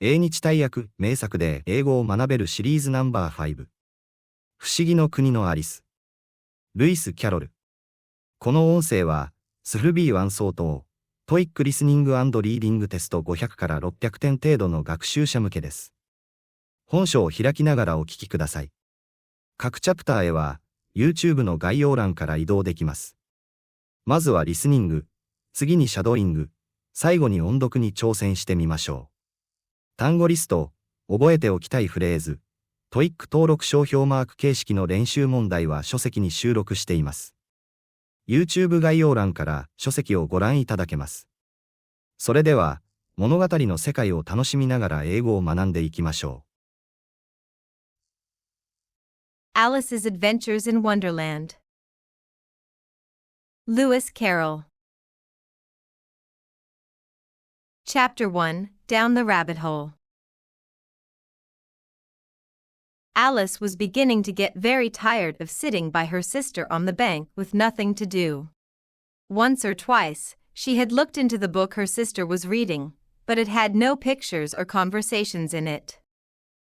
英日対訳、名作で英語を学べるシリーズナンバー5。不思議の国のアリス。ルイス・キャロル。この音声は、CEFR B1 相当、TOEIC リスニング&リーディングテスト500から600点程度の学習者向けです。本書を開きながらお聞きください。各チャプターへは、YouTube の概要欄から移動できます。まずはリスニング、次にシャドーイング、最後に音読に挑戦してみましょう。単語リスト、覚えておきたいフレーズ、TOEIC 登録商標マーク形式の練習問題は書籍に収録しています。YouTube 概要欄から書籍をご覧いただけます。それでは、物語の世界を楽しみながら英語を学んでいきましょう。Alice's Adventures in Wonderland. Lewis Carroll. Chapter 1, Down the Rabbit Hole. Alice was beginning to get very tired of sitting by her sister on the bank with nothing to do. Once or twice, she had looked into the book her sister was reading, but it had no pictures or conversations in it.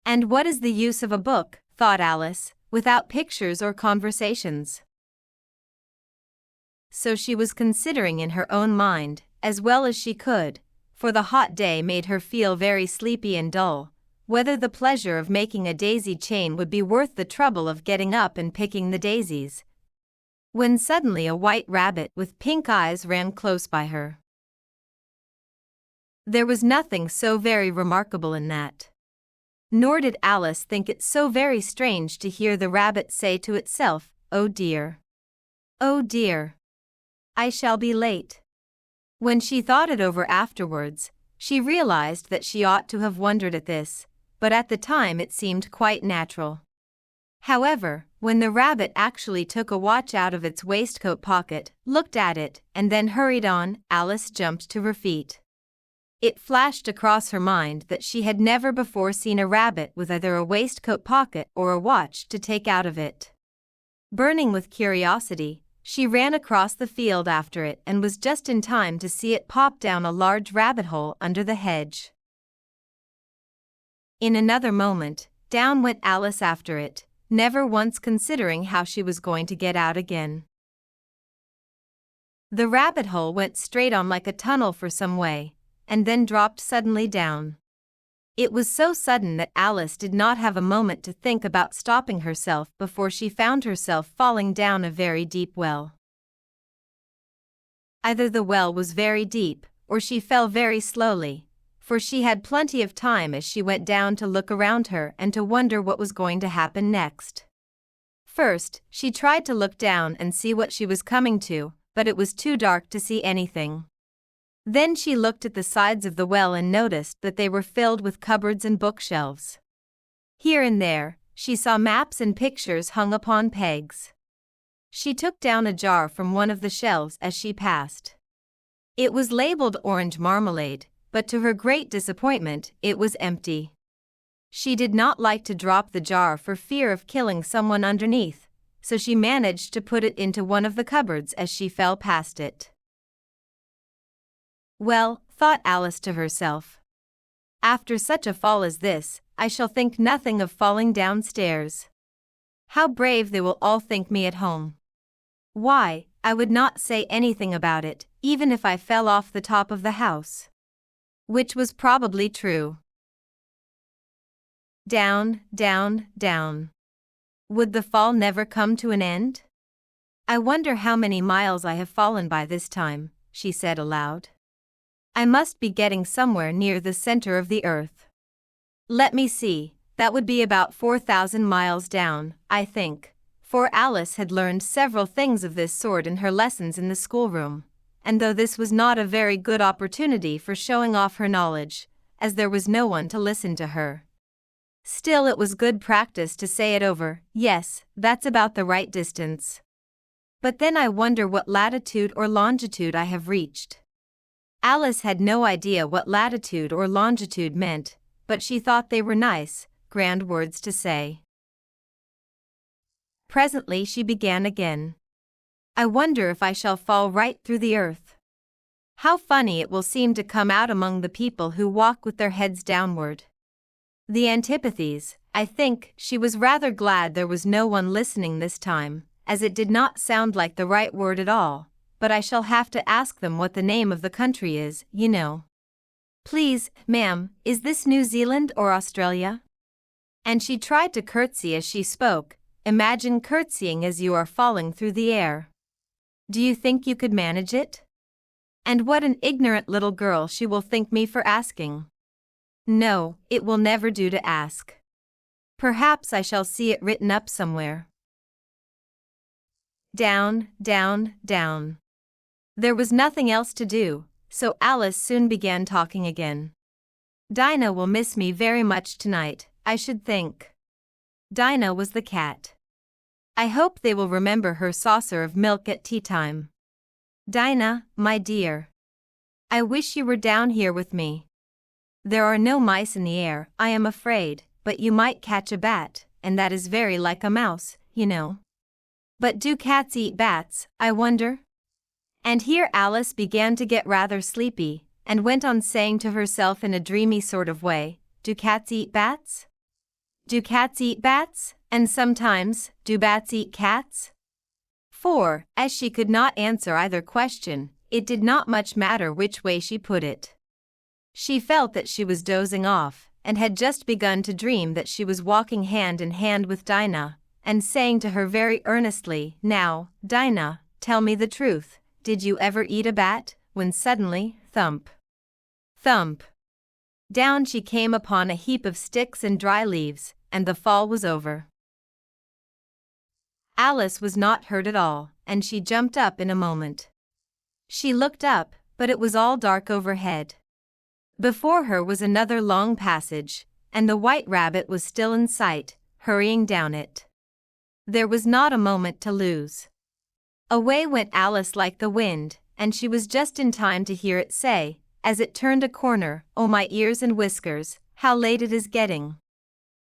And what is the use of a book, thought Alice, without pictures or conversations? So she was considering in her own mind, as well as she could, for the hot day made her feel very sleepy and dull, whether the pleasure of making a daisy chain would be worth the trouble of getting up and picking the daisies, when suddenly a white rabbit with pink eyes ran close by her. There was nothing so very remarkable in that. Nor did Alice think it so very strange to hear the rabbit say to itself, "Oh dear. Oh dear. I shall be late." When she thought it over afterwards, she realized that she ought to have wondered at this, but at the time it seemed quite natural. However, when the rabbit actually took a watch out of its waistcoat pocket, looked at it, and then hurried on, Alice jumped to her feet. It flashed across her mind that she had never before seen a rabbit with either a waistcoat pocket or a watch to take out of it. Burning with curiosity, she ran across the field after it and was just in time to see it pop down a large rabbit hole under the hedge. In another moment, down went Alice after it, never once considering how she was going to get out again. The rabbit hole went straight on like a tunnel for some way, and then dropped suddenly down. It was so sudden that Alice did not have a moment to think about stopping herself before she found herself falling down a very deep well. Either the well was very deep, or she fell very slowly, for she had plenty of time as she went down to look around her and to wonder what was going to happen next. First, she tried to look down and see what she was coming to, but it was too dark to see anything. Then she looked at the sides of the well and noticed that they were filled with cupboards and bookshelves. Here and there, she saw maps and pictures hung upon pegs. She took down a jar from one of the shelves as she passed. It was labeled orange marmalade, but to her great disappointment, it was empty. She did not like to drop the jar for fear of killing someone underneath, so she managed to put it into one of the cupboards as she fell past it. Well, thought Alice to herself, after such a fall as this, I shall think nothing of falling downstairs. How brave they will all think me at home. Why, I would not say anything about it, even if I fell off the top of the house. Which was probably true. Down, down, down. Would the fall never come to an end? I wonder how many miles I have fallen by this time, she said aloud. I must be getting somewhere near the center of the earth. Let me see, that would be about 4,000 miles down, I think, for Alice had learned several things of this sort in her lessons in the schoolroom, and though this was not a very good opportunity for showing off her knowledge, as there was no one to listen to her, still it was good practice to say it over. Yes, that's about the right distance. But then I wonder what latitude or longitude I have reached. Alice had no idea what latitude or longitude meant, but she thought they were nice, grand words to say. Presently she began again. I wonder if I shall fall right through the earth. How funny it will seem to come out among the people who walk with their heads downward. The antipathies. I think she was rather glad there was no one listening this time, as it did not sound like the right word at all, but I shall have to ask them what the name of the country is, you know. Please, ma'am, is this New Zealand or Australia? And she tried to curtsy as she spoke. Imagine curtsying as you are falling through the air. Do you think you could manage it? And what an ignorant little girl she will think me for asking. No, it will never do to ask. Perhaps I shall see it written up somewhere. Down, down, down. There was nothing else to do, so Alice soon began talking again. Dinah will miss me very much tonight, I should think. Dinah was the cat. I hope they will remember her saucer of milk at tea time. Dinah, my dear. I wish you were down here with me. There are no mice in the air, I am afraid, but you might catch a bat, and that is very like a mouse, you know. But do cats eat bats, I wonder? And here Alice began to get rather sleepy, and went on saying to herself in a dreamy sort of way, do cats eat bats? Do cats eat bats? And sometimes, do bats eat cats? For, as she could not answer either question, it did not much matter which way she put it. She felt that she was dozing off, and had just begun to dream that she was walking hand in hand with Dinah, and saying to her very earnestly, now, Dinah, tell me the truth, did you ever eat a bat? When suddenly, thump, thump. Down she came upon a heap of sticks and dry leaves, and the fall was over. Alice was not hurt at all, and she jumped up in a moment. She looked up, but it was all dark overhead. Before her was another long passage, and the White Rabbit was still in sight, hurrying down it. There was not a moment to lose. Away went Alice like the wind, and she was just in time to hear it say, as it turned a corner, oh my ears and whiskers, how late it is getting.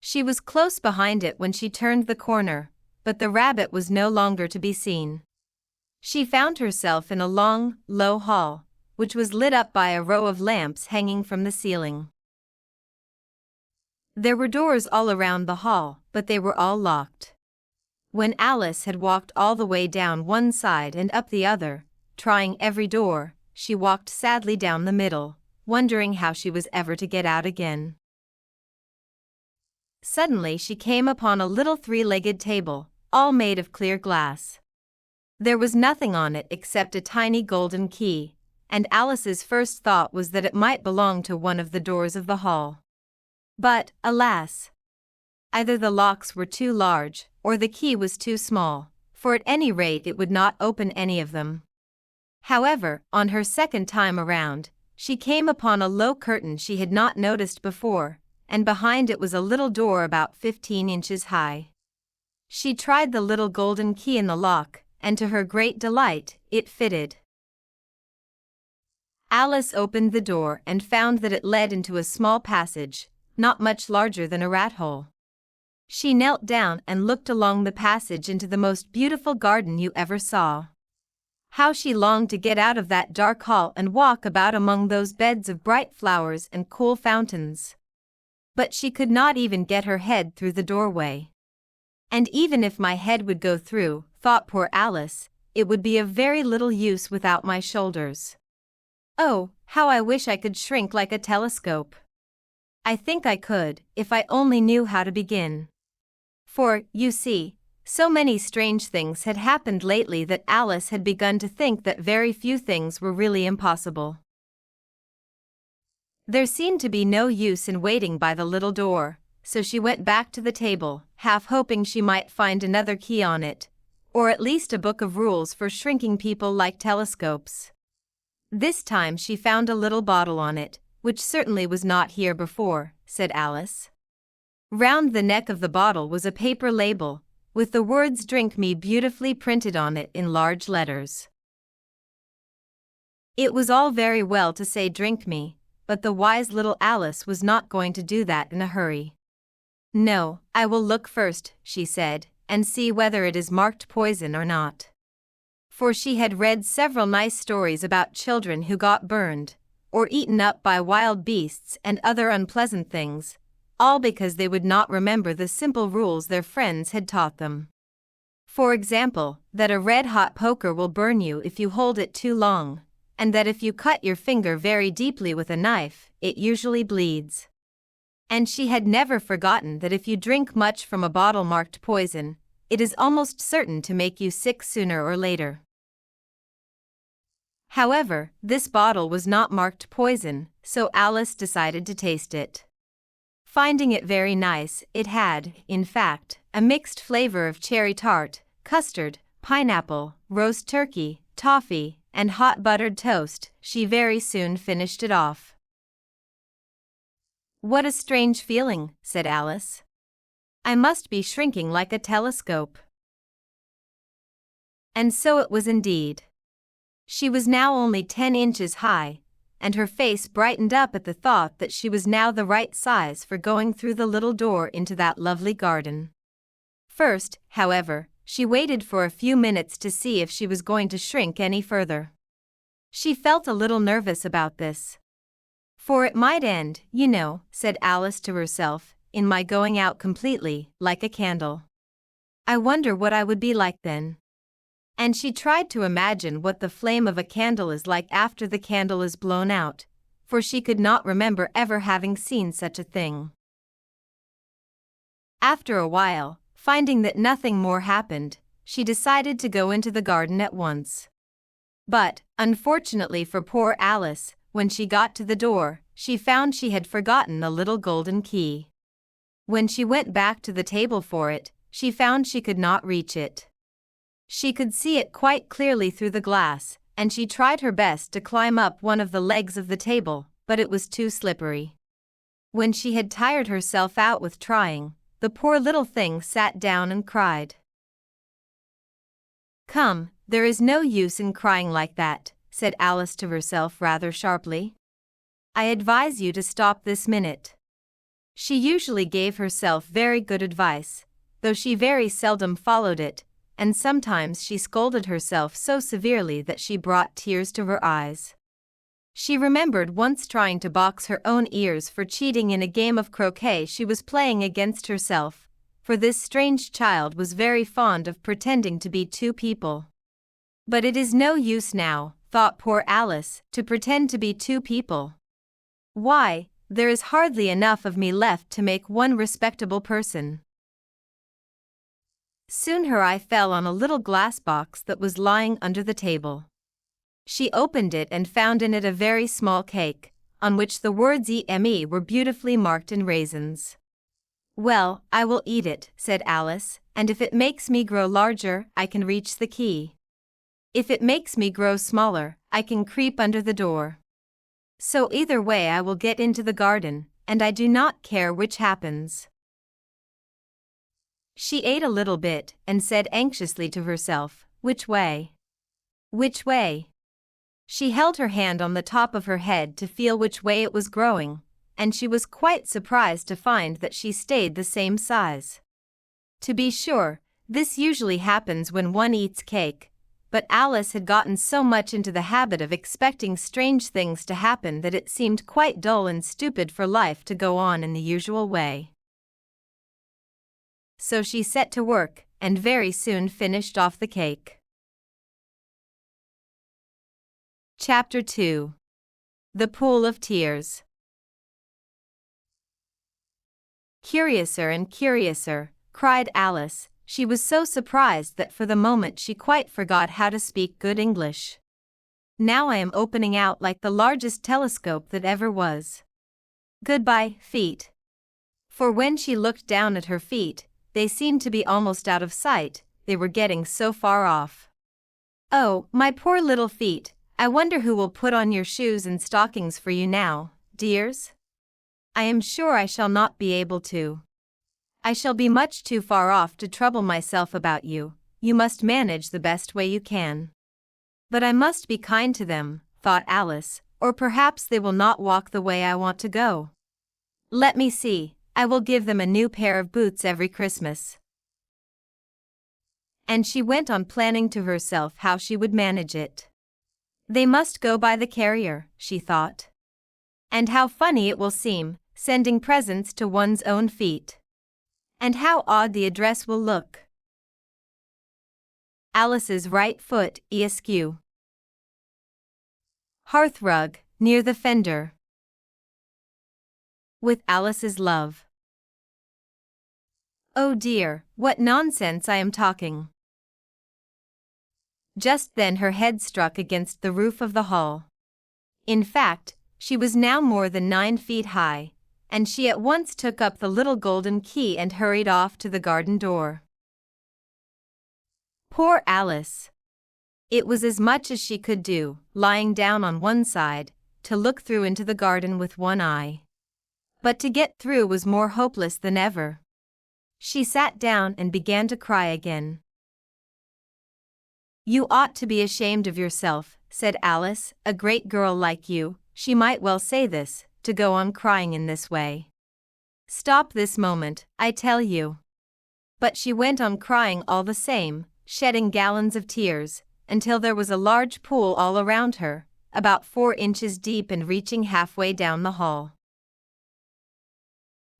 She was close behind it when she turned the corner, but the rabbit was no longer to be seen. She found herself in a long, low hall, which was lit up by a row of lamps hanging from the ceiling. There were doors all around the hall, but they were all locked. When Alice had walked all the way down one side and up the other, trying every door, she walked sadly down the middle, wondering how she was ever to get out again. Suddenly she came upon a little three-legged table, all made of clear glass. There was nothing on it except a tiny golden key, and Alice's first thought was that it might belong to one of the doors of the hall. But, alas! Either the locks were too large, or the key was too small, for at any rate it would not open any of them. However, on her second time around, she came upon a low curtain she had not noticed before, and behind it was a little door about 15 inches high. She tried the little golden key in the lock, and to her great delight, it fitted. Alice opened the door and found that it led into a small passage, not much larger than a rat hole. She knelt down and looked along the passage into the most beautiful garden you ever saw. How she longed to get out of that dark hall and walk about among those beds of bright flowers and cool fountains. But she could not even get her head through the doorway. And even if my head would go through, thought poor Alice, it would be of very little use without my shoulders. Oh, how I wish I could shrink like a telescope. I think I could, if I only knew how to begin. For, you see, so many strange things had happened lately that Alice had begun to think that very few things were really impossible. There seemed to be no use in waiting by the little door, so she went back to the table, half hoping she might find another key on it, or at least a book of rules for shrinking people like telescopes. This time she found a little bottle on it, which certainly was not here before, said Alice. Round the neck of the bottle was a paper label, with the words "Drink Me" beautifully printed on it in large letters. It was all very well to say "Drink me," but the wise little Alice was not going to do that in a hurry. No, I will look first, she said, and see whether it is marked poison or not. for she had read several nice stories about children who got burned, or eaten up by wild beasts and other unpleasant things, all because they would not remember the simple rules their friends had taught them. For example, that a red-hot poker will burn you if you hold it too long, and that if you cut your finger very deeply with a knife, it usually bleeds. And she had never forgotten that if you drink much from a bottle marked poison, it is almost certain to make you sick sooner or later. However, this bottle was not marked poison, so Alice decided to taste it. Finding it very nice, it had, in fact, a mixed flavor of cherry tart, custard, pineapple, roast turkey, toffee, and hot buttered toast. She very soon finished it off. "What a strange feeling," said Alice. "I must be shrinking like a telescope." And so it was indeed. She was now only 10 inches high, and her face brightened up at the thought that she was now the right size for going through the little door into that lovely garden. First, however, she waited for a few minutes to see if she was going to shrink any further. She felt a little nervous about this. "For it might end, you know," said Alice to herself, "in my going out completely, like a candle. I wonder what I would be like then." And she tried to imagine what the flame of a candle is like after the candle is blown out, for she could not remember ever having seen such a thing. After a while, finding that nothing more happened, she decided to go into the garden at once. But, unfortunately for poor Alice, when she got to the door, she found she had forgotten the little golden key. When she went back to the table for it, she found she could not reach it. She could see it quite clearly through the glass, and she tried her best to climb up one of the legs of the table, but it was too slippery. When she had tired herself out with trying, the poor little thing sat down and cried. "Come, there is no use in crying like that," said Alice to herself rather sharply. "I advise you to stop this minute." She usually gave herself very good advice, though she very seldom followed it, and sometimes she scolded herself so severely that she brought tears to her eyes. She remembered once trying to box her own ears for cheating in a game of croquet she was playing against herself, for this strange child was very fond of pretending to be two people. "But it is no use now," thought poor Alice, "to pretend to be two people. Why, there is hardly enough of me left to make one respectable person." Soon her eye fell on a little glass box that was lying under the table. She opened it and found in it a very small cake, on which the words "EME" were beautifully marked in raisins. "Well, I will eat it," said Alice, "and if it makes me grow larger, I can reach the key. If it makes me grow smaller, I can creep under the door. So either way I will get into the garden, and I do not care which happens." She ate a little bit and said anxiously to herself, "Which way? Which way?" She held her hand on the top of her head to feel which way it was growing, and she was quite surprised to find that she stayed the same size. To be sure, this usually happens when one eats cake, but Alice had gotten so much into the habit of expecting strange things to happen that it seemed quite dull and stupid for life to go on in the usual way. So she set to work, and very soon finished off the cake. Chapter 2. The Pool of Tears. "Curiouser and curiouser," cried Alice. She was so surprised that for the moment she quite forgot how to speak good English. "Now I am opening out like the largest telescope that ever was. Goodbye, feet." For when she looked down at her feet, they seemed to be almost out of sight, they were getting so far off. "Oh, my poor little feet, I wonder who will put on your shoes and stockings for you now, dears? I am sure I shall not be able to. I shall be much too far off to trouble myself about you. You must manage the best way you can." "But I must be kind to them," thought Alice, "or perhaps they will not walk the way I want to go. Let me see, I will give them a new pair of boots every Christmas." And she went on planning to herself how she would manage it. They must go by the carrier, she thought. And how funny it will seem, sending presents to one's own feet. And how odd the address will look. Alice's right foot askew. Hearthrug, near the fender. With Alice's love. Oh dear, what nonsense I am talking. Just then her head struck against the roof of the hall. In fact, she was now more than 9 feet high, and she at once took up the little golden key and hurried off to the garden door. Poor Alice! It was as much as she could do, lying down on one side, to look through into the garden with one eye. But to get through was more hopeless than ever. She sat down and began to cry again. You ought to be ashamed of yourself, said Alice, a great girl like you, she might well say this, to go on crying in this way. Stop this moment, I tell you. But she went on crying all the same, shedding gallons of tears, until there was a large pool all around her, about 4 inches deep and reaching halfway down the hall.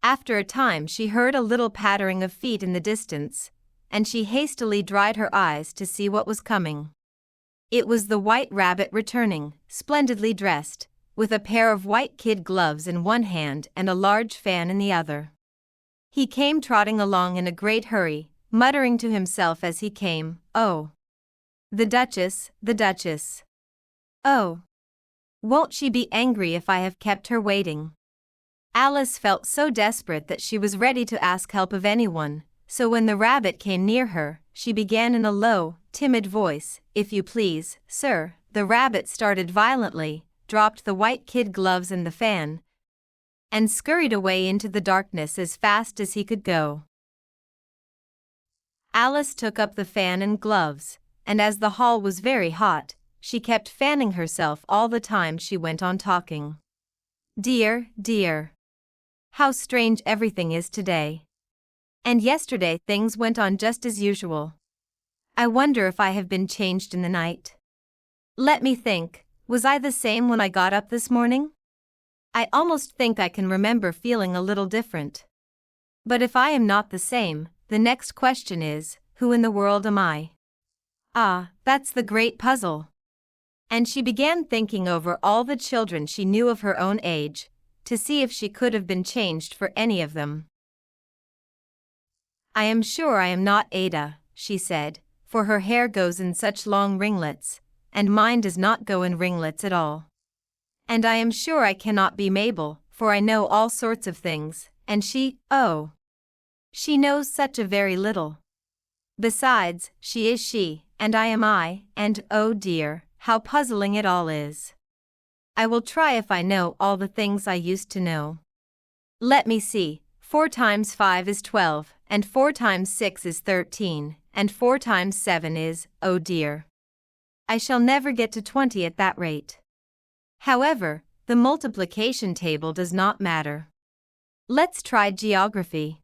After a time she heard a little pattering of feet in the distance, and she hastily dried her eyes to see what was coming. It was the White Rabbit returning, splendidly dressed, with a pair of white kid gloves in one hand and a large fan in the other. He came trotting along in a great hurry, muttering to himself as he came, "Oh, the Duchess, the Duchess. Oh, won't she be angry if I have kept her waiting?" Alice felt so desperate that she was ready to ask help of anyone, so when the rabbit came near her, she began in a low, timid voice, "If you please, sir." The rabbit started violently, dropped the white kid gloves and the fan, and scurried away into the darkness as fast as he could go. Alice took up the fan and gloves, and as the hall was very hot, she kept fanning herself all the time she went on talking. Dear, dear. How strange everything is today. And yesterday things went on just as usual. I wonder if I have been changed in the night. Let me think, was I the same when I got up this morning? I almost think I can remember feeling a little different. But if I am not the same, the next question is, who in the world am I? Ah, that's the great puzzle. And she began thinking over all the children she knew of her own age, to see if she could have been changed for any of them. I am sure I am not Ada, she said, for her hair goes in such long ringlets, and mine does not go in ringlets at all. And I am sure I cannot be Mabel, for I know all sorts of things, and she knows such a very little. Besides, she is she, and I am I, and oh dear, how puzzling it all is. I will try if I know all the things I used to know. Let me see, 4 times 5 is 12, and 4 times 6 is 13, and 4 times 7 is, oh dear. I shall never get to 20 at that rate. However, the multiplication table does not matter. Let's try geography.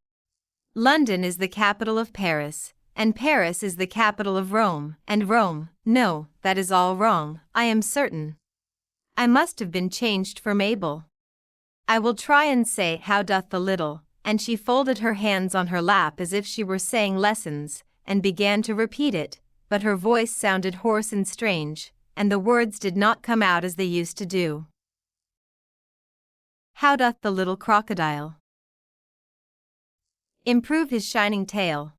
London is the capital of Paris, and Paris is the capital of Rome, and Rome, no, that is all wrong, I am certain. I must have been changed for Mabel. I will try and say how doth the little, and she folded her hands on her lap as if she were saying lessons, and began to repeat it, but her voice sounded hoarse and strange, and the words did not come out as they used to do. How doth the little crocodile improve his shining tail,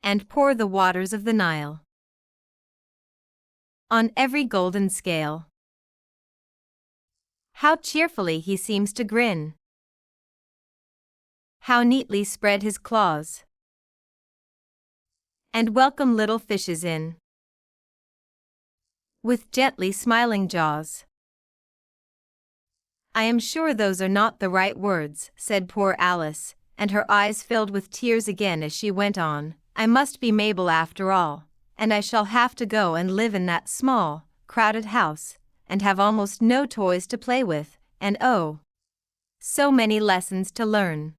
and pour the waters of the Nile on every golden scale? How cheerfully he seems to grin! How neatly spread his claws, and welcome little fishes in, with gently smiling jaws. I am sure those are not the right words, said poor Alice, and her eyes filled with tears again as she went on. I must be Mabel after all, and I shall have to go and live in that small, crowded house, and have almost no toys to play with, and oh, so many lessons to learn.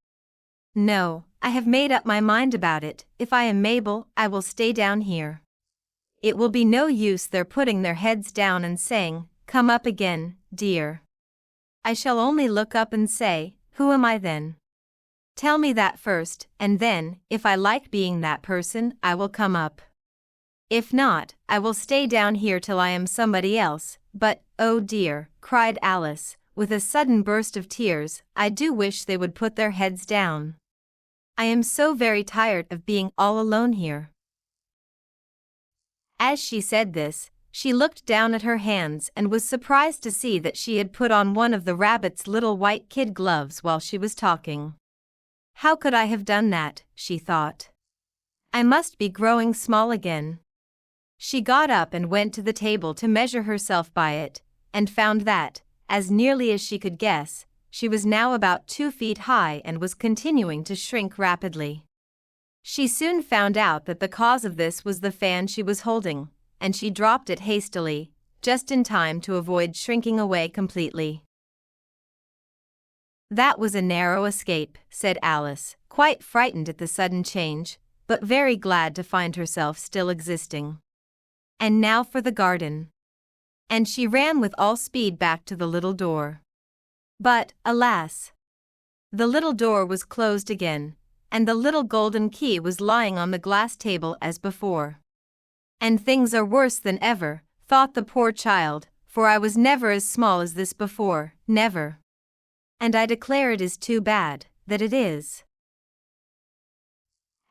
No, I have made up my mind about it. If I am Mabel, I will stay down here. It will be no use their putting their heads down and saying, "Come up again, dear." I shall only look up and say, "Who am I then?" Tell me that first, and then, if I like being that person, I will come up. If not, I will stay down here till I am somebody else. But, oh dear, cried Alice, with a sudden burst of tears, I do wish they would put their heads down. I am so very tired of being all alone here. As she said this, she looked down at her hands and was surprised to see that she had put on one of the rabbit's little white kid gloves while she was talking. How could I have done that, she thought. I must be growing small again. She got up and went to the table to measure herself by it, and found that, as nearly as she could guess, she was now about 2 feet high and was continuing to shrink rapidly. She soon found out that the cause of this was the fan she was holding, and she dropped it hastily, just in time to avoid shrinking away completely. That was a narrow escape, said Alice, quite frightened at the sudden change, but very glad to find herself still existing. And now for the garden. And she ran with all speed back to the little door. But, alas! The little door was closed again, and the little golden key was lying on the glass table as before. And things are worse than ever, thought the poor child, for I was never as small as this before, never. And I declare it is too bad, that it is.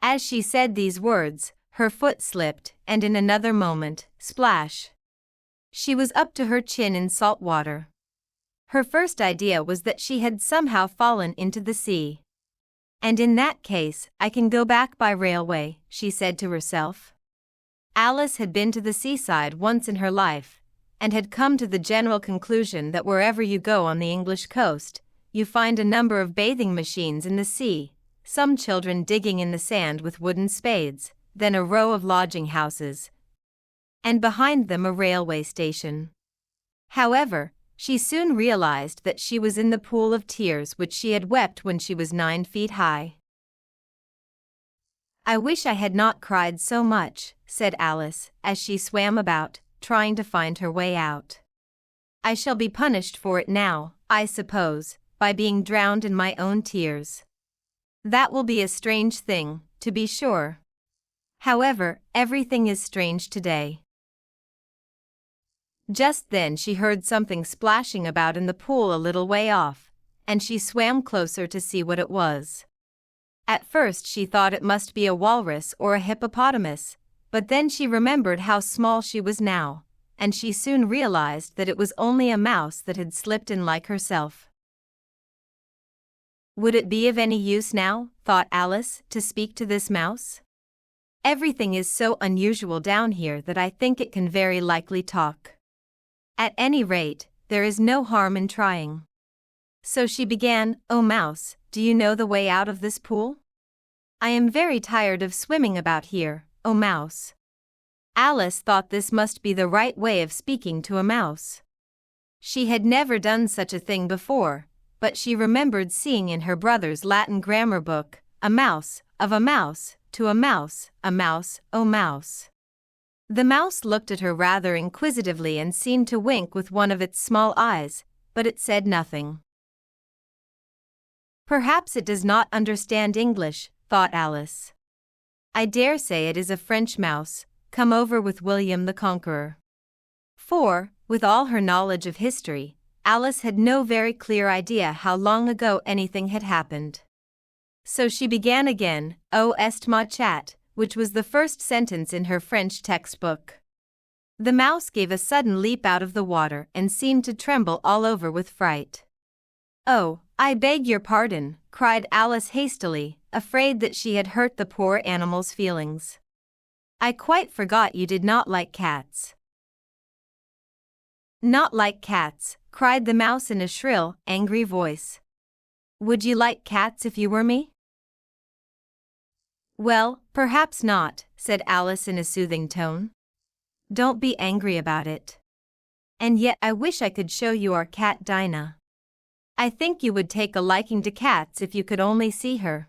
As she said these words, her foot slipped, and in another moment, splash! She was up to her chin in salt water. Her first idea was that she had somehow fallen into the sea. And in that case, I can go back by railway, she said to herself. Alice had been to the seaside once in her life, and had come to the general conclusion that wherever you go on the English coast, you find a number of bathing machines in the sea, some children digging in the sand with wooden spades, then a row of lodging houses, and behind them a railway station. However, she soon realized that she was in the pool of tears which she had wept when she was 9 feet high. I wish I had not cried so much, said Alice, as she swam about, trying to find her way out. I shall be punished for it now, I suppose, by being drowned in my own tears. That will be a strange thing, to be sure. However, everything is strange today. Just then she heard something splashing about in the pool a little way off, and she swam closer to see what it was. At first she thought it must be a walrus or a hippopotamus, but then she remembered how small she was now, and she soon realized that it was only a mouse that had slipped in like herself. Would it be of any use now, thought Alice, to speak to this mouse? Everything is so unusual down here that I think it can very likely talk. At any rate, there is no harm in trying. So she began, "Oh mouse, do you know the way out of this pool? I am very tired of swimming about here, oh mouse." Alice thought this must be the right way of speaking to a mouse. She had never done such a thing before, but she remembered seeing in her brother's Latin grammar book, a mouse, of a mouse, to a mouse, oh mouse. The mouse looked at her rather inquisitively and seemed to wink with one of its small eyes, but it said nothing. Perhaps it does not understand English, thought Alice. I dare say it is a French mouse, come over with William the Conqueror. For, with all her knowledge of history, Alice had no very clear idea how long ago anything had happened. So she began again, "O est ma chat," which was the first sentence in her French textbook. The mouse gave a sudden leap out of the water and seemed to tremble all over with fright. "Oh, I beg your pardon," cried Alice hastily, afraid that she had hurt the poor animal's feelings. "I quite forgot you did not like cats." "Not like cats," cried the mouse in a shrill, angry voice. "Would you like cats if you were me?" "Well, perhaps not," said Alice in a soothing tone. "Don't be angry about it. And yet I wish I could show you our cat Dinah. I think you would take a liking to cats if you could only see her."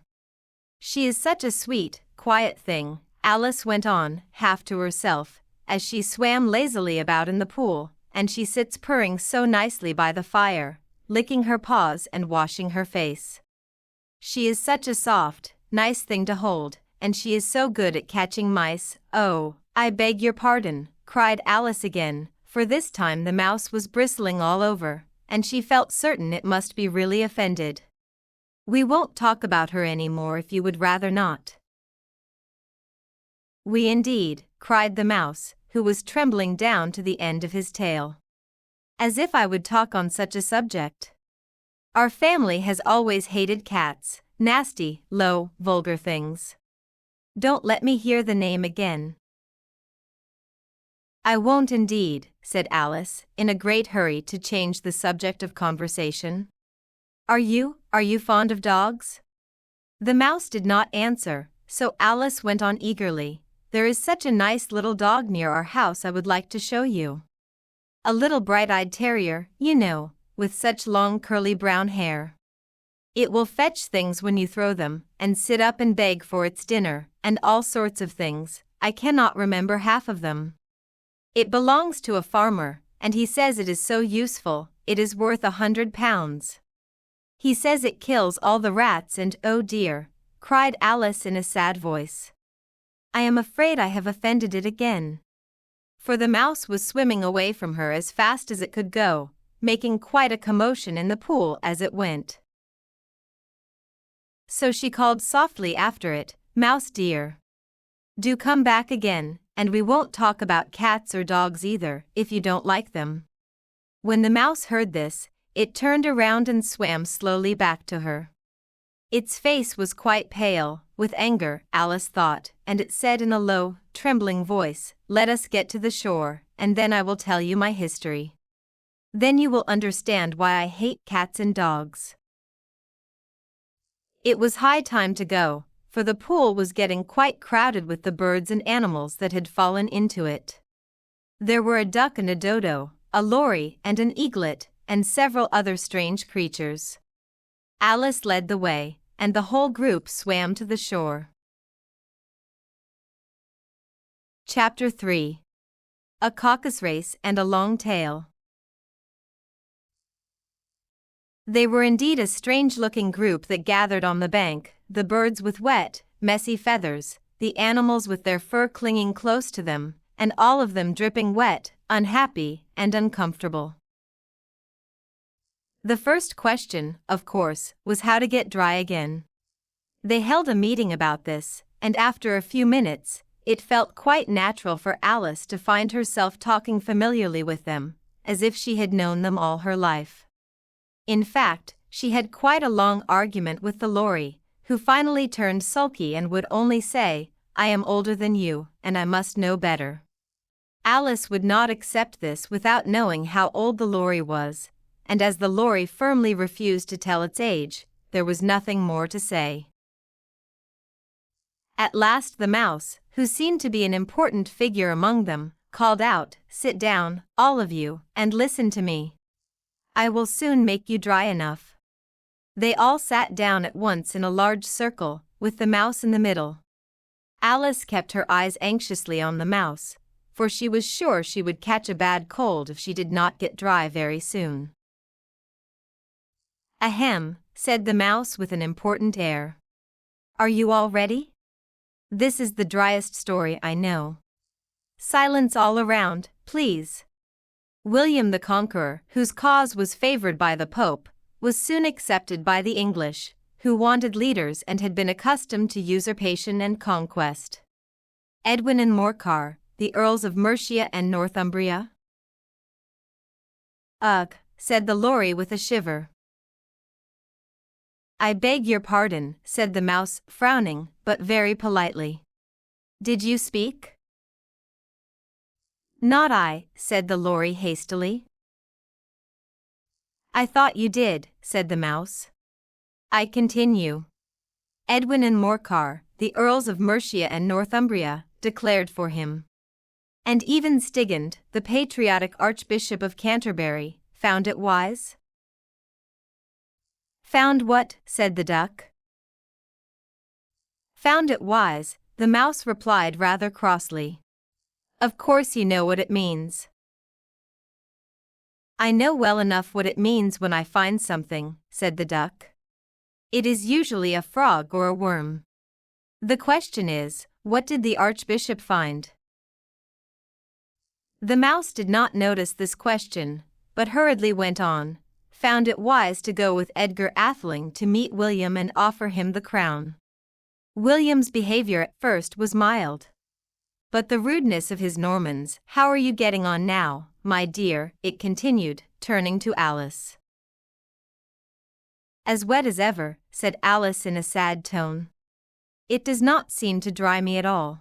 She is such a sweet, quiet thing, Alice went on, half to herself, as she swam lazily about in the pool, and she sits purring so nicely by the fire, licking her paws and washing her face. She is such a soft, nice thing to hold, and she is so good at catching mice. Oh, I beg your pardon, cried Alice again, for this time the mouse was bristling all over, and she felt certain it must be really offended. We won't talk about her any more if you would rather not. We indeed, cried the mouse, who was trembling down to the end of his tail. As if I would talk on such a subject. Our family has always hated cats, nasty, low, vulgar things. Don't let me hear the name again. I won't indeed, said Alice, in a great hurry to change the subject of conversation. Are you fond of dogs? The mouse did not answer, so Alice went on eagerly. There is such a nice little dog near our house I would like to show you. A little bright-eyed terrier, you know, with such long curly brown hair. It will fetch things when you throw them, and sit up and beg for its dinner, and all sorts of things. I cannot remember half of them. It belongs to a farmer, and he says it is so useful, it is worth £100. He says it kills all the rats and oh dear, cried Alice in a sad voice. I am afraid I have offended it again. For the mouse was swimming away from her as fast as it could go, making quite a commotion in the pool as it went. So she called softly after it, Mouse dear. Do come back again, and we won't talk about cats or dogs either, if you don't like them. When the mouse heard this, it turned around and swam slowly back to her. Its face was quite pale, with anger, Alice thought, and it said in a low, trembling voice, Let us get to the shore, and then I will tell you my history. Then you will understand why I hate cats and dogs. It was high time to go, for the pool was getting quite crowded with the birds and animals that had fallen into it. There were a duck and a dodo, a lory and an eaglet, and several other strange creatures. Alice led the way, and the whole group swam to the shore. Chapter 3. A Caucus-Race and a Long Tail. They were indeed a strange-looking group that gathered on the bank, the birds with wet, messy feathers, the animals with their fur clinging close to them, and all of them dripping wet, unhappy, and uncomfortable. The first question, of course, was how to get dry again. They held a meeting about this, and after a few minutes, it felt quite natural for Alice to find herself talking familiarly with them, as if she had known them all her life. In fact, she had quite a long argument with the lory, who finally turned sulky and would only say, I am older than you, and I must know better. Alice would not accept this without knowing how old the lory was, and as the lory firmly refused to tell its age, there was nothing more to say. At last the mouse, who seemed to be an important figure among them, called out, Sit down, all of you, and listen to me. I will soon make you dry enough. They all sat down at once in a large circle, with the mouse in the middle. Alice kept her eyes anxiously on the mouse, for she was sure she would catch a bad cold if she did not get dry very soon. Ahem, said the mouse with an important air. Are you all ready? This is the driest story I know. Silence all around, please. William the Conqueror, whose cause was favored by the Pope, was soon accepted by the English, who wanted leaders and had been accustomed to usurpation and conquest. Edwin and Morcar, the Earls of Mercia and Northumbria? Ugh, said the lory with a shiver. I beg your pardon, said the mouse, frowning, but very politely. Did you speak? Not I, said the lory hastily. I thought you did, said the mouse. I continue. Edwin and Morcar, the Earls of Mercia and Northumbria, declared for him. And even Stigand, the patriotic Archbishop of Canterbury, found it wise? Found what? Said the duck. Found it wise, the mouse replied rather crossly. Of course you know what it means. I know well enough what it means when I find something, said the duck. It is usually a frog or a worm. The question is, what did the archbishop find? The mouse did not notice this question, but hurriedly went on, found it wise to go with Edgar Atheling to meet William and offer him the crown. William's behavior at first was mild. But the rudeness of his Normans, how are you getting on now, my dear, it continued, turning to Alice. As wet as ever, said Alice in a sad tone. It does not seem to dry me at all.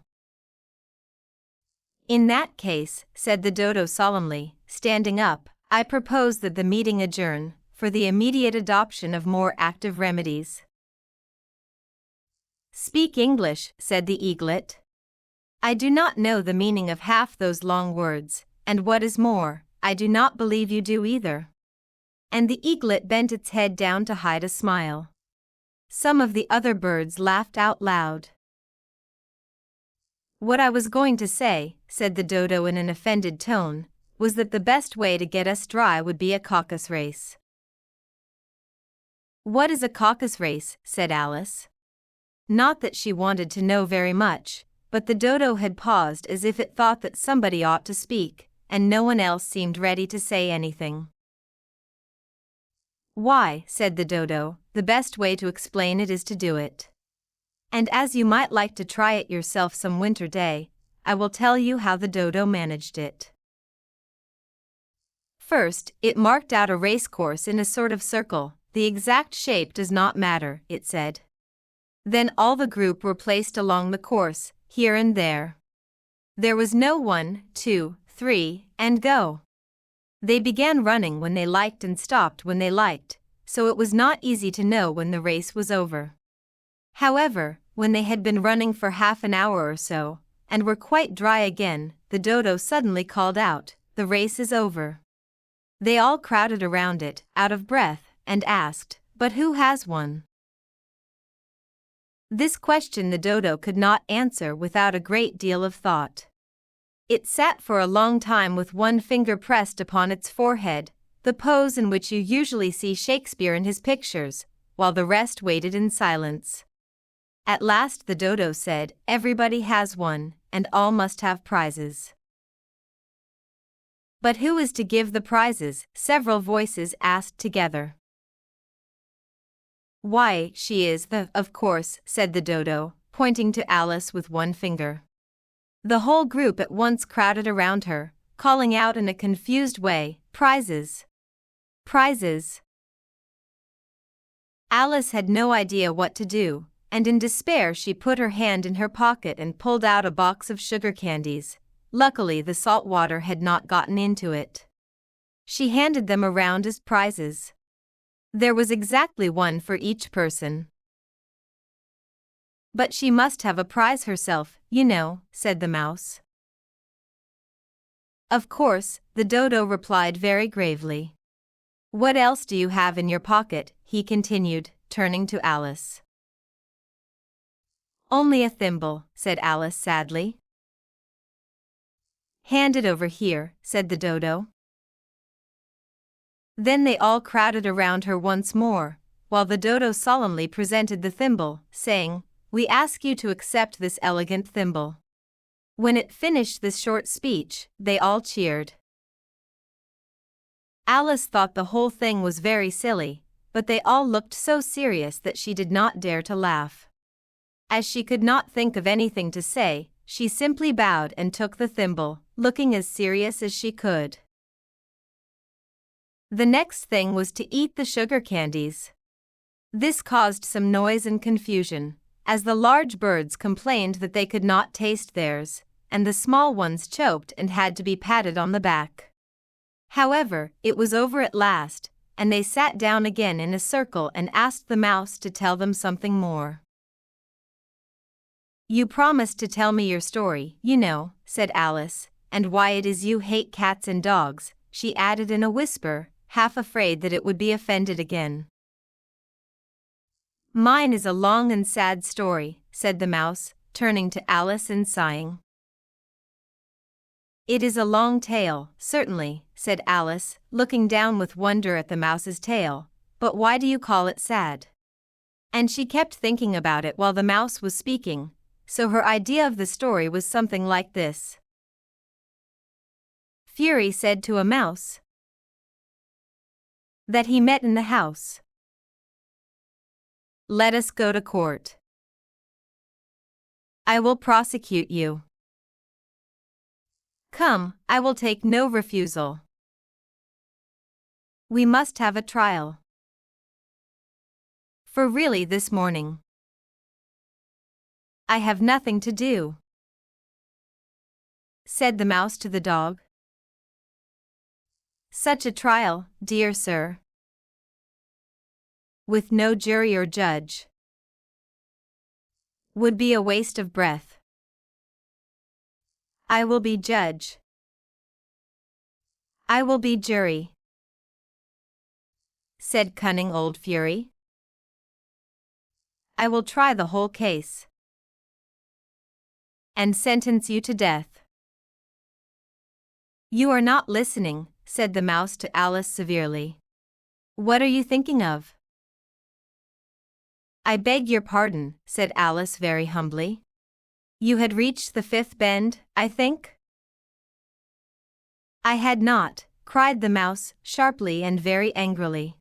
In that case, said the dodo solemnly, standing up, I propose that the meeting adjourn, for the immediate adoption of more active remedies. Speak English, said the eaglet. I do not know the meaning of half those long words, and what is more, I do not believe you do either. And the eaglet bent its head down to hide a smile. Some of the other birds laughed out loud. What I was going to say, said the dodo in an offended tone, was that the best way to get us dry would be a Caucus-Race. What is a Caucus-Race? Said Alice. Not that she wanted to know very much, but the dodo had paused as if it thought that somebody ought to speak, and no one else seemed ready to say anything. Why, said the dodo, the best way to explain it is to do it. And as you might like to try it yourself some winter day, I will tell you how the dodo managed it. First, it marked out a race course in a sort of circle. The exact shape does not matter, it said. Then all the group were placed along the course, here and there. There was no 1, 2, 3, and go. They began running when they liked and stopped when they liked, so it was not easy to know when the race was over. However, when they had been running for half an hour or so, and were quite dry again, the dodo suddenly called out, "The race is over." They all crowded around it, out of breath, and asked, "But who has won?" This question the dodo could not answer without a great deal of thought. It sat for a long time with one finger pressed upon its forehead, the pose in which you usually see Shakespeare in his pictures, while the rest waited in silence. At last the dodo said, "Everybody has one, and all must have prizes." "But who is to give the prizes?" several voices asked together. "Why, she is of course," said the dodo, pointing to Alice with one finger. The whole group at once crowded around her, calling out in a confused way, "Prizes! Prizes!" Alice had no idea what to do, and in despair she put her hand in her pocket and pulled out a box of sugar candies. Luckily the salt water had not gotten into it. She handed them around as prizes. There was exactly one for each person. "But she must have a prize herself, you know," said the mouse. "Of course," the dodo replied very gravely. "What else do you have in your pocket?" he continued, turning to Alice. "Only a thimble," said Alice sadly. "Hand it over here," said the dodo. Then they all crowded around her once more, while the dodo solemnly presented the thimble, saying, "We ask you to accept this elegant thimble." When it finished this short speech, they all cheered. Alice thought the whole thing was very silly, but they all looked so serious that she did not dare to laugh. As she could not think of anything to say, she simply bowed and took the thimble, looking as serious as she could. The next thing was to eat the sugar candies. This caused some noise and confusion, as the large birds complained that they could not taste theirs, and the small ones choked and had to be patted on the back. However, it was over at last, and they sat down again in a circle and asked the mouse to tell them something more. "You promised to tell me your story, you know," said Alice, "and why it is you hate cats and dogs," she added in a whisper, half afraid that it would be offended again. "Mine is a long and sad story," said the mouse, turning to Alice and sighing. It is a long tail, certainly, said Alice, looking down with wonder at the mouse's tail, but why do you call it sad? And she kept thinking about it while the mouse was speaking, so her idea of the story was something like this. Fury said to a mouse that he met in the house, "Let us go to court. I will prosecute you. Come, I will take no refusal. We must have a trial. For really this morning I have nothing to do," said the mouse to the dog. "Such a trial, dear sir, with no jury or judge, would be a waste of breath. I will be judge. I will be jury," said cunning old Fury. "I will try the whole case and sentence you to death." "You are not listening," said the mouse to Alice severely. "What are you thinking of?" "I beg your pardon," said Alice very humbly. "You had reached the fifth bend, I think?" "I had not," cried the mouse, sharply and very angrily.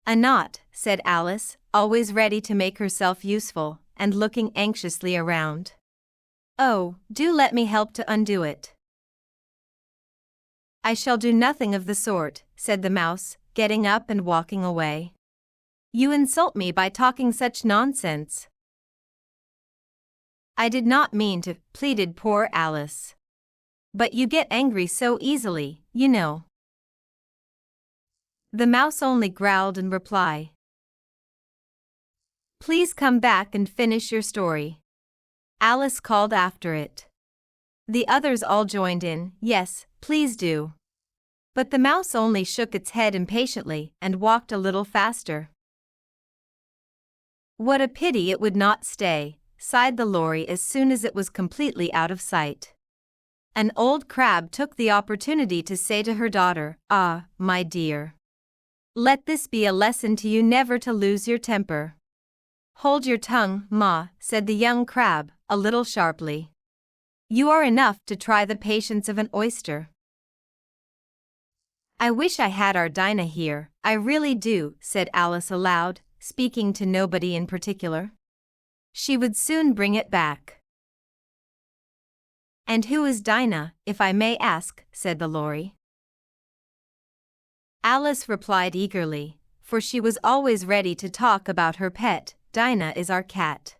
"A knot," said Alice, always ready to make herself useful, and looking anxiously around. "Oh, do let me help to undo it." "I shall do nothing of the sort," said the mouse, getting up and walking away. "You insult me by talking such nonsense." "I did not mean to," pleaded poor Alice. "But you get angry so easily, you know." The mouse only growled in reply. "Please come back and finish your story," Alice called after it. The others all joined in, "Yes, please do." But the mouse only shook its head impatiently and walked a little faster. "What a pity it would not stay," sighed the lorry as soon as it was completely out of sight. An old crab took the opportunity to say to her daughter, "Ah, my dear, let this be a lesson to you never to lose your temper." "Hold your tongue, Ma," said the young crab, a little sharply. "You are enough to try the patience of an oyster." "I wish I had our Dinah here, I really do," said Alice aloud, speaking to nobody in particular. "She would soon bring it back." "And who is Dinah, if I may ask?" said the lorry. Alice replied eagerly, for she was always ready to talk about her pet. "Dinah is our cat.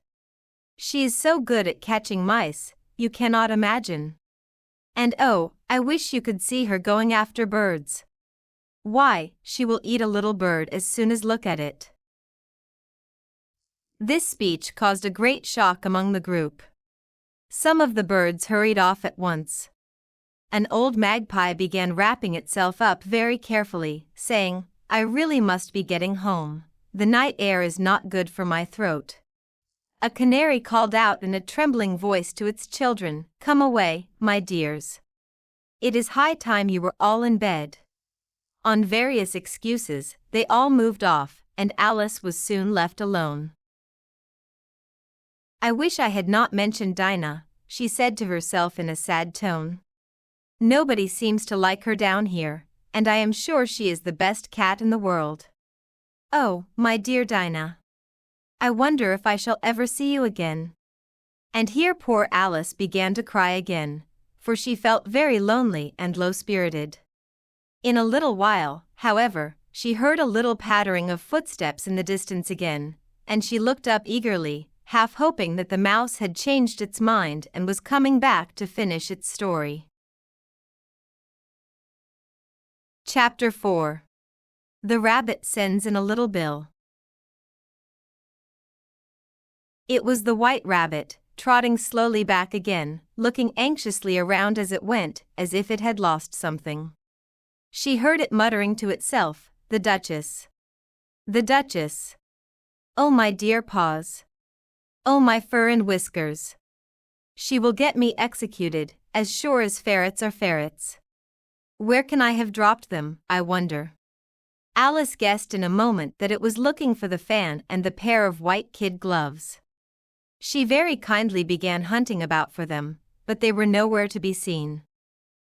She is so good at catching mice, you cannot imagine. And oh, I wish you could see her going after birds. Why, she will eat a little bird as soon as look at it." This speech caused a great shock among the group. Some of the birds hurried off at once. An old magpie began wrapping itself up very carefully, saying, "I really must be getting home. The night air is not good for my throat." A canary called out in a trembling voice to its children, "Come away, my dears. It is high time you were all in bed." On various excuses, they all moved off, and Alice was soon left alone. "I wish I had not mentioned Dinah," she said to herself in a sad tone. "Nobody seems to like her down here, and I am sure she is the best cat in the world. Oh, my dear Dinah, I wonder if I shall ever see you again." And here poor Alice began to cry again, for she felt very lonely and low-spirited. In a little while, however, she heard a little pattering of footsteps in the distance again, and she looked up eagerly, half hoping that the mouse had changed its mind and was coming back to finish its story. Chapter 4. The Rabbit Sends in a Little Bill. It was the White Rabbit, trotting slowly back again, looking anxiously around as it went, as if it had lost something. She heard it muttering to itself, "The Duchess. The Duchess. Oh, my dear paws. Oh, my fur and whiskers. She will get me executed, as sure as ferrets are ferrets. Where can I have dropped them, I wonder? Alice guessed in a moment that it was looking for the fan and the pair of white kid gloves. She very kindly began hunting about for them, but they were nowhere to be seen.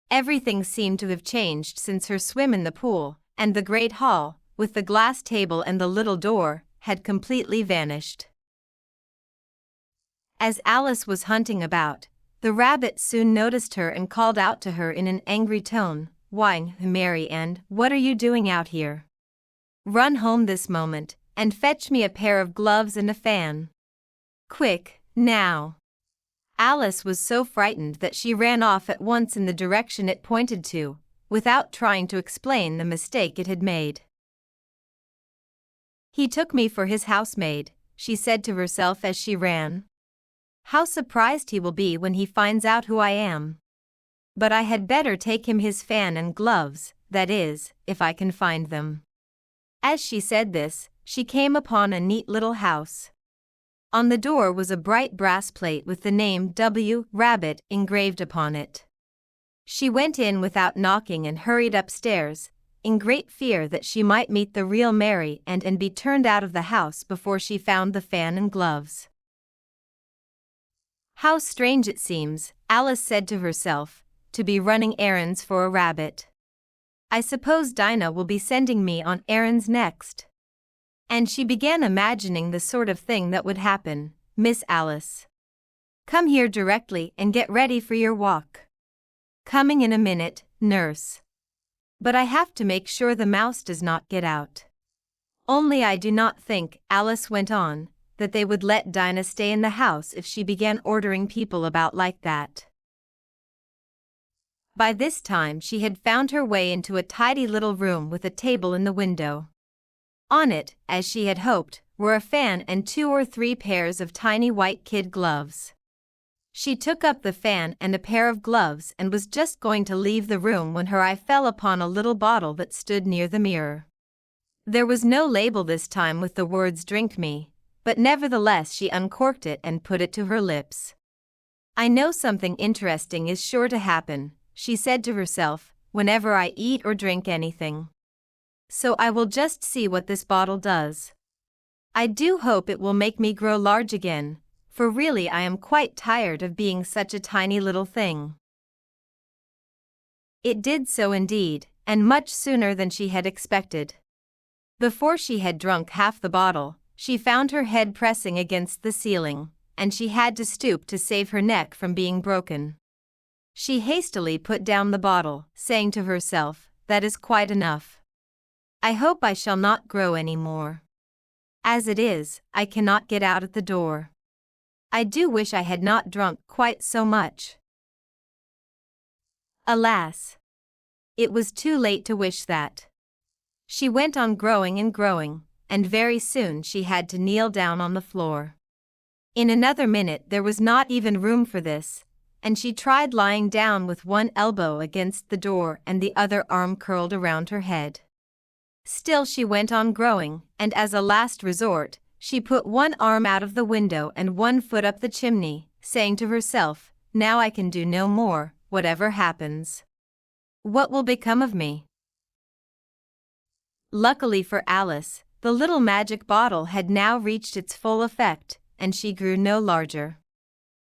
Everything seemed to have changed since her swim in the pool, and the great hall, with the glass table and the little door, had completely vanished. As Alice was hunting about, the rabbit soon noticed her and called out to her in an angry tone, "Why, Mary Ann, what are you doing out here? Run home this moment, and fetch me a pair of gloves and a fan. Quick, now." Alice was so frightened that she ran off at once in the direction it pointed to, without trying to explain the mistake it had made. "He took me for his housemaid," she said to herself as she ran. "How surprised he will be when he finds out who I am. But I had better take him his fan and gloves, that is, if I can find them." As she said this, she came upon a neat little house. On the door was a bright brass plate with the name W. Rabbit engraved upon it. She went in without knocking and hurried upstairs, in great fear that she might meet the real Mary and be turned out of the house before she found the fan and gloves. How strange it seems, Alice said to herself, to be running errands for a rabbit. I suppose Dinah will be sending me on errands next. And she began imagining the sort of thing that would happen. "Miss Alice, come here directly and get ready for your walk." "Coming in a minute, nurse. But I have to make sure the mouse does not get out." Only I do not think, Alice went on, that they would let Dinah stay in the house if she began ordering people about like that. By this time she had found her way into a tidy little room with a table in the window. On it, as she had hoped, were a fan and 2 or 3 pairs of tiny white kid gloves. She took up the fan and a pair of gloves and was just going to leave the room when her eye fell upon a little bottle that stood near the mirror. There was no label this time with the words "Drink me," but nevertheless she uncorked it and put it to her lips. "I know something interesting is sure to happen," she said to herself, "whenever I eat or drink anything. So I will just see what this bottle does. I do hope it will make me grow large again, for really I am quite tired of being such a tiny little thing." It did so indeed, and much sooner than she had expected. Before she had drunk half the bottle, she found her head pressing against the ceiling, and she had to stoop to save her neck from being broken. She hastily put down the bottle, saying to herself, "That is quite enough. I hope I shall not grow any more. As it is, I cannot get out at the door. I do wish I had not drunk quite so much." Alas! It was too late to wish that. She went on growing and growing, and very soon she had to kneel down on the floor. In another minute there was not even room for this, and she tried lying down with one elbow against the door and the other arm curled around her head. Still she went on growing, and as a last resort, she put one arm out of the window and one foot up the chimney, saying to herself, "Now I can do no more, whatever happens. What will become of me?" Luckily for Alice, the little magic bottle had now reached its full effect, and she grew no larger.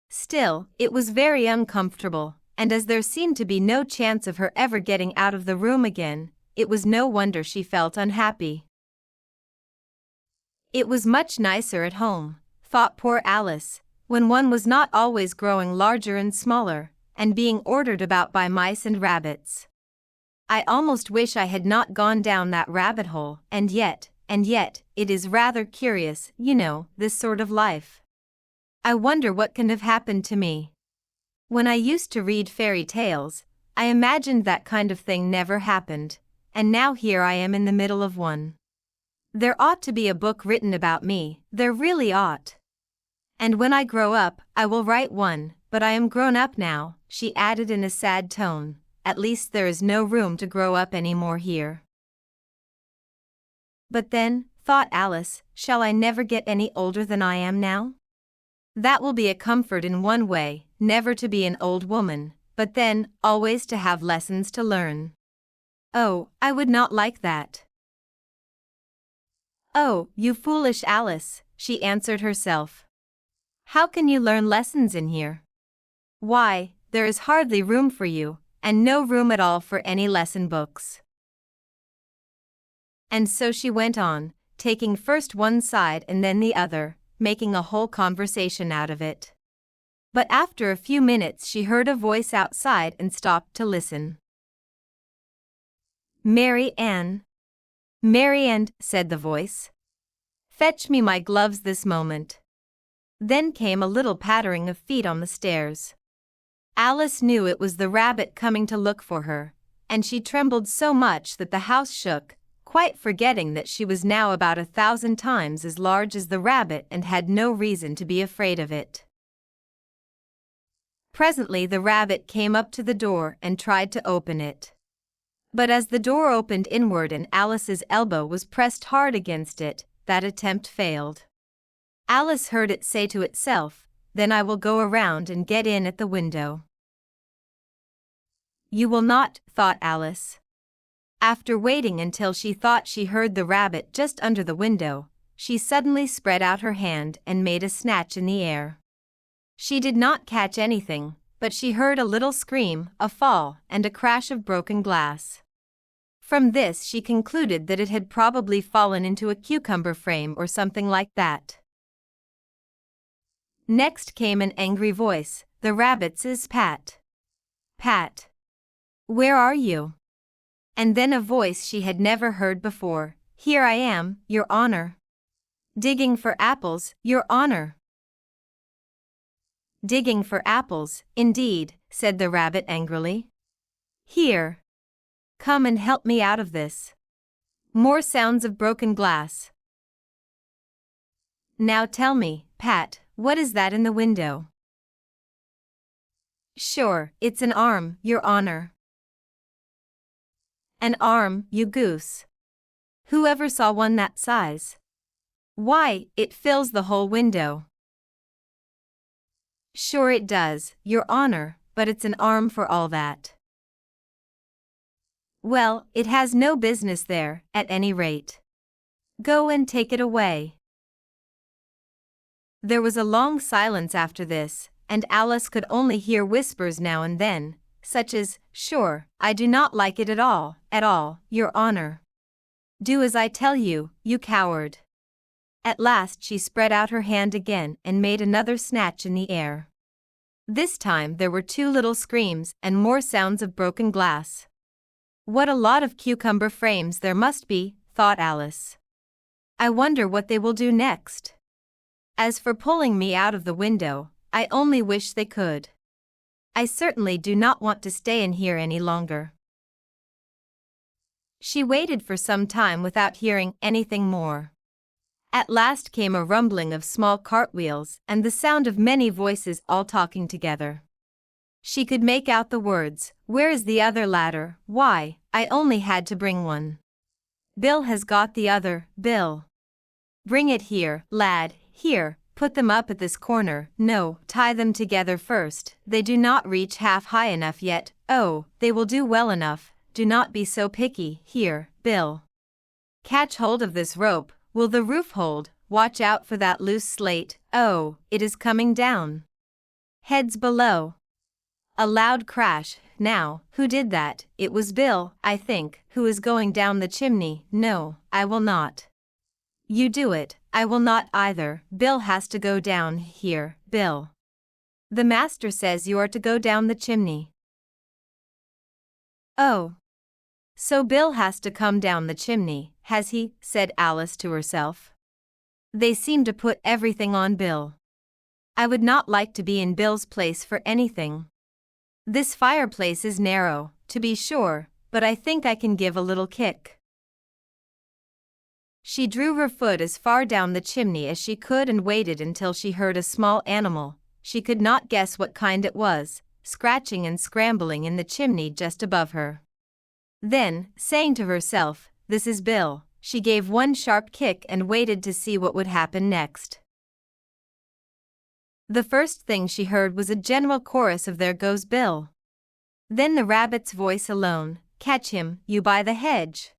Still, it was very uncomfortable, and as there seemed to be no chance of her ever getting out of the room again, it was no wonder she felt unhappy. It was much nicer at home, thought poor Alice, when one was not always growing larger and smaller, and being ordered about by mice and rabbits. I almost wish I had not gone down that rabbit hole, and yet, it is rather curious, you know, this sort of life. I wonder what can have happened to me. When I used to read fairy tales, I imagined that kind of thing never happened, and now here I am in the middle of one. There ought to be a book written about me, there really ought. And when I grow up, I will write one, but I am grown up now, she added in a sad tone. At least there is no room to grow up any more here. But then, thought Alice, shall I never get any older than I am now? That will be a comfort in one way, never to be an old woman, but then, always to have lessons to learn. Oh, I would not like that. Oh, you foolish Alice, she answered herself. How can you learn lessons in here? Why, there is hardly room for you, and no room at all for any lesson books. And so she went on, taking first one side and then the other, making a whole conversation out of it. But after a few minutes she heard a voice outside and stopped to listen. Mary Ann. Mary Ann, said the voice. Fetch me my gloves this moment. Then came a little pattering of feet on the stairs. Alice knew it was the rabbit coming to look for her, and she trembled so much that the house shook, quite forgetting that she was now about 1,000 times as large as the rabbit and had no reason to be afraid of it. Presently the rabbit came up to the door and tried to open it. But as the door opened inward and Alice's elbow was pressed hard against it, that attempt failed. Alice heard it say to itself, "Then I will go around and get in at the window." You will not, thought Alice. After waiting until she thought she heard the rabbit just under the window, she suddenly spread out her hand and made a snatch in the air. She did not catch anything, but she heard a little scream, a fall, and a crash of broken glass. From this she concluded that it had probably fallen into a cucumber frame or something like that. Next came an angry voice, the rabbit's Pat. Pat. Where are you? And then a voice she had never heard before, Here I am, Your Honor. Digging for apples, Your Honor. Digging for apples, indeed, said the rabbit angrily. Here. Come and help me out of this. More sounds of broken glass. Now tell me, Pat, what is that in the window? Sure, it's an arm, Your Honor. An arm, you goose. Who ever saw one that size? Why, it fills the whole window. Sure it does, Your Honor, but it's an arm for all that. Well, it has no business there, at any rate. Go and take it away. There was a long silence after this, and Alice could only hear whispers now and then, such as, Sure, I do not like it at all, Your Honor. Do as I tell you, you coward. At last she spread out her hand again and made another snatch in the air. This time there were two little screams and more sounds of broken glass. What a lot of cucumber frames there must be, thought Alice. I wonder what they will do next. As for pulling me out of the window, I only wish they could. I certainly do not want to stay in here any longer. She waited for some time without hearing anything more. At last came a rumbling of small cartwheels and the sound of many voices all talking together. She could make out the words, Where is the other ladder? Why, I only had to bring one. Bill has got the other, Bill. Bring it here, lad, here, put them up at this corner, no, tie them together first, they do not reach half high enough yet, oh, they will do well enough, do not be so picky, here, Bill. Catch hold of this rope, will the roof hold, watch out for that loose slate, oh, it is coming down. Heads below. A loud crash, now, who did that? It was Bill, I think, who is going down the chimney, no, I will not. You do it, I will not either, Bill has to go down, here, Bill. The master says you are to go down the chimney. Oh. So Bill has to come down the chimney, has he? Said Alice to herself. They seem to put everything on Bill. I would not like to be in Bill's place for anything. This fireplace is narrow, to be sure, but I think I can give a little kick. She drew her foot as far down the chimney as she could and waited until she heard a small animal, she could not guess what kind it was, scratching and scrambling in the chimney just above her. Then, saying to herself, This is Bill, she gave one sharp kick and waited to see what would happen next. The first thing she heard was a general chorus of "There goes Bill." Then the rabbit's voice alone, "Catch him, you by the hedge."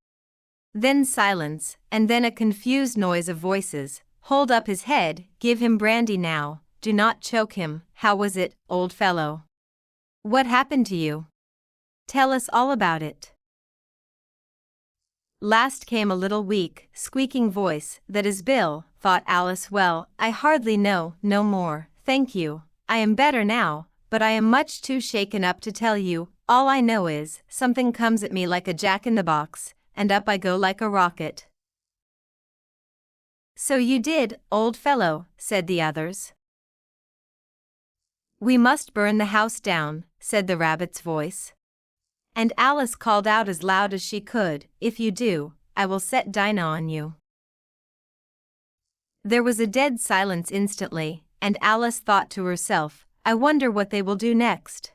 Then silence, and then a confused noise of voices, "Hold up his head, give him brandy now, do not choke him, how was it, old fellow? What happened to you? Tell us all about it." Last came a little weak, squeaking voice, "That is Bill," thought Alice. "Well, I hardly know, no more, thank you, I am better now, but I am much too shaken up to tell you. All I know is, something comes at me like a jack-in-the-box, and up I go like a rocket." "So you did, old fellow," said the others. "We must burn the house down," said the rabbit's voice. And Alice called out as loud as she could, "If you do, I will set Dinah on you." There was a dead silence instantly, and Alice thought to herself, "I wonder what they will do next.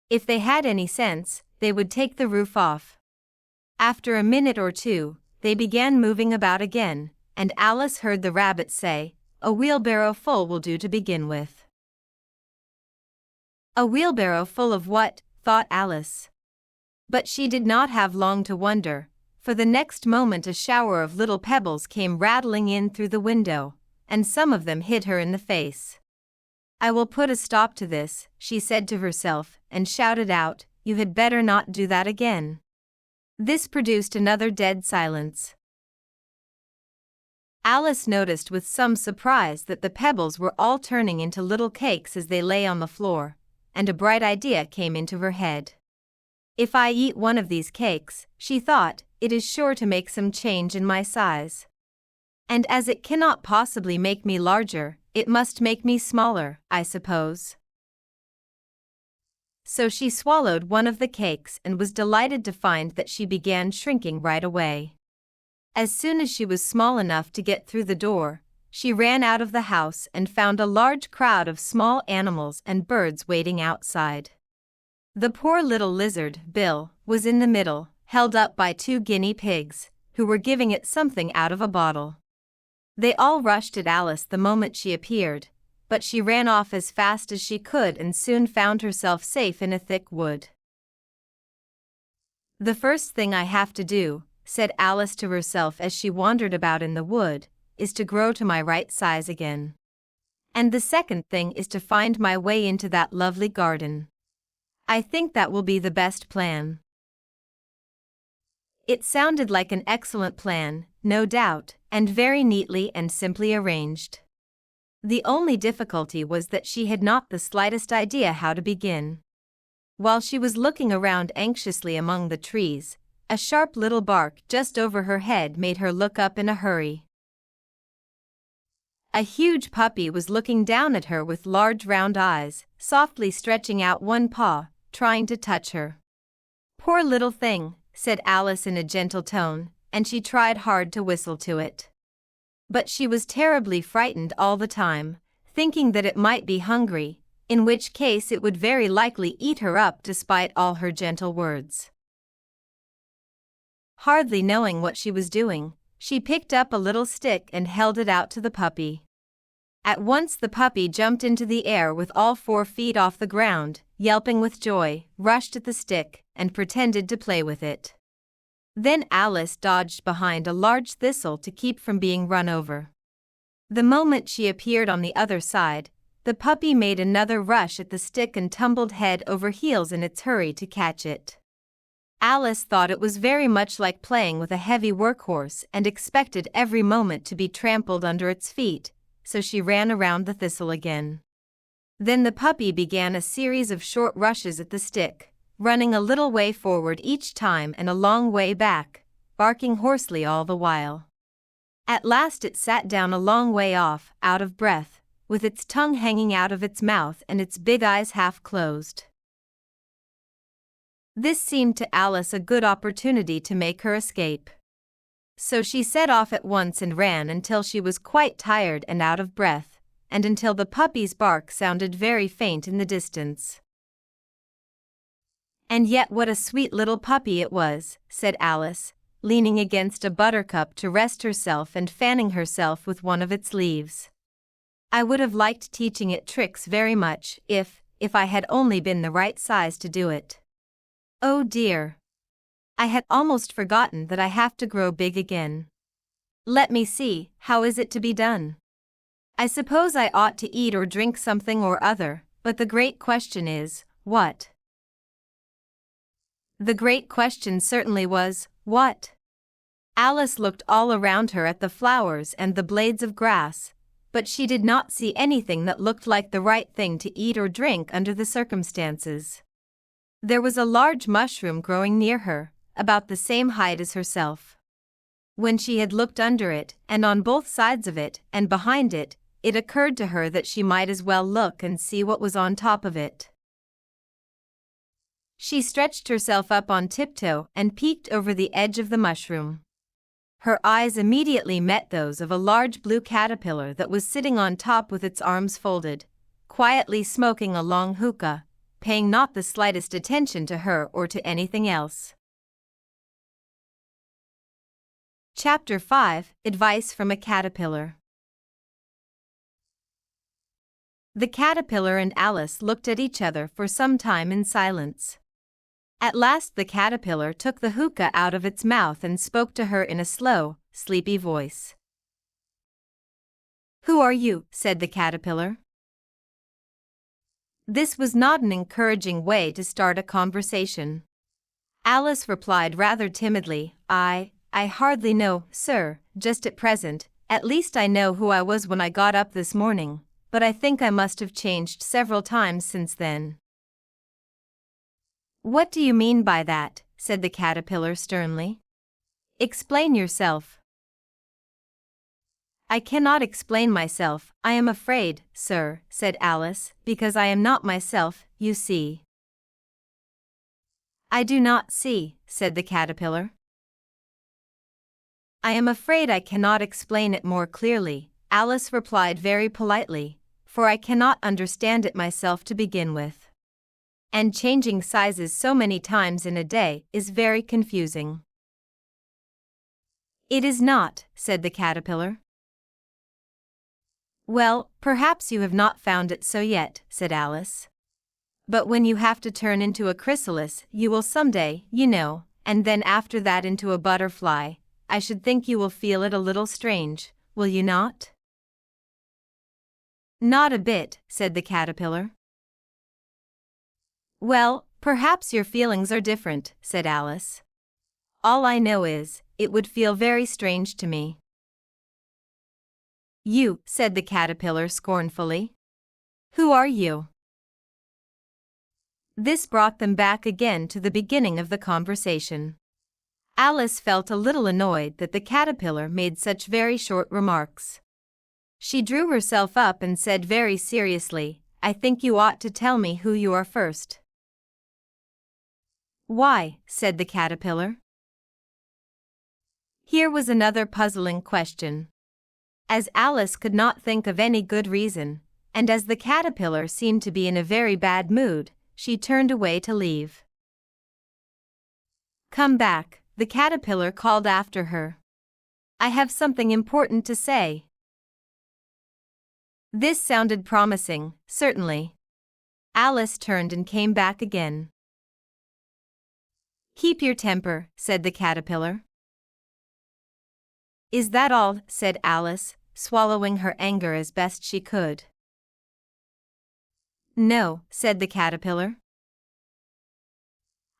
If they had any sense, they would take the roof off." After a minute or two, they began moving about again, and Alice heard the rabbit say, "A wheelbarrow full will do to begin with." A wheelbarrow full of what? Thought Alice. But she did not have long to wonder, for the next moment a shower of little pebbles came rattling in through the window, and some of them hit her in the face. "I will put a stop to this," she said to herself, and shouted out, "You had better not do that again." This produced another dead silence. Alice noticed with some surprise that the pebbles were all turning into little cakes as they lay on the floor, and a bright idea came into her head. "If I eat one of these cakes," she thought, "it is sure to make some change in my size. And as it cannot possibly make me larger, it must make me smaller, I suppose." So she swallowed one of the cakes and was delighted to find that she began shrinking right away. As soon as she was small enough to get through the door, she ran out of the house and found a large crowd of small animals and birds waiting outside. The poor little lizard, Bill, was in the middle, held up by 2 guinea pigs, who were giving it something out of a bottle. They all rushed at Alice the moment she appeared, but she ran off as fast as she could and soon found herself safe in a thick wood. "The first thing I have to do," said Alice to herself as she wandered about in the wood, "is to grow to my right size again. And the second thing is to find my way into that lovely garden. I think that will be the best plan." It sounded like an excellent plan, no doubt, and very neatly and simply arranged. The only difficulty was that she had not the slightest idea how to begin. While she was looking around anxiously among the trees, a sharp little bark just over her head made her look up in a hurry. A huge puppy was looking down at her with large round eyes, softly stretching out one paw, trying to touch her. "Poor little thing," said Alice in a gentle tone, and she tried hard to whistle to it. But she was terribly frightened all the time, thinking that it might be hungry, in which case it would very likely eat her up despite all her gentle words. Hardly knowing what she was doing, she picked up a little stick and held it out to the puppy. At once the puppy jumped into the air with all 4 feet off the ground, yelping with joy, rushed at the stick, and pretended to play with it. Then Alice dodged behind a large thistle to keep from being run over. The moment she appeared on the other side, the puppy made another rush at the stick and tumbled head over heels in its hurry to catch it. Alice thought it was very much like playing with a heavy workhorse and expected every moment to be trampled under its feet, so she ran around the thistle again. Then the puppy began a series of short rushes at the stick, running a little way forward each time and a long way back, barking hoarsely all the while. At last it sat down a long way off, out of breath, with its tongue hanging out of its mouth and its big eyes half closed. This seemed to Alice a good opportunity to make her escape. So she set off at once and ran until she was quite tired and out of breath, and until the puppy's bark sounded very faint in the distance. "And yet what a sweet little puppy it was," said Alice, leaning against a buttercup to rest herself and fanning herself with one of its leaves. I would have liked teaching it tricks very much if I had only been the right size to do it. Oh dear. I had almost forgotten that I have to grow big again. Let me see, how is it to be done? I suppose I ought to eat or drink something or other, but the great question is, what? The great question certainly was, what? Alice looked all around her at the flowers and the blades of grass, but she did not see anything that looked like the right thing to eat or drink under the circumstances. There was a large mushroom growing near her, about the same height as herself. When she had looked under it, and on both sides of it, and behind it, it occurred to her that she might as well look and see what was on top of it. She stretched herself up on tiptoe and peeked over the edge of the mushroom. Her eyes immediately met those of a large blue caterpillar that was sitting on top with its arms folded, quietly smoking a long hookah, paying not the slightest attention to her or to anything else. Chapter 5, Advice from a Caterpillar. The caterpillar and Alice looked at each other for some time in silence. At last the caterpillar took the hookah out of its mouth and spoke to her in a slow, sleepy voice. "Who are you?" said the caterpillar. This was not an encouraging way to start a conversation. Alice replied rather timidly, I hardly know, sir, just at present. At least I know who I was when I got up this morning, but I think I must have changed several times since then." "What do you mean by that?" said the caterpillar sternly. "Explain yourself." "I cannot explain myself, I am afraid, sir," said Alice, "because I am not myself, you see." "I do not see," said the caterpillar. "I am afraid I cannot explain it more clearly," Alice replied very politely, "for I cannot understand it myself to begin with. And changing sizes so many times in a day is very confusing." "It is not," said the caterpillar. "Well, perhaps you have not found it so yet," said Alice. "But when you have to turn into a chrysalis, you will someday, you know, and then after that into a butterfly, I should think you will feel it a little strange, will you not?" "Not a bit," said the caterpillar. "Well, perhaps your feelings are different," said Alice. "All I know is, it would feel very strange to me." "You," said the caterpillar scornfully. "Who are you?" This brought them back again to the beginning of the conversation. Alice felt a little annoyed that the caterpillar made such very short remarks. She drew herself up and said very seriously, "I think you ought to tell me who you are first." "Why?" said the caterpillar. Here was another puzzling question. As Alice could not think of any good reason, and as the caterpillar seemed to be in a very bad mood, she turned away to leave. "Come back," the caterpillar called after her. "I have something important to say." This sounded promising, certainly. Alice turned and came back again. "Keep your temper," said the caterpillar. "Is that all?" said Alice, swallowing her anger as best she could. "No," said the caterpillar.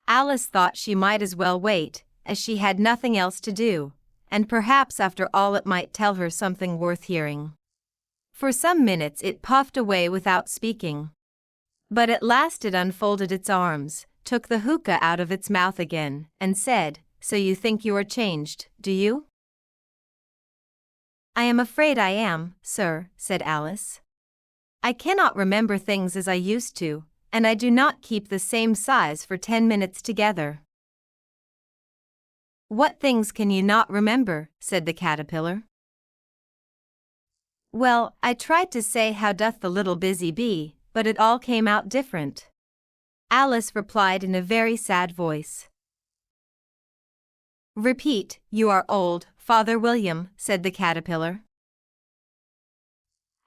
Alice thought she might as well wait, as she had nothing else to do, and perhaps after all it might tell her something worth hearing. For some minutes it puffed away without speaking. But at last it unfolded its arms, took the hookah out of its mouth again, and said, "So you think you are changed, do you?" "I am afraid I am, sir," said Alice. "I cannot remember things as I used to, and I do not keep the same size for 10 minutes together." "What things can you not remember?" said the caterpillar. "Well, I tried to say how doth the little busy bee, but it all came out different," Alice replied in a very sad voice. "Repeat, you are old, Father William," said the caterpillar.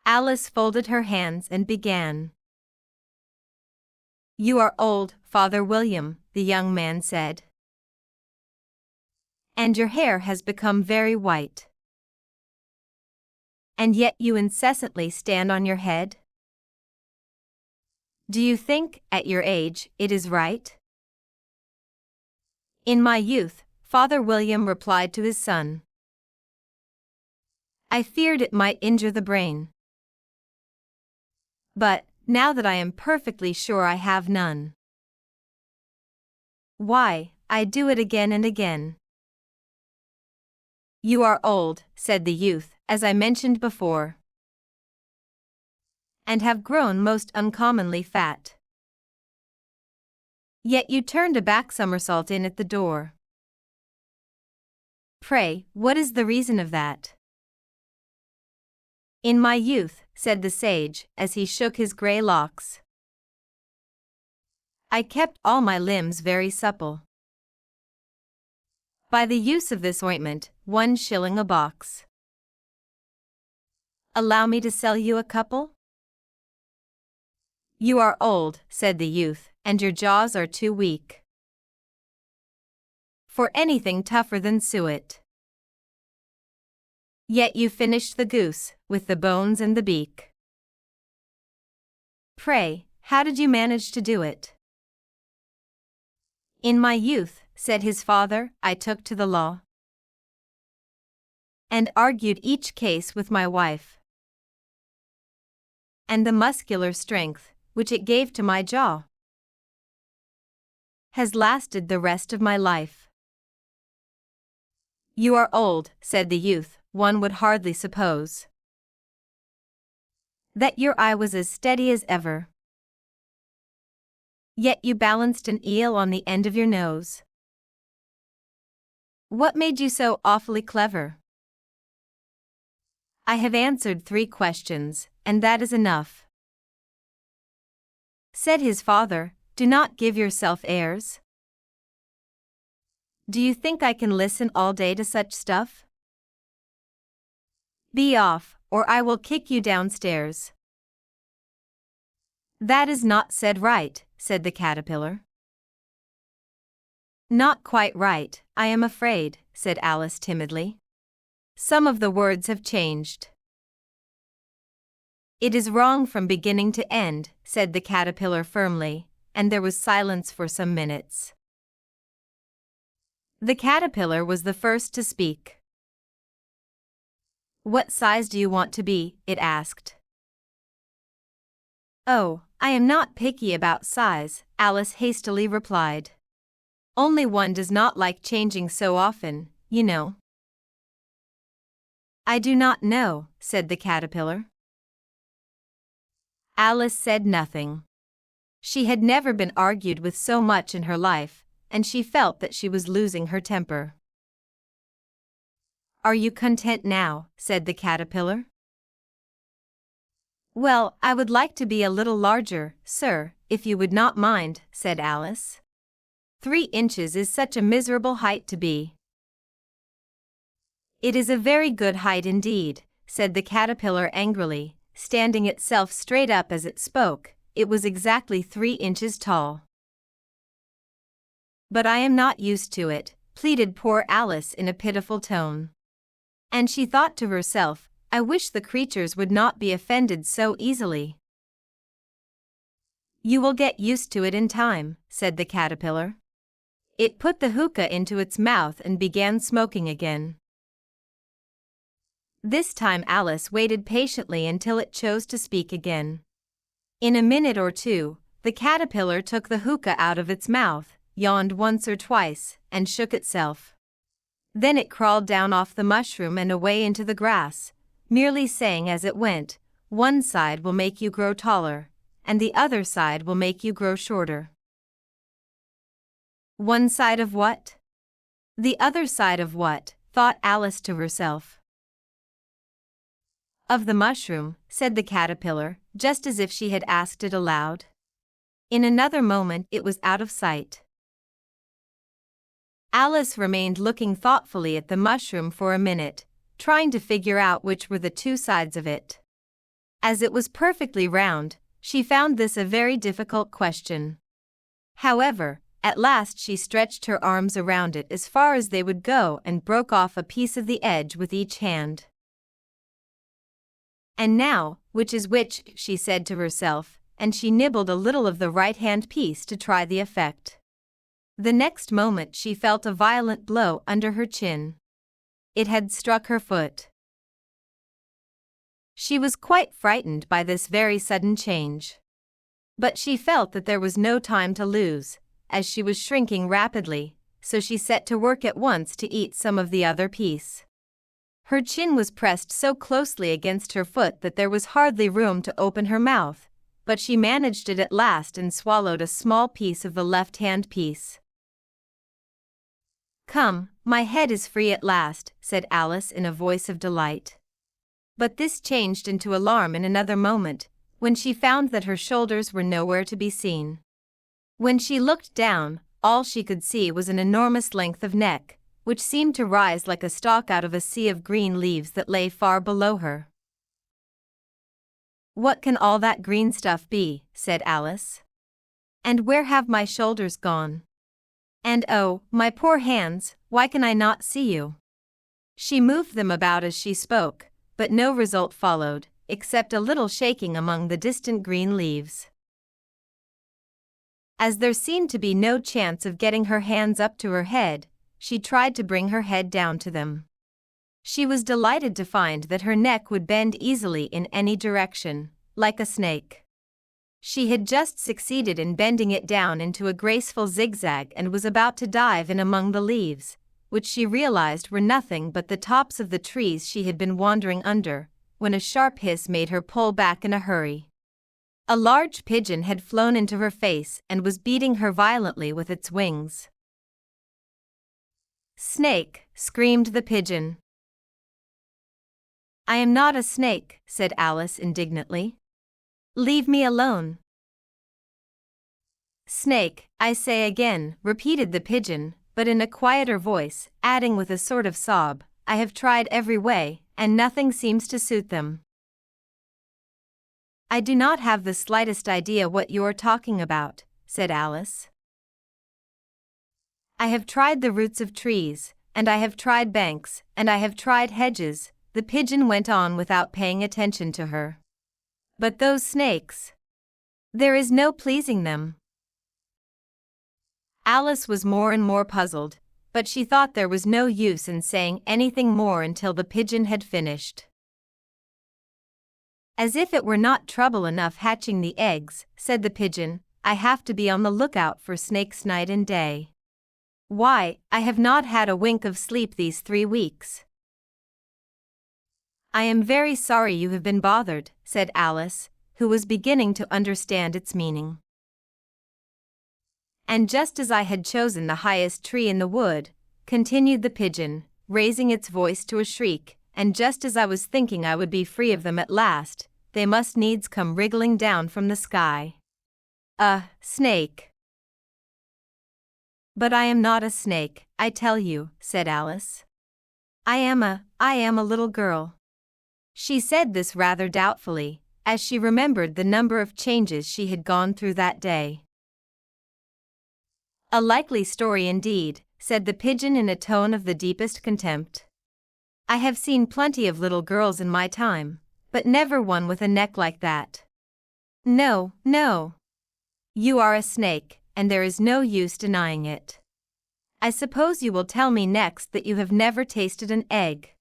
Alice folded her hands and began. "You are old, Father William," the young man said. "And your hair has become very white. And yet you incessantly stand on your head? Do you think, at your age, it is right?" "In my youth," Father William replied to his son, "I feared it might injure the brain. But, now that I am perfectly sure I have none, why, I do it again and again." "You are old," said the youth, "as I mentioned before, and have grown most uncommonly fat. Yet you turned a back somersault in at the door. Pray, what is the reason of that?" "In my youth," said the sage, as he shook his grey locks, "I kept all my limbs very supple. By the use of this ointment, 1 shilling a box. Allow me to sell you a couple?" "You are old," said the youth, "and your jaws are too weak for anything tougher than suet. Yet you finished the goose, with the bones and the beak. Pray, how did you manage to do it?" "In my youth," said his father, "I took to the law, and argued each case with my wife. And the muscular strength, which it gave to my jaw, has lasted the rest of my life." "You are old," said the youth, "one would hardly suppose that your eye was as steady as ever. Yet you balanced an eel on the end of your nose. What made you so awfully clever?" "I have answered 3 questions, and that is enough," said his father. "Do not give yourself airs. Do you think I can listen all day to such stuff? Be off, or I will kick you downstairs." "That is not said right," said the caterpillar. "Not quite right, I am afraid," said Alice timidly. "Some of the words have changed." "It is wrong from beginning to end," said the caterpillar firmly, and there was silence for some minutes. The caterpillar was the first to speak. "What size do you want to be?" it asked. "Oh, I am not picky about size," Alice hastily replied. "Only one does not like changing so often, you know." "I do not know," said the caterpillar. Alice said nothing. She had never been argued with so much in her life, and she felt that she was losing her temper. "Are you content now?" said the caterpillar. "Well, I would like to be a little larger, sir, if you would not mind," said Alice. 3 inches is such a miserable height to be." "It is a very good height indeed," said the caterpillar angrily, standing itself straight up as it spoke. It was exactly 3 inches tall. "But I am not used to it," pleaded poor Alice in a pitiful tone. And she thought to herself, "I wish the creatures would not be offended so easily." "You will get used to it in time," said the caterpillar. It put the hookah into its mouth and began smoking again. This time Alice waited patiently until it chose to speak again. In a minute or 2, the caterpillar took the hookah out of its mouth, yawned once or twice, and shook itself. Then it crawled down off the mushroom and away into the grass, merely saying as it went, "One side will make you grow taller, and the other side will make you grow shorter." "One side of what? The other side of what?" thought Alice to herself. "Of the mushroom," said the caterpillar, just as if she had asked it aloud. In another moment it was out of sight. Alice remained looking thoughtfully at the mushroom for a minute, trying to figure out which were the 2 sides of it. As it was perfectly round, she found this a very difficult question. However, at last she stretched her arms around it as far as they would go and broke off a piece of the edge with each hand. And now, which is which, she said to herself, and she nibbled a little of the right-hand piece to try the effect. The next moment she felt a violent blow under her chin. It had struck her foot. She was quite frightened by this very sudden change. But she felt that there was no time to lose, as she was shrinking rapidly, so she set to work at once to eat some of the other piece. Her chin was pressed so closely against her foot that there was hardly room to open her mouth, but she managed it at last and swallowed a small piece of the left-hand piece. "Come, my head is free at last," said Alice in a voice of delight. But this changed into alarm in another moment, when she found that her shoulders were nowhere to be seen. When she looked down, all she could see was an enormous length of neck, which seemed to rise like a stalk out of a sea of green leaves that lay far below her. "What can all that green stuff be?" said Alice. "And where have my shoulders gone? And oh, my poor hands, why can I not see you?" She moved them about as she spoke, but no result followed, except a little shaking among the distant green leaves. As there seemed to be no chance of getting her hands up to her head, she tried to bring her head down to them. She was delighted to find that her neck would bend easily in any direction, like a snake. She had just succeeded in bending it down into a graceful zigzag and was about to dive in among the leaves, which she realized were nothing but the tops of the trees she had been wandering under, when a sharp hiss made her pull back in a hurry. A large pigeon had flown into her face and was beating her violently with its wings. "Snake!" screamed the pigeon. "I am not a snake," said Alice indignantly. "Leave me alone." "Snake, I say again," repeated the pigeon, but in a quieter voice, adding with a sort of sob, "I have tried every way, and nothing seems to suit them." "I do not have the slightest idea what you are talking about," said Alice. "I have tried the roots of trees, and I have tried banks, and I have tried hedges," the pigeon went on without paying attention to her. "But those snakes, there is no pleasing them." Alice was more and more puzzled, but she thought there was no use in saying anything more until the pigeon had finished. "As if it were not trouble enough hatching the eggs," said the pigeon, "I have to be on the lookout for snakes night and day. Why, I have not had a wink of sleep these 3 weeks." "I am very sorry you have been bothered," said Alice, who was beginning to understand its meaning. "And just as I had chosen the highest tree in the wood," continued the pigeon, raising its voice to a shriek, "and just as I was thinking I would be free of them at last, they must needs come wriggling down from the sky. A snake." "But I am not a snake, I tell you," said Alice. I am a little girl." She said this rather doubtfully, as she remembered the number of changes she had gone through that day. "A likely story indeed," said the pigeon in a tone of the deepest contempt. "I have seen plenty of little girls in my time, but never one with a neck like that. No, no. You are a snake, and there is no use denying it. I suppose you will tell me next that you have never tasted an egg."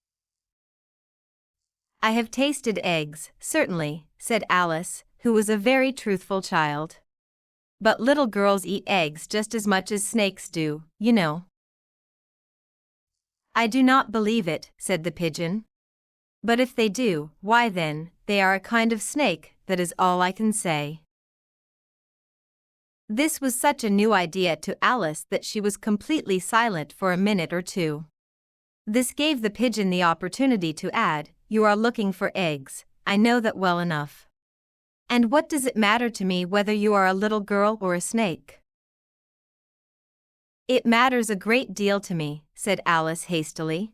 "I have tasted eggs, certainly," said Alice, who was a very truthful child. "But little girls eat eggs just as much as snakes do, you know." "I do not believe it," said the pigeon. "But if they do, why then, they are a kind of snake, that is all I can say." This was such a new idea to Alice that she was completely silent for a minute or two. This gave the pigeon the opportunity to add, "You are looking for eggs, I know that well enough. And what does it matter to me whether you are a little girl or a snake?" "It matters a great deal to me," said Alice hastily.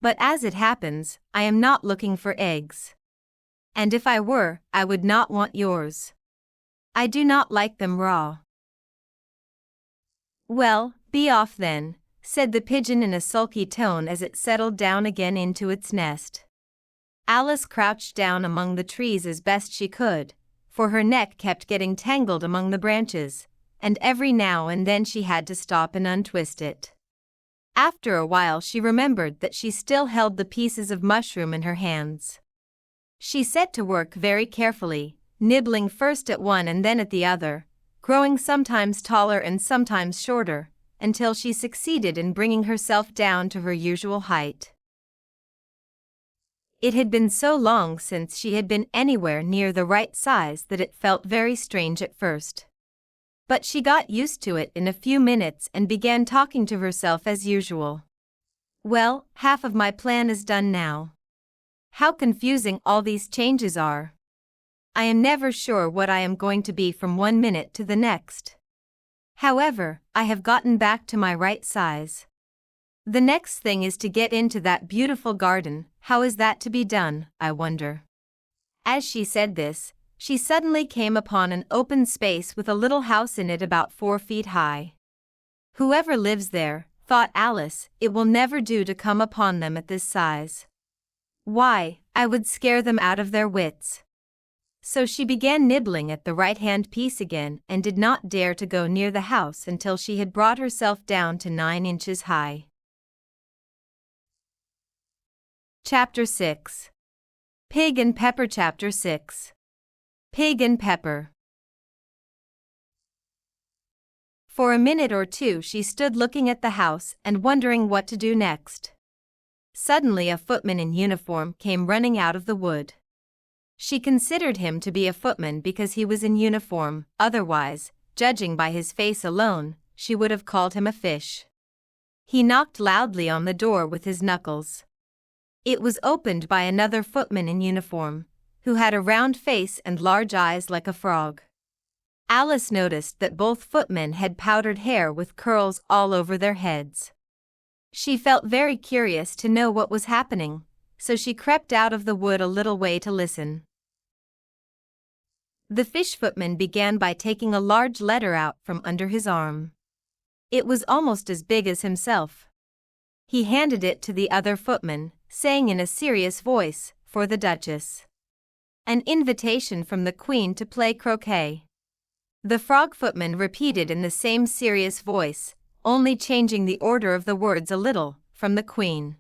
"But as it happens, I am not looking for eggs. And if I were, I would not want yours. I do not like them raw. Well, be off then, said the pigeon in a sulky tone as it settled down again into its nest. Alice crouched down among the trees as best she could, for her neck kept getting tangled among the branches, and every now and then she had to stop and untwist it. After a while she remembered that she still held the pieces of mushroom in her hands. She set to work very carefully, nibbling first at one and then at the other, growing sometimes taller and sometimes shorter, until she succeeded in bringing herself down to her usual height. It had been so long since she had been anywhere near the right size that it felt very strange at first. But she got used to it in a few minutes and began talking to herself as usual. Well, half of my plan is done now. How confusing all these changes are. I am never sure what I am going to be from one minute to the next. However, I have gotten back to my right size. The next thing is to get into that beautiful garden. How is that to be done, I wonder? As she said this, she suddenly came upon an open space with a little house in it about 4 feet high. Whoever lives there, thought Alice, it will never do to come upon them at this size. Why, I would scare them out of their wits. So she began nibbling at the right-hand piece again and did not dare to go near the house until she had brought herself down to 9 inches high. Chapter 6. Pig and Pepper. Chapter 6. Pig and Pepper. For a minute or two she stood looking at the house and wondering what to do next. Suddenly a footman in uniform came running out of the wood. She considered him to be a footman because he was in uniform, otherwise, judging by his face alone, she would have called him a fish. He knocked loudly on the door with his knuckles. It was opened by another footman in uniform, who had a round face and large eyes like a frog. Alice noticed that both footmen had powdered hair with curls all over their heads. She felt very curious to know what was happening, so she crept out of the wood a little way to listen. The fish footman began by taking a large letter out from under his arm. It was almost as big as himself. He handed it to the other footman, saying in a serious voice, "For the Duchess. An invitation from the Queen to play croquet." The frog footman repeated in the same serious voice, only changing the order of the words a little, "From the Queen.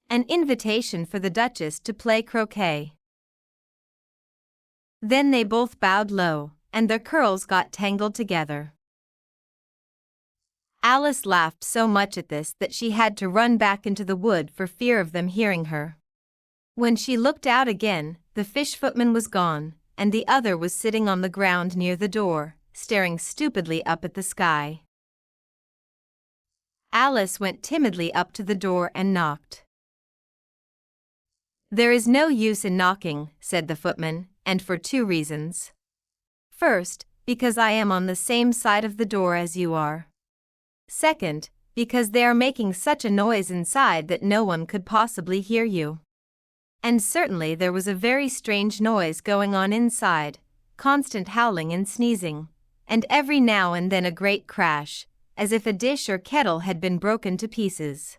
An invitation for the Duchess to play croquet." Then they both bowed low, and their curls got tangled together. Alice laughed so much at this that she had to run back into the wood for fear of them hearing her. When she looked out again, the fish footman was gone, and the other was sitting on the ground near the door, staring stupidly up at the sky. Alice went timidly up to the door and knocked. "There is no use in knocking," said the footman, "and for 2 reasons. First, because I am on the same side of the door as you are. Second, because they are making such a noise inside that no one could possibly hear you." And certainly there was a very strange noise going on inside, constant howling and sneezing, and every now and then a great crash, as if a dish or kettle had been broken to pieces.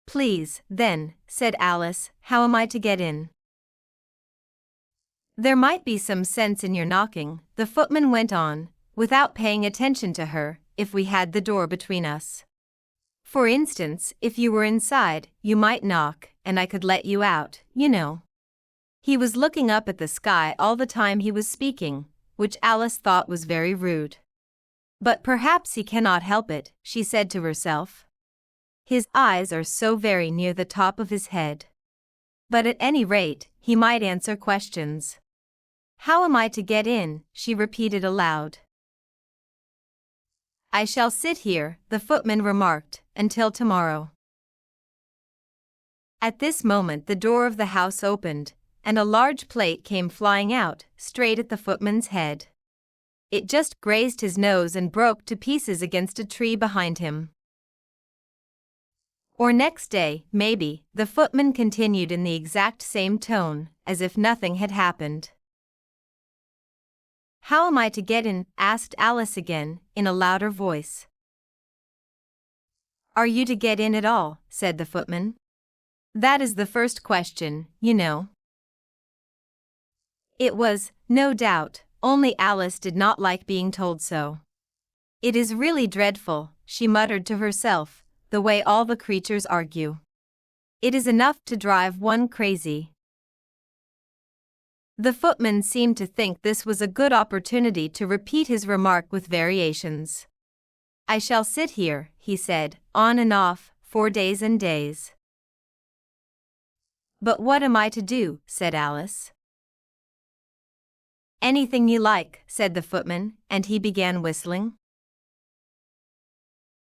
"Please, then," said Alice, "how am I to get in?" "There might be some sense in your knocking," the footman went on, without paying attention to her, "if we had the door between us. For instance, if you were inside, you might knock, and I could let you out, you know." He was looking up at the sky all the time he was speaking, which Alice thought was very rude. But perhaps he cannot help it, she said to herself. His eyes are so very near the top of his head. But at any rate, he might answer questions. "How am I to get in?" she repeated aloud. "I shall sit here," the footman remarked, "until tomorrow." At this moment the door of the house opened, and a large plate came flying out, straight at the footman's head. It just grazed his nose and broke to pieces against a tree behind him. Or next day, maybe, the footman continued in the exact same tone, as if nothing had happened. How am I to get in? Asked Alice again, in a louder voice. Are you to get in at all? Said the footman. That is the first question, you know. It was, no doubt, only Alice did not like being told so. It is really dreadful, she muttered to herself, the way all the creatures argue. It is enough to drive one crazy. The footman seemed to think this was a good opportunity to repeat his remark with variations. I shall sit here, he said, on and off, for days and days. But what am I to do? Said Alice. Anything you like, said the footman, and he began whistling.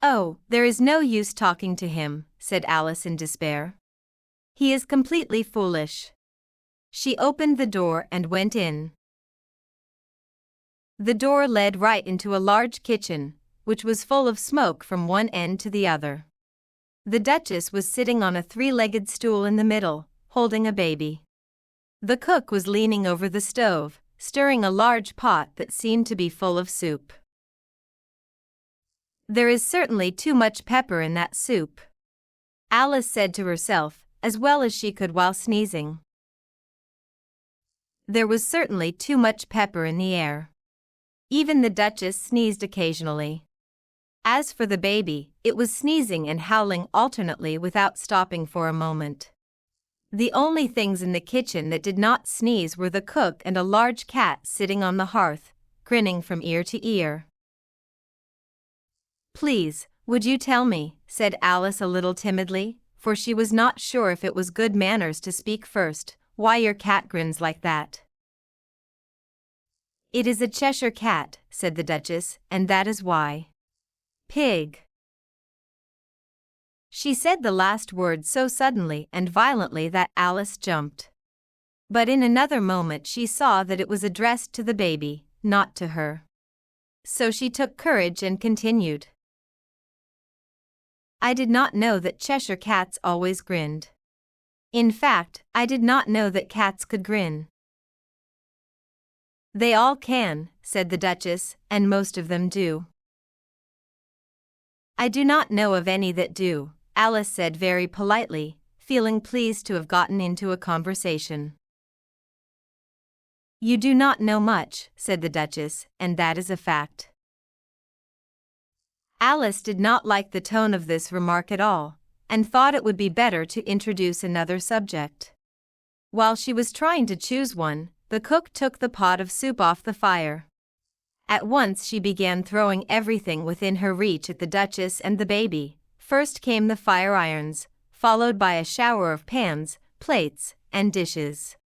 Oh, there is no use talking to him, said Alice in despair. He is completely foolish. She opened the door and went in. The door led right into a large kitchen, which was full of smoke from one end to the other. The Duchess was sitting on a three-legged stool in the middle, holding a baby. The cook was leaning over the stove, stirring a large pot that seemed to be full of soup. There is certainly too much pepper in that soup, Alice said to herself, as well as she could while sneezing. There was certainly too much pepper in the air. Even the Duchess sneezed occasionally. As for the baby, it was sneezing and howling alternately without stopping for a moment. The only things in the kitchen that did not sneeze were the cook and a large cat sitting on the hearth, grinning from ear to ear. Please, would you tell me, said Alice a little timidly, for she was not sure if it was good manners to speak first, why your cat grins like that. It is a Cheshire cat, said the Duchess, and that is why. Pig. She said the last word so suddenly and violently that Alice jumped. But in another moment she saw that it was addressed to the baby, not to her. So she took courage and continued. I did not know that Cheshire cats always grinned. In fact, I did not know that cats could grin. They all can, said the Duchess, and most of them do. I do not know of any that do, Alice said very politely, feeling pleased to have gotten into a conversation. You do not know much, said the Duchess, and that is a fact. Alice did not like the tone of this remark at all, and thought it would be better to introduce another subject. While she was trying to choose one, the cook took the pot of soup off the fire. At once she began throwing everything within her reach at the Duchess and the baby. First came the fire irons, followed by a shower of pans, plates, and dishes.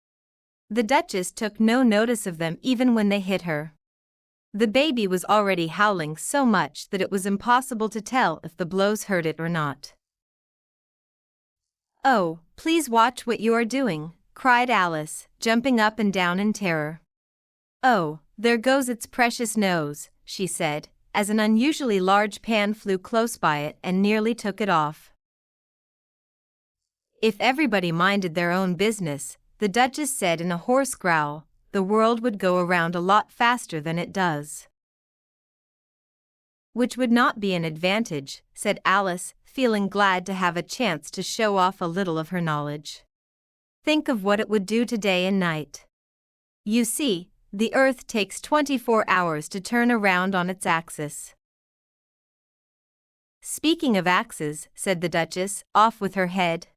The Duchess took no notice of them even when they hit her. The baby was already howling so much that it was impossible to tell if the blows hurt it or not. Oh, please watch what you are doing, cried Alice, jumping up and down in terror. Oh, there goes its precious nose, she said, as an unusually large pan flew close by it and nearly took it off. If everybody minded their own business, the Duchess said in a hoarse growl, the world would go around a lot faster than it does. Which would not be an advantage, said Alice, feeling glad to have a chance to show off a little of her knowledge. Think of what it would do to day and night. You see, the Earth takes 24 hours to turn around on its axis. Speaking of axes, said the Duchess, off with her head.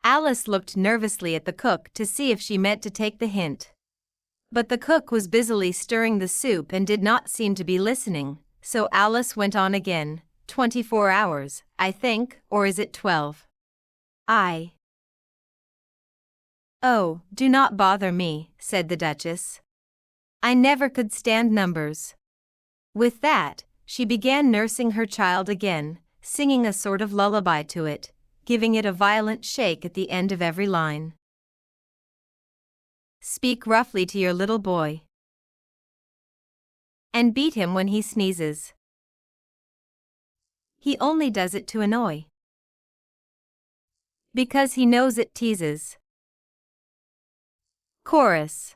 Alice looked nervously at the cook to see if she meant to take the hint. But the cook was busily stirring the soup and did not seem to be listening, so Alice went on again, 24 hours, I think, or is it 12? Oh, do not bother me, said the Duchess. I never could stand numbers. With that, she began nursing her child again, singing a sort of lullaby to it, giving it a violent shake at the end of every line. Speak roughly to your little boy. And beat him when he sneezes. He only does it to annoy. Because he knows it teases. Chorus.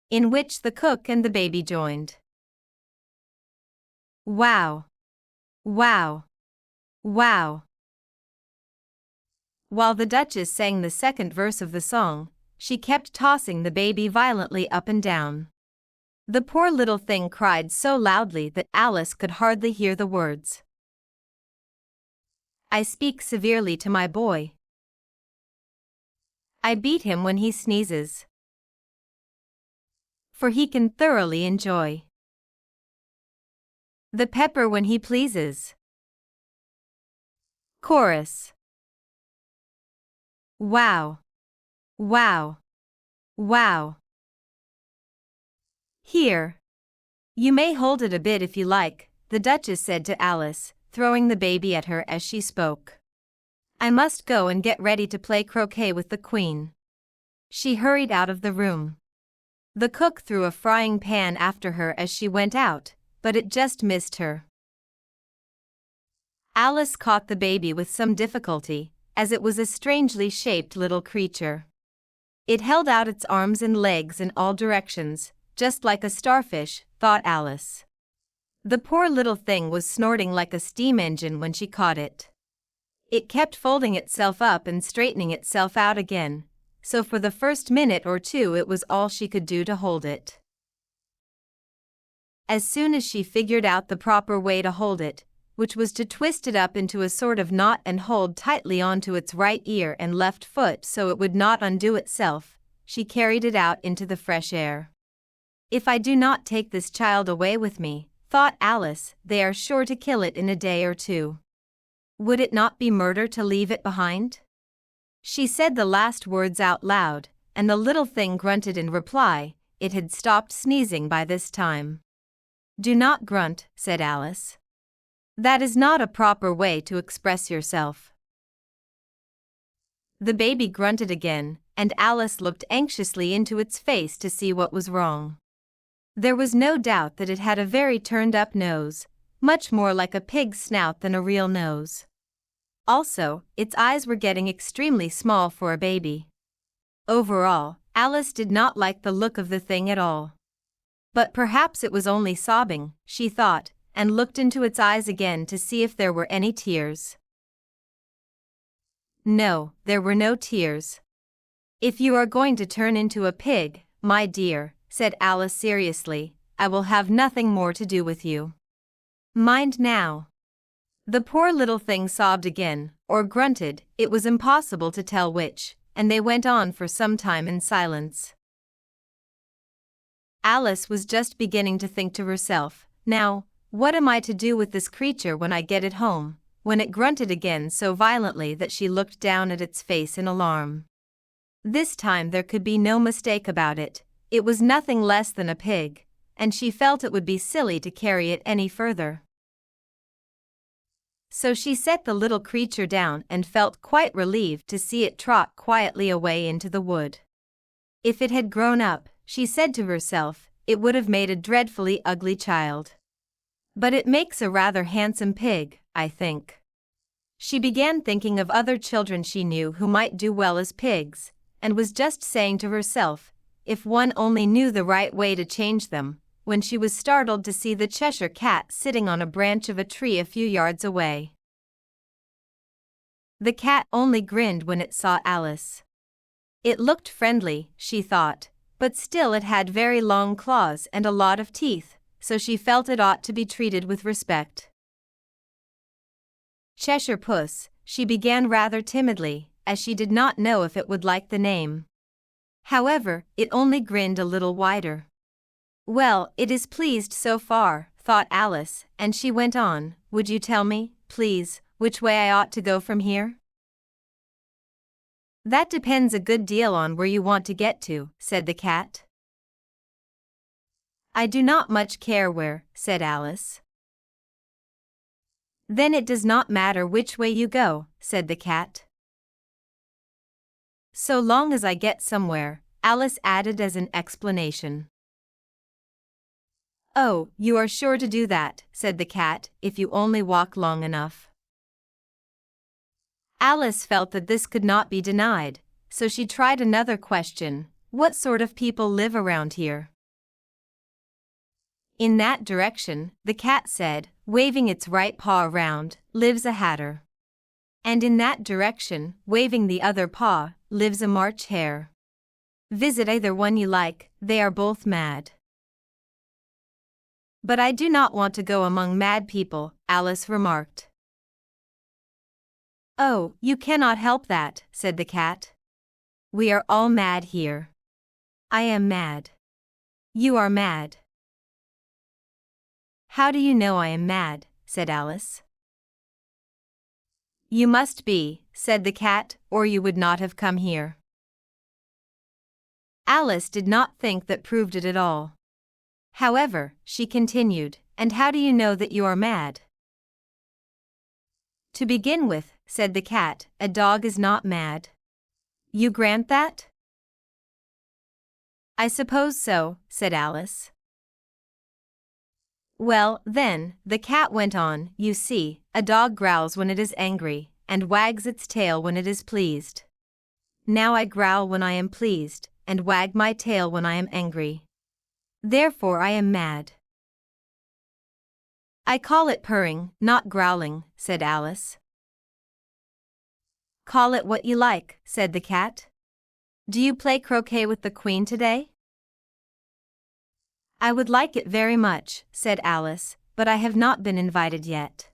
In which the cook and the baby joined. Wow. Wow. Wow. While the Duchess sang the second verse of the song, she kept tossing the baby violently up and down. The poor little thing cried so loudly that Alice could hardly hear the words. I speak severely to my boy. I beat him when he sneezes, for he can thoroughly enjoy the pepper when he pleases. Chorus. Wow. Wow. Wow. Here. You may hold it a bit if you like, the Duchess said to Alice, throwing the baby at her as she spoke. I must go and get ready to play croquet with the Queen. She hurried out of the room. The cook threw a frying pan after her as she went out, but it just missed her. Alice caught the baby with some difficulty, as it was a strangely shaped little creature. It held out its arms and legs in all directions, just like a starfish, thought Alice. The poor little thing was snorting like a steam engine when she caught it. It kept folding itself up and straightening itself out again, so for the first minute or two it was all she could do to hold it. As soon as she figured out the proper way to hold it, which was to twist it up into a sort of knot and hold tightly onto its right ear and left foot so it would not undo itself, she carried it out into the fresh air. If I do not take this child away with me, thought Alice, they are sure to kill it in a day or two. Would it not be murder to leave it behind? She said the last words out loud, and the little thing grunted in reply. It had stopped sneezing by this time. Do not grunt, said Alice. That is not a proper way to express yourself. The baby grunted again, and Alice looked anxiously into its face to see what was wrong. There was no doubt that it had a very turned-up nose, much more like a pig's snout than a real nose. Also, its eyes were getting extremely small for a baby. Overall, Alice did not like the look of the thing at all. But perhaps it was only sobbing, she thought, and looked into its eyes again to see if there were any tears. No, there were no tears. If you are going to turn into a pig, my dear, said Alice seriously, I will have nothing more to do with you. Mind now. The poor little thing sobbed again, or grunted, it was impossible to tell which, and they went on for some time in silence. Alice was just beginning to think to herself, now, what am I to do with this creature when I get it home, when it grunted again so violently that she looked down at its face in alarm. This time there could be no mistake about it. It was nothing less than a pig, and she felt it would be silly to carry it any further. So she set the little creature down and felt quite relieved to see it trot quietly away into the wood. If it had grown up, she said to herself, it would have made a dreadfully ugly child. But it makes a rather handsome pig, I think. She began thinking of other children she knew who might do well as pigs, and was just saying to herself, if one only knew the right way to change them, when she was startled to see the Cheshire Cat sitting on a branch of a tree a few yards away. The cat only grinned when it saw Alice. It looked friendly, she thought, but still it had very long claws and a lot of teeth, so she felt it ought to be treated with respect. Cheshire Puss, she began rather timidly, as she did not know if it would like the name. However, it only grinned a little wider. Well, it is pleased so far, thought Alice, and she went on, would you tell me, please, which way I ought to go from here? That depends a good deal on where you want to get to, said the cat. I do not much care where, said Alice. Then it does not matter which way you go, said the cat. So long as I get somewhere, Alice added as an explanation. "Oh, you are sure to do that," said the cat, "if you only walk long enough." Alice felt that this could not be denied, so she tried another question. What sort of people live around here? In that direction, the cat said, waving its right paw around, lives a hatter. And in that direction, waving the other paw, lives a March hare. Visit either one you like, they are both mad. But I do not want to go among mad people, Alice remarked. Oh, you cannot help that, said the cat. We are all mad here. I am mad. You are mad. How do you know I am mad? Said Alice. You must be, said the cat, or you would not have come here. Alice did not think that proved it at all. However, she continued, and how do you know that you are mad? To begin with, said the cat, a dog is not mad. You grant that? I suppose so, said Alice. Well, then, the cat went on, you see, a dog growls when it is angry, and wags its tail when it is pleased. Now I growl when I am pleased, and wag my tail when I am angry. Therefore I am mad. I call it purring, not growling, said Alice. Call it what you like, said the cat. Do you play croquet with the queen today? I would like it very much, said Alice, but I have not been invited yet.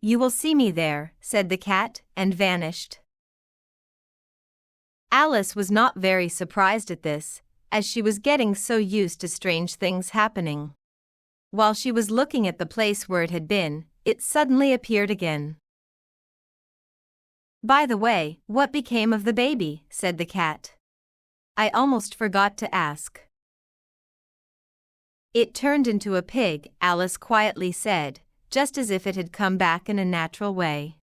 You will see me there, said the cat, and vanished. Alice was not very surprised at this, as she was getting so used to strange things happening. While she was looking at the place where it had been, it suddenly appeared again. By the way, what became of the baby? Said the cat. I almost forgot to ask. It turned into a pig, Alice quietly said, just as if it had come back in a natural way.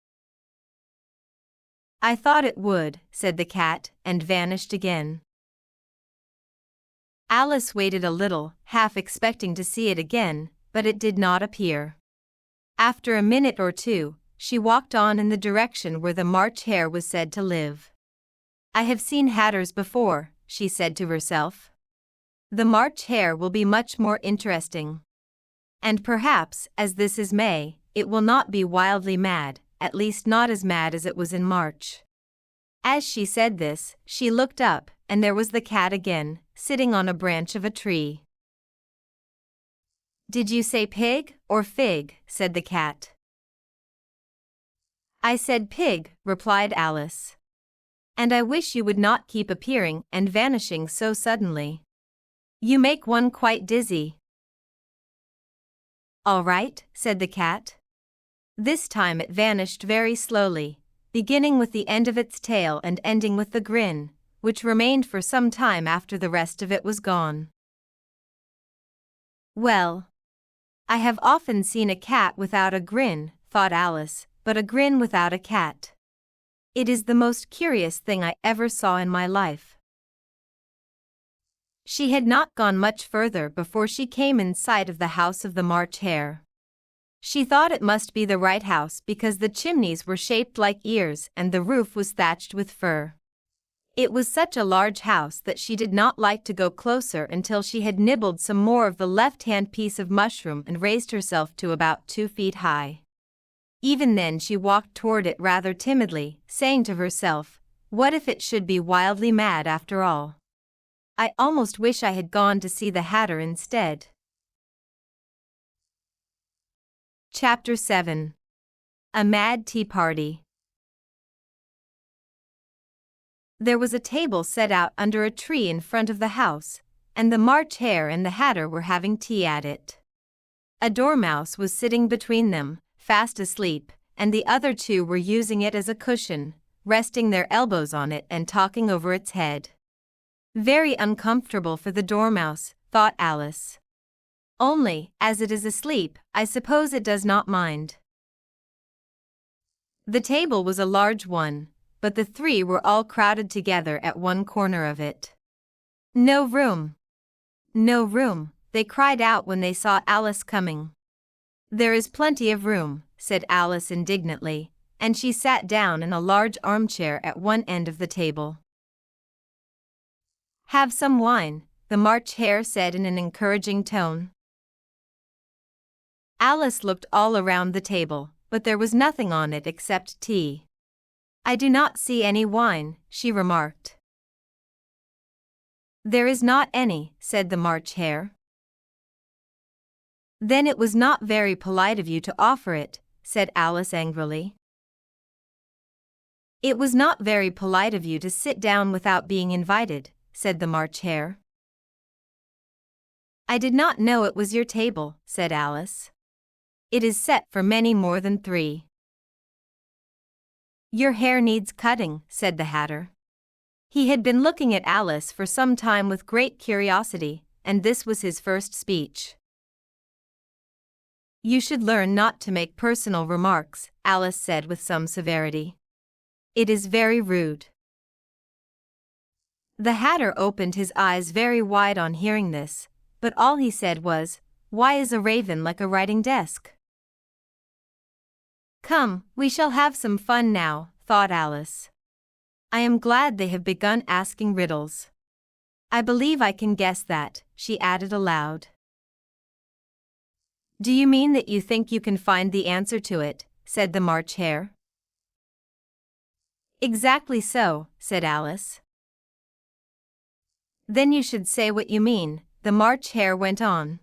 I thought it would, said the cat, and vanished again. Alice waited a little, half expecting to see it again, but it did not appear. After a minute or two, she walked on in the direction where the March hare was said to live. I have seen hatters before, she said to herself. The March hare will be much more interesting. And perhaps, as this is May, it will not be wildly mad, at least not as mad as it was in March. As she said this, she looked up, and there was the cat again, sitting on a branch of a tree. Did you say pig or fig? Said the cat. I said pig, replied Alice. And I wish you would not keep appearing and vanishing so suddenly. You make one quite dizzy. All right, said the cat. This time it vanished very slowly, beginning with the end of its tail and ending with the grin, which remained for some time after the rest of it was gone. Well, I have often seen a cat without a grin, thought Alice, but a grin without a cat. It is the most curious thing I ever saw in my life. She had not gone much further before she came in sight of the house of the March hare. She thought it must be the right house because the chimneys were shaped like ears and the roof was thatched with fur. It was such a large house that she did not like to go closer until she had nibbled some more of the left-hand piece of mushroom and raised herself to about 2 feet high. Even then she walked toward it rather timidly, saying to herself, what if it should be wildly mad after all? I almost wish I had gone to see the hatter instead. Chapter 7. A Mad Tea Party. There was a table set out under a tree in front of the house, and the March hare and the hatter were having tea at it. A dormouse was sitting between them, fast asleep, and the other two were using it as a cushion, resting their elbows on it and talking over its head. Very uncomfortable for the dormouse, thought Alice. Only, as it is asleep, I suppose it does not mind. The table was a large one, but the three were all crowded together at one corner of it. No room. No room, they cried out when they saw Alice coming. "There is plenty of room," said Alice indignantly, and she sat down in a large armchair at one end of the table. "Have some wine," the March Hare said in an encouraging tone. Alice looked all around the table, but there was nothing on it except tea. "I do not see any wine," she remarked. "There is not any," said the March Hare. "Then it was not very polite of you to offer it," said Alice angrily. "It was not very polite of you to sit down without being invited," said the March Hare. "I did not know it was your table," said Alice. "It is set for many more than 3. "Your hair needs cutting," said the Hatter. He had been looking at Alice for some time with great curiosity, and this was his first speech. "You should learn not to make personal remarks," Alice said with some severity. "It is very rude." The Hatter opened his eyes very wide on hearing this, but all he said was, "Why is a raven like a writing desk?" "Come, we shall have some fun now," thought Alice. "I am glad they have begun asking riddles. I believe I can guess that," she added aloud. "Do you mean that you think you can find the answer to it?" said the March Hare. "Exactly so," said Alice. "Then you should say what you mean," the March Hare went on.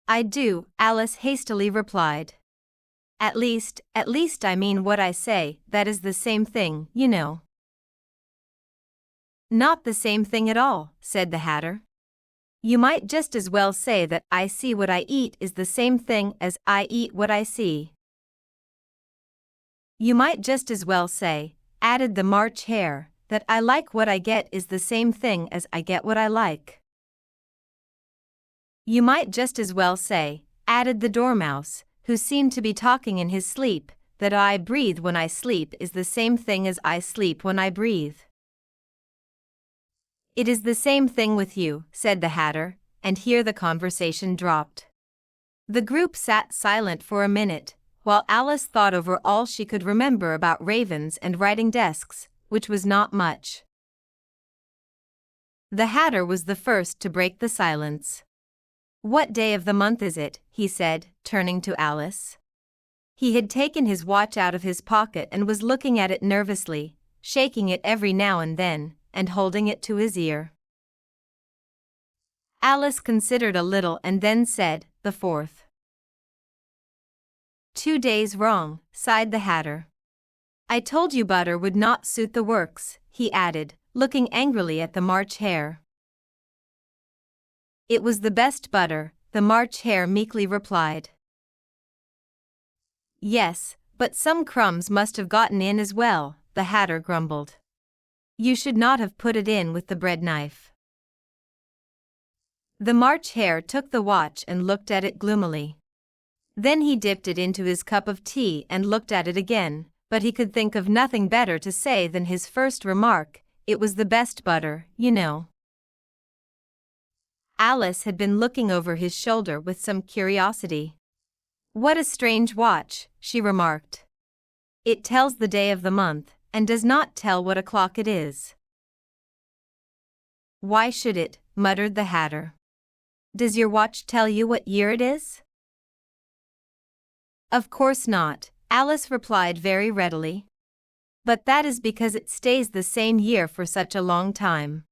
"I do," Alice hastily replied. At least I mean what I say, that is the same thing, you know." "Not the same thing at all," said the Hatter. "You might just as well say that I see what I eat is the same thing as I eat what I see." "You might just as well say," added the March Hare, "that I like what I get is the same thing as I get what I like." "You might just as well say," added the Dormouse, who seemed to be talking in his sleep, "that I breathe when I sleep is the same thing as I sleep when I breathe." "It is the same thing with you," said the Hatter, and here the conversation dropped. The group sat silent for a minute, while Alice thought over all she could remember about ravens and writing desks, which was not much. The Hatter was the first to break the silence. "What day of the month is it?" he said, turning to Alice. He had taken his watch out of his pocket and was looking at it nervously, shaking it every now and then, and holding it to his ear. Alice considered a little and then said, "The 4th. "2 days wrong," sighed the Hatter. "I told you butter would not suit the works," he added, looking angrily at the March Hare. "It was the best butter," the March Hare meekly replied. "Yes, but some crumbs must have gotten in as well," the Hatter grumbled. "You should not have put it in with the bread knife." The March Hare took the watch and looked at it gloomily. Then he dipped it into his cup of tea and looked at it again, but he could think of nothing better to say than his first remark, "It was the best butter, you know." Alice had been looking over his shoulder with some curiosity. "What a strange watch," she remarked. "It tells the day of the month, and does not tell what o'clock it is." "Why should it?" muttered the Hatter. "Does your watch tell you what year it is?" "Of course not," Alice replied very readily. "But that is because it stays the same year for such a long time."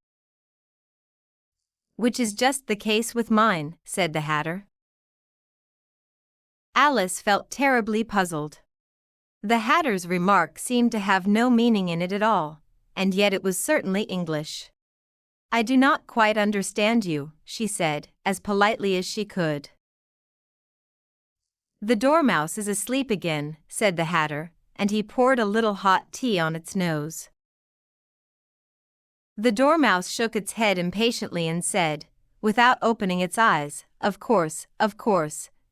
"Which is just the case with mine," said the Hatter. Alice felt terribly puzzled. The Hatter's remark seemed to have no meaning in it at all, and yet it was certainly English. "I do not quite understand you," she said, as politely as she could. "The Dormouse is asleep again," said the Hatter, and he poured a little hot tea on its nose. The Dormouse shook its head impatiently and said, without opening its eyes, of course,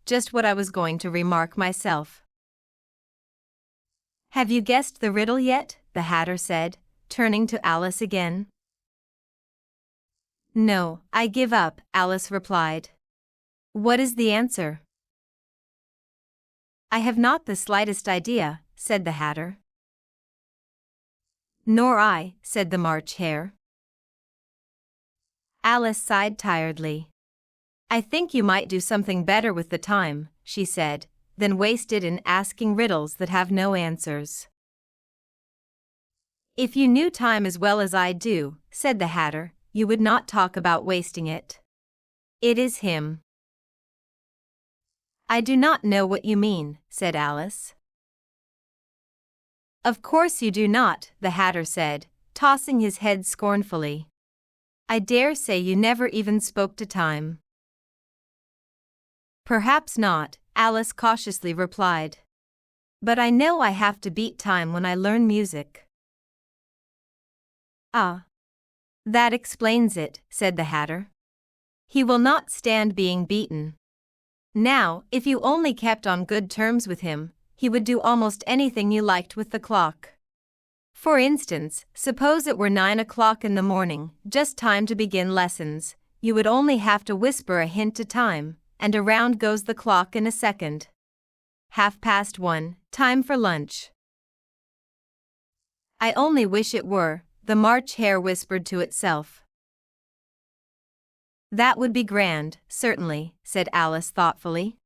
just what I was going to remark myself." "Have you guessed the riddle yet?" the Hatter said, turning to Alice again. No, I give up, Alice replied. What is the answer? I have not the slightest idea, said the Hatter. Nor I, said the March Hare. Alice sighed tiredly. I think you might do something better with the time, she said, than waste it in asking riddles that have no answers. If you knew time as well as I do, said the Hatter, you would not talk about wasting it. It is him. I do not know what you mean, said Alice. Of course you do not, the Hatter said, tossing his head scornfully. I dare say you never even spoke to time. Perhaps not, Alice cautiously replied. But I know I have to beat time when I learn music. Ah. That explains it, said the Hatter. He will not stand being beaten. Now, if you only kept on good terms with him, he would do almost anything you liked with the clock. For instance, suppose it were 9 o'clock in the morning, just time to begin lessons, you would only have to whisper a hint to time, and around goes the clock in a second. 1:30, time for lunch. I only wish it were, the March Hare whispered to itself. That would be grand, certainly, said Alice thoughtfully.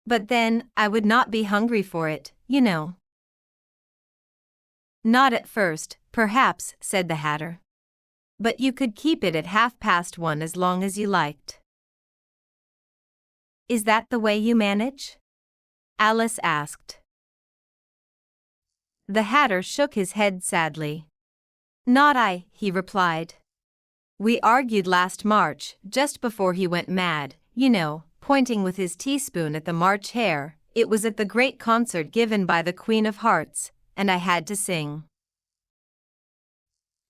But then, I would not be hungry for it, you know. Not at first, perhaps, said the Hatter. But you could keep it at 1:30 as long as you liked. Is that the way you manage? Alice asked. The Hatter shook his head sadly. Not I, he replied. We argued last March, just before he went mad, you know, pointing with his teaspoon at the March Hare. It was at the great concert given by the Queen of Hearts, and I had to sing.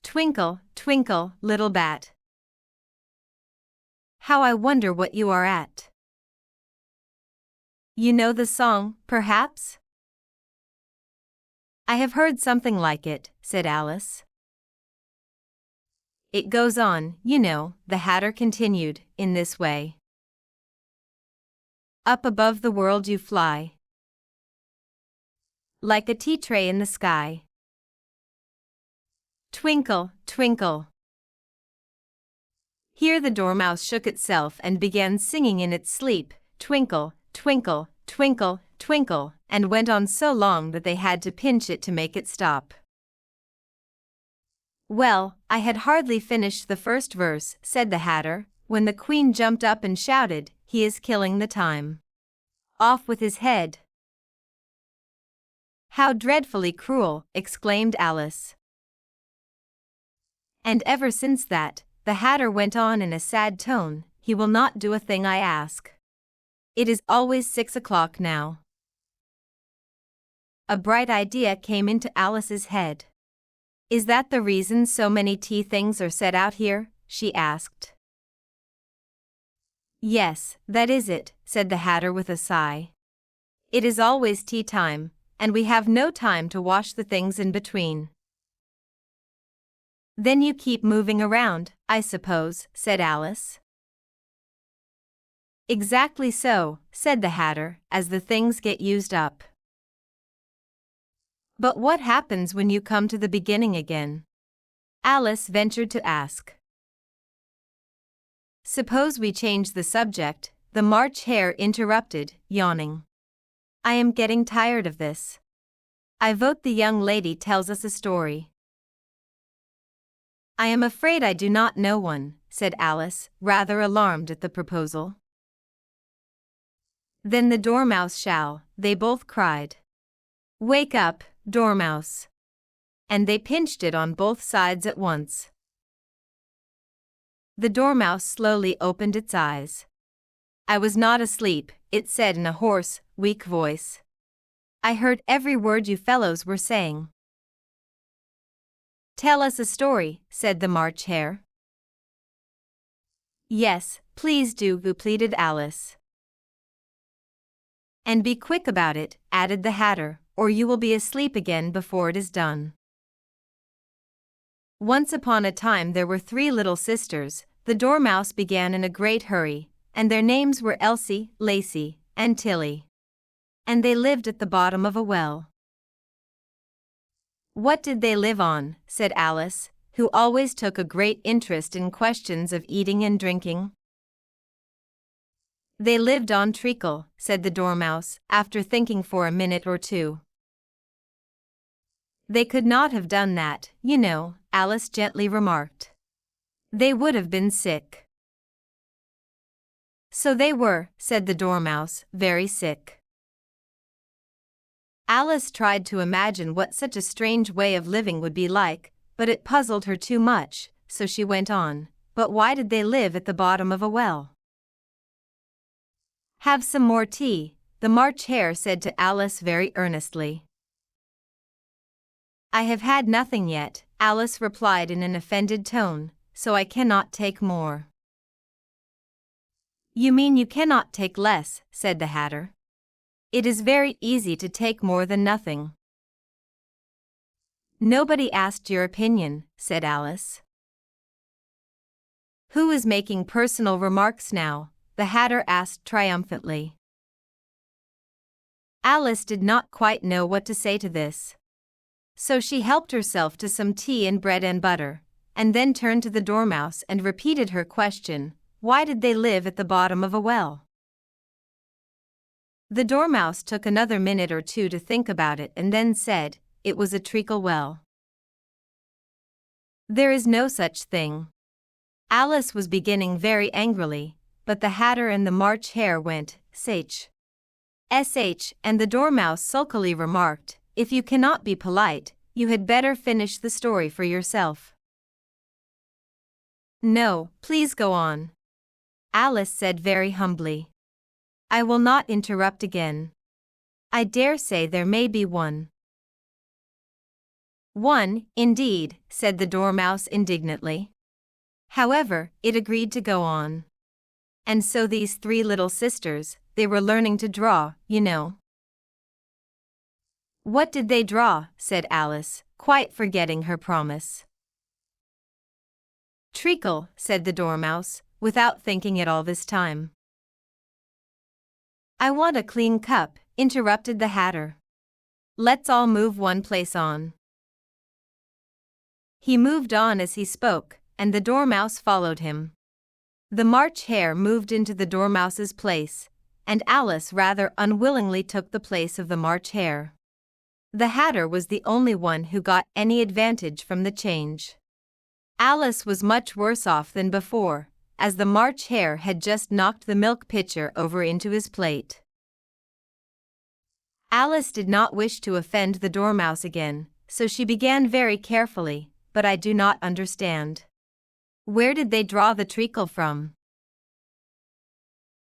Twinkle, twinkle, little bat. How I wonder what you are at. You know the song, perhaps? I have heard something like it, said Alice. It goes on, you know, the Hatter continued, in this way. Up above the world you fly, like a tea tray in the sky. Twinkle, twinkle. Here the dormouse shook itself and began singing in its sleep, twinkle, twinkle, twinkle, twinkle, and went on so long that they had to pinch it to make it stop. Well, I had hardly finished the first verse, said the Hatter, when the Queen jumped up and shouted, he is killing the time. Off with his head. How dreadfully cruel, exclaimed Alice. And ever since that, the Hatter went on in a sad tone, he will not do a thing I ask. It is always 6 o'clock now. A bright idea came into Alice's head. Is that the reason so many tea things are set out here? She asked. Yes, that is it, said the Hatter with a sigh. It is always tea time, and we have no time to wash the things in between. Then you keep moving around, I suppose, said Alice. Exactly so, said the Hatter, as the things get used up. But what happens when you come to the beginning again? Alice ventured to ask. Suppose we change the subject, the March Hare interrupted, yawning. I am getting tired of this. I vote the young lady tells us a story. I am afraid I do not know one, said Alice, rather alarmed at the proposal. Then the Dormouse shall, they both cried. Wake up, Dormouse. And they pinched it on both sides at once. The Dormouse slowly opened its eyes. I was not asleep, it said in a hoarse, weak voice. I heard every word you fellows were saying. Tell us a story, said the March Hare. Yes, please do, pleaded Alice. And be quick about it, added the Hatter, or you will be asleep again before it is done. Once upon a time there were 3 little sisters, the Dormouse began in a great hurry, and their names were Elsie, Lacey, and Tilly. And they lived at the bottom of a well. What did they live on? Said Alice, who always took a great interest in questions of eating and drinking. They lived on treacle, said the Dormouse, after thinking for a minute or two. They could not have done that, you know, Alice gently remarked. They would have been sick. So they were, said the Dormouse, very sick. Alice tried to imagine what such a strange way of living would be like, but it puzzled her too much, so she went on. But why did they live at the bottom of a well? Have some more tea, the March Hare said to Alice very earnestly. I have had nothing yet, Alice replied in an offended tone, so I cannot take more. You mean you cannot take less, said the Hatter. It is very easy to take more than nothing. Nobody asked your opinion, said Alice. Who is making personal remarks now? The Hatter asked triumphantly. Alice did not quite know what to say to this. So she helped herself to some tea and bread and butter, and then turned to the Dormouse and repeated her question, why did they live at the bottom of a well? The Dormouse took another minute or two to think about it and then said, it was a treacle well. There is no such thing. Alice was beginning very angrily, but the Hatter and the March Hare went, sh. And the Dormouse sulkily remarked, if you cannot be polite, you had better finish the story for yourself. No, please go on. Alice said very humbly. I will not interrupt again. I dare say there may be one. One, indeed, said the Dormouse indignantly. However, it agreed to go on. And so these three little sisters, they were learning to draw, you know. What did they draw? Said Alice, quite forgetting her promise. Treacle, said the Dormouse, without thinking it all this time. I want a clean cup, interrupted the Hatter. Let's all move one place on. He moved on as he spoke, and the Dormouse followed him. The March Hare moved into the Dormouse's place, and Alice rather unwillingly took the place of the March Hare. The Hatter was the only one who got any advantage from the change. Alice was much worse off than before, as the March Hare had just knocked the milk pitcher over into his plate. Alice did not wish to offend the Dormouse again, so she began very carefully, but I do not understand. Where did they draw the treacle from?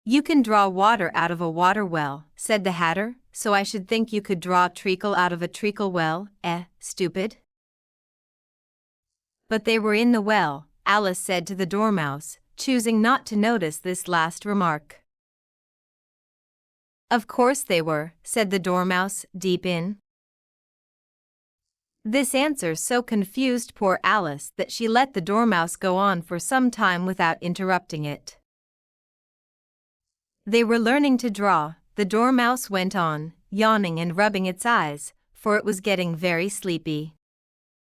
You can draw water out of a water well, said the Hatter, so I should think you could draw treacle out of a treacle well, stupid. But they were in the well, Alice said to the Dormouse, choosing not to notice this last remark. Of course they were, said the Dormouse, deep in. This answer so confused poor Alice that she let the Dormouse go on for some time without interrupting it. They were learning to draw, the Dormouse went on, yawning and rubbing its eyes, for it was getting very sleepy.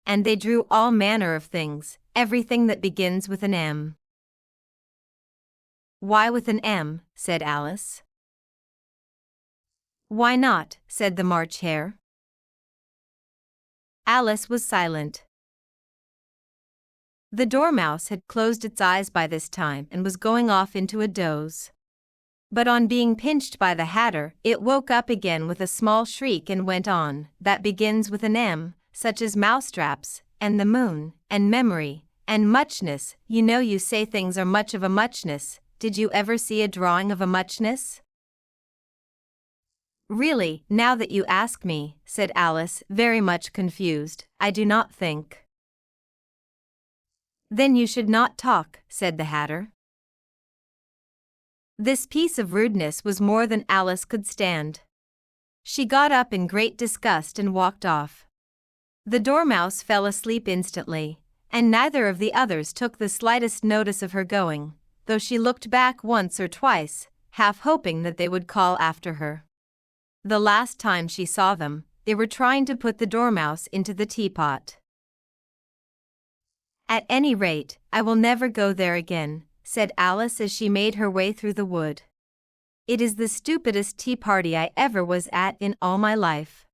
And they drew all manner of things, everything that begins with an M. Why with an M? Said Alice. Why not? Said the March Hare. Alice was silent. The Dormouse had closed its eyes by this time and was going off into a doze. But on being pinched by the Hatter, it woke up again with a small shriek and went on, that begins with an M, such as mousetraps, and the moon, and memory, and muchness. You know you say things are much of a muchness. Did you ever see a drawing of a muchness? Really, now that you ask me, said Alice, very much confused, I do not think. Then you should not talk, said the Hatter. This piece of rudeness was more than Alice could stand. She got up in great disgust and walked off. The Dormouse fell asleep instantly, and neither of the others took the slightest notice of her going, though she looked back once or twice, half hoping that they would call after her. The last time she saw them, they were trying to put the dormouse into the teapot. "At any rate, I will never go there again," said Alice as she made her way through the wood. "It is the stupidest tea party I ever was at in all my life."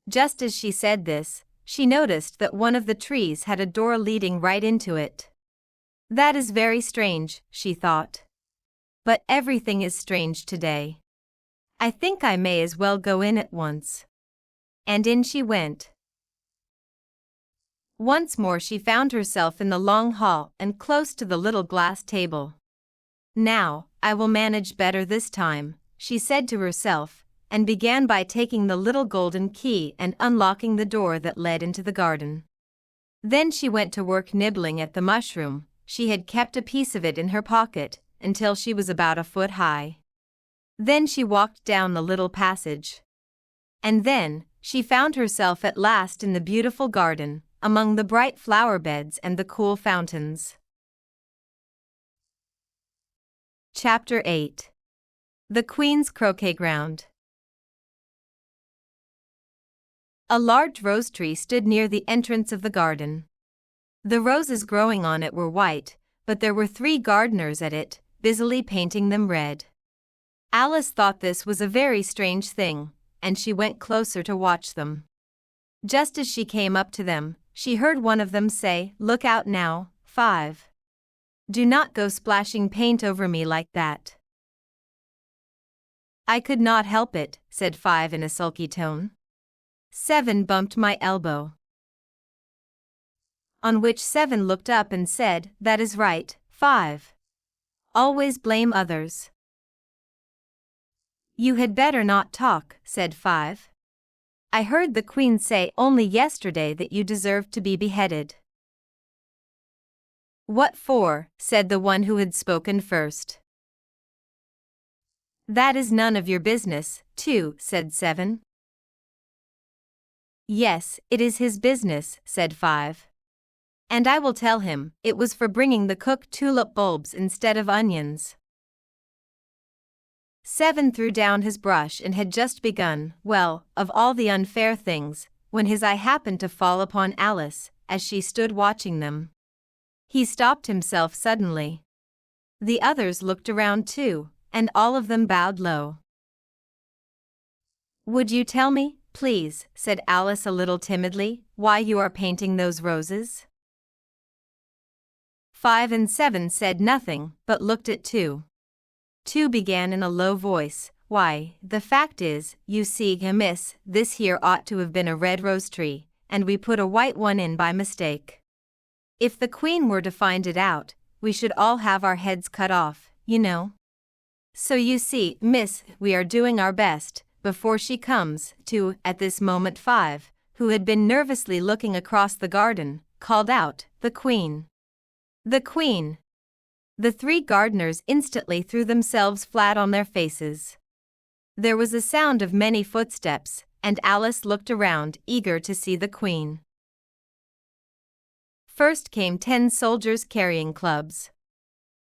Just as she said this, she noticed that one of the trees had a door leading right into it. "That is very strange," she thought. "But everything is strange today. I think I may as well go in at once." And in she went. Once more she found herself in the long hall and close to the little glass table. "Now, I will manage better this time," she said to herself, and began by taking the little golden key and unlocking the door that led into the garden. Then she went to work nibbling at the mushroom. She had kept a piece of it in her pocket until she was about a foot high. Then she walked down the little passage. And then, she found herself at last in the beautiful garden, among the bright flower beds and the cool fountains. Chapter 8. The Queen's Croquet-Ground. A large rose tree stood near the entrance of the garden. The roses growing on it were white, but there were 3 gardeners at it, busily painting them red. Alice thought this was a very strange thing, and she went closer to watch them. Just as she came up to them, she heard one of them say, "Look out now, 5. Do not go splashing paint over me like that." "I could not help it," said 5 in a sulky tone. 7 bumped my elbow." On which 7 looked up and said, "That is right, 5. Always blame others." "You had better not talk," said 5. "I heard the Queen say only yesterday that you deserved to be beheaded." "What for?" said the one who had spoken first. "That is none of your business, too," said 7. "Yes, it is his business," said 5. "And I will tell him, it was for bringing the cook tulip bulbs instead of onions." 7 threw down his brush and had just begun, well, of all the unfair things, when his eye happened to fall upon Alice, as she stood watching them. He stopped himself suddenly. The others looked around too, and all of them bowed low. "Would you tell me, please," said Alice a little timidly, "why you are painting those roses?" 5 and 7 said nothing, but looked at 2. 2 began in a low voice, "Why, the fact is, you see, miss, this here ought to have been a red rose tree, and we put a white one in by mistake. If the Queen were to find it out, we should all have our heads cut off, you know. So you see, miss, we are doing our best, before she comes, to." At this moment 5, who had been nervously looking across the garden, called out, "The Queen! The Queen!" The 3 gardeners instantly threw themselves flat on their faces. There was a sound of many footsteps, and Alice looked around, eager to see the Queen. First came 10 soldiers carrying clubs.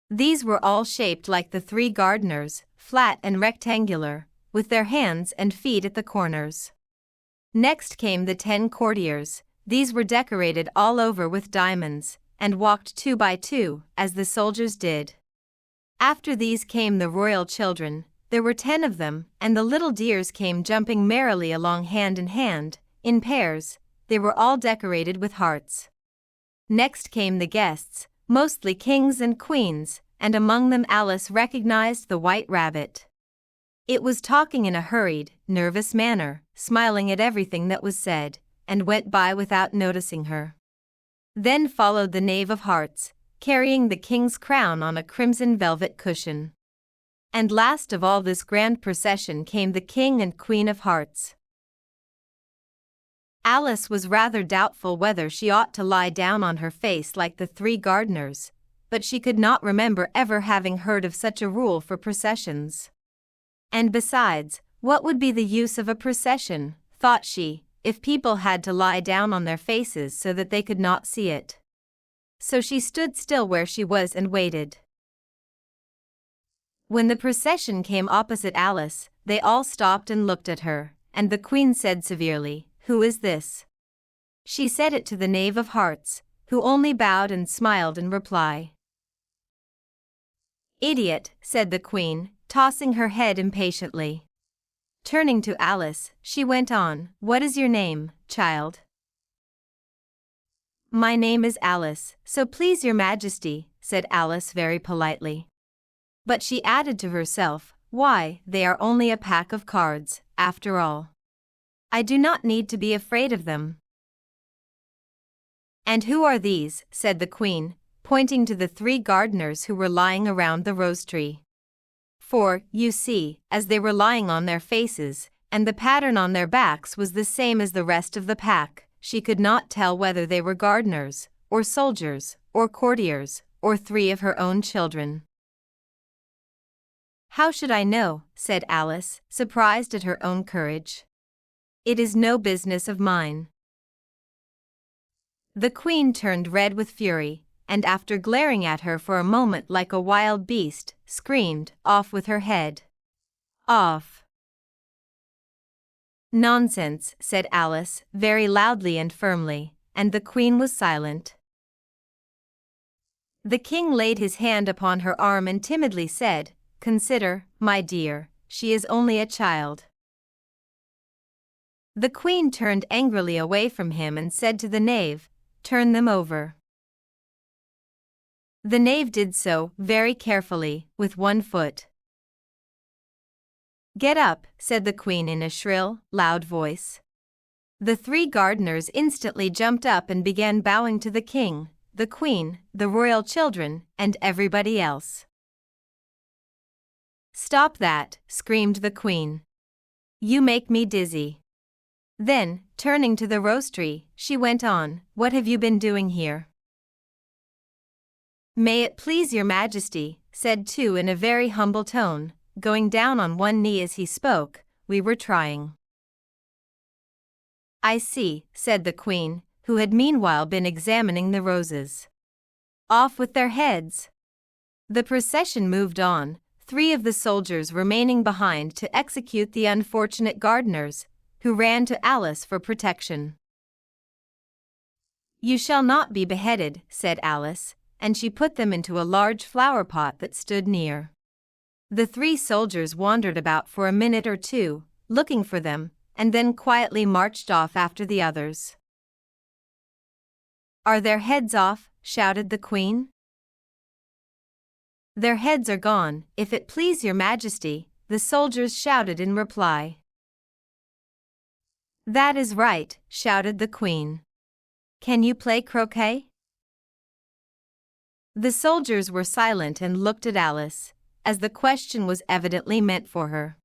These were all shaped like the 3 gardeners, flat and rectangular, with their hands and feet at the corners. Next came the 10 courtiers. These were decorated all over with diamonds, and walked 2 by 2, as the soldiers did. After these came the royal children. There were 10 of them, and the little dears came jumping merrily along hand in hand, in pairs. They were all decorated with hearts. Next came the guests, mostly kings and queens, and among them Alice recognized the White Rabbit. It was talking in a hurried, nervous manner, smiling at everything that was said, and went by without noticing her. Then followed the Knave of Hearts, carrying the king's crown on a crimson velvet cushion. And last of all this grand procession came the King and Queen of Hearts. Alice was rather doubtful whether she ought to lie down on her face like the 3 gardeners, but she could not remember ever having heard of such a rule for processions. And besides, what would be the use of a procession, thought she, if people had to lie down on their faces so that they could not see it. So she stood still where she was and waited. When the procession came opposite Alice, they all stopped and looked at her, and the Queen said severely, "Who is this?" She said it to the Knave of Hearts, who only bowed and smiled in reply. "Idiot," said the Queen, tossing her head impatiently. Turning to Alice, she went on, "What is your name, child?" "My name is Alice, so please your Majesty," said Alice very politely. But she added to herself, "Why, they are only a pack of cards, after all. I do not need to be afraid of them." "And who are these?" said the Queen, pointing to the 3 gardeners who were lying around the rose tree. For, you see, as they were lying on their faces, and the pattern on their backs was the same as the rest of the pack, she could not tell whether they were gardeners, or soldiers, or courtiers, or 3 of her own children. "How should I know?" said Alice, surprised at her own courage. "It is no business of mine." The Queen turned red with fury, and after glaring at her for a moment like a wild beast, screamed, "Off with her head! Off!" "Nonsense," said Alice, very loudly and firmly, and the Queen was silent. The King laid his hand upon her arm and timidly said, "Consider, my dear, she is only a child." The Queen turned angrily away from him and said to the Knave, "Turn them over." The Knave did so, very carefully, with one foot. "Get up," said the Queen in a shrill, loud voice. The 3 gardeners instantly jumped up and began bowing to the King, the Queen, the royal children, and everybody else. "Stop that," screamed the Queen. "You make me dizzy." Then, turning to the rose tree, she went on, "What have you been doing here?" "May it please your Majesty," said two in a very humble tone, going down on one knee as he spoke, "we were trying." "I see," said the Queen, who had meanwhile been examining the roses. "Off with their heads!" The procession moved on, 3 of the soldiers remaining behind to execute the unfortunate gardeners, who ran to Alice for protection. "You shall not be beheaded," said Alice, and she put them into a large flower pot that stood near. The 3 soldiers wandered about for a minute or 2, looking for them, and then quietly marched off after the others. "Are their heads off?" shouted the Queen. "Their heads are gone, if it please your Majesty," the soldiers shouted in reply. "That is right," shouted the Queen. "Can you play croquet?" The soldiers were silent and looked at Alice, as the question was evidently meant for her.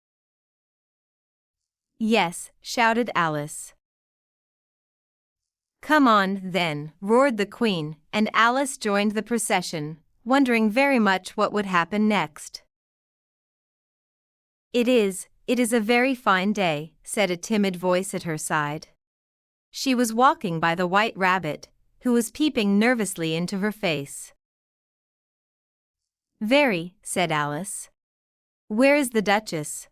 "Yes," shouted Alice. "Come on, then," roared the Queen, and Alice joined the procession, wondering very much what would happen next. It is a very fine day," said a timid voice at her side. She was walking by the White Rabbit, who was peeping nervously into her face. "Very," said Alice. "Where is the Duchess?"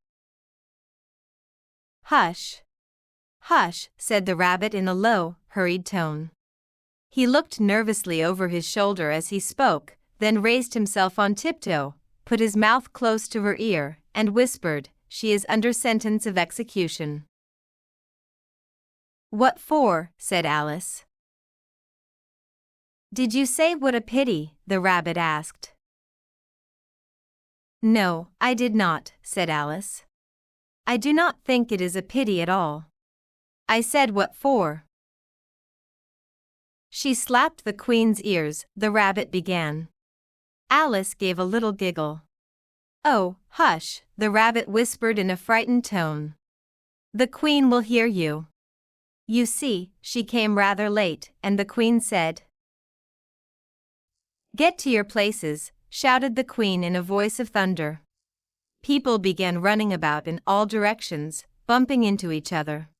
"Hush! Hush!" said the Rabbit in a low, hurried tone. He looked nervously over his shoulder as he spoke, then raised himself on tiptoe, put his mouth close to her ear, and whispered, "She is under sentence of execution." "What for?" said Alice. "Did you say what a pity?" the Rabbit asked. "No, I did not," said Alice. "I do not think it is a pity at all. I said what for." She slapped the Queen's ears, the Rabbit began. Alice gave a little giggle. "Oh, hush," the Rabbit whispered in a frightened tone. "The Queen will hear you." You see, she came rather late, and the Queen said, "Get to your places," shouted the Queen in a voice of thunder. People began running about in all directions, bumping into each other.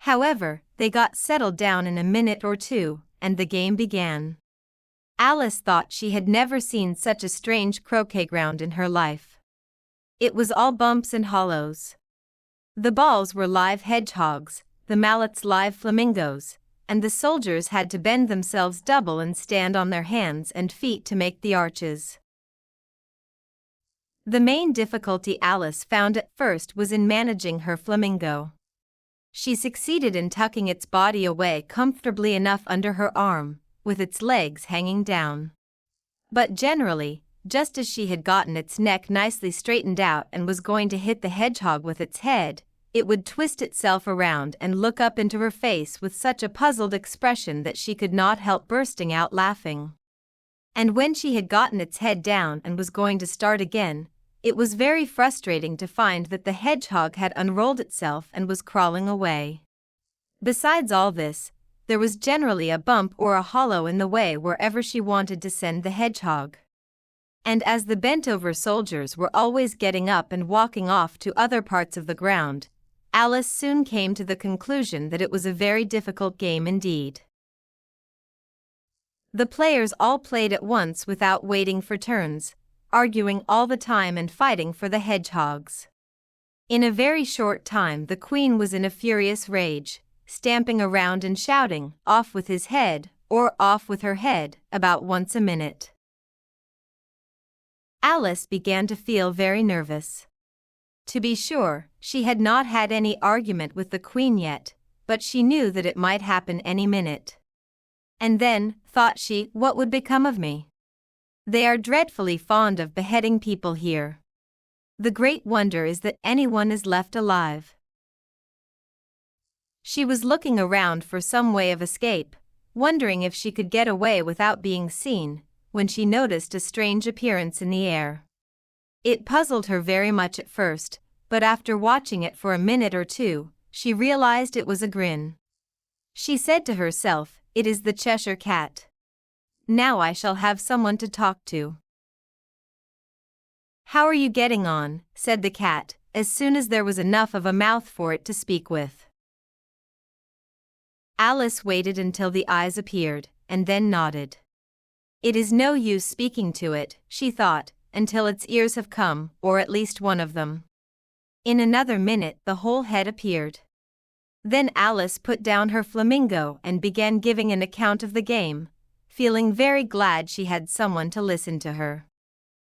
However, they got settled down in a minute or two, and the game began. Alice thought she had never seen such a strange croquet ground in her life. It was all bumps and hollows. The balls were live hedgehogs, the mallets live flamingos, and the soldiers had to bend themselves double and stand on their hands and feet to make the arches. The main difficulty Alice found at first was in managing her flamingo. She succeeded in tucking its body away comfortably enough under her arm, with its legs hanging down. But generally, just as she had gotten its neck nicely straightened out and was going to hit the hedgehog with its head, it would twist itself around and look up into her face with such a puzzled expression that she could not help bursting out laughing. And when she had gotten its head down and was going to start again, it was very frustrating to find that the hedgehog had unrolled itself and was crawling away. Besides all this, there was generally a bump or a hollow in the way wherever she wanted to send the hedgehog. And as the bent-over soldiers were always getting up and walking off to other parts of the ground, Alice soon came to the conclusion that it was a very difficult game indeed. The players all played at once without waiting for turns, arguing all the time and fighting for the hedgehogs. In a very short time the queen was in a furious rage, stamping around and shouting, "Off with his head," or "Off with her head," about once a minute. Alice began to feel very nervous. To be sure, she had not had any argument with the queen yet, but she knew that it might happen any minute. And then, thought she, what would become of me? They are dreadfully fond of beheading people here. The great wonder is that anyone is left alive. She was looking around for some way of escape, wondering if she could get away without being seen, when she noticed a strange appearance in the air. It puzzled her very much at first, but after watching it for a minute or two, she realized it was a grin. She said to herself, "It is the Cheshire Cat. Now I shall have someone to talk to." "How are you getting on?" said the cat, as soon as there was enough of a mouth for it to speak with. Alice waited until the eyes appeared, and then nodded. It is no use speaking to it, she thought, until its ears have come, or at least one of them. In another minute the whole head appeared. Then Alice put down her flamingo and began giving an account of the game, feeling very glad she had someone to listen to her.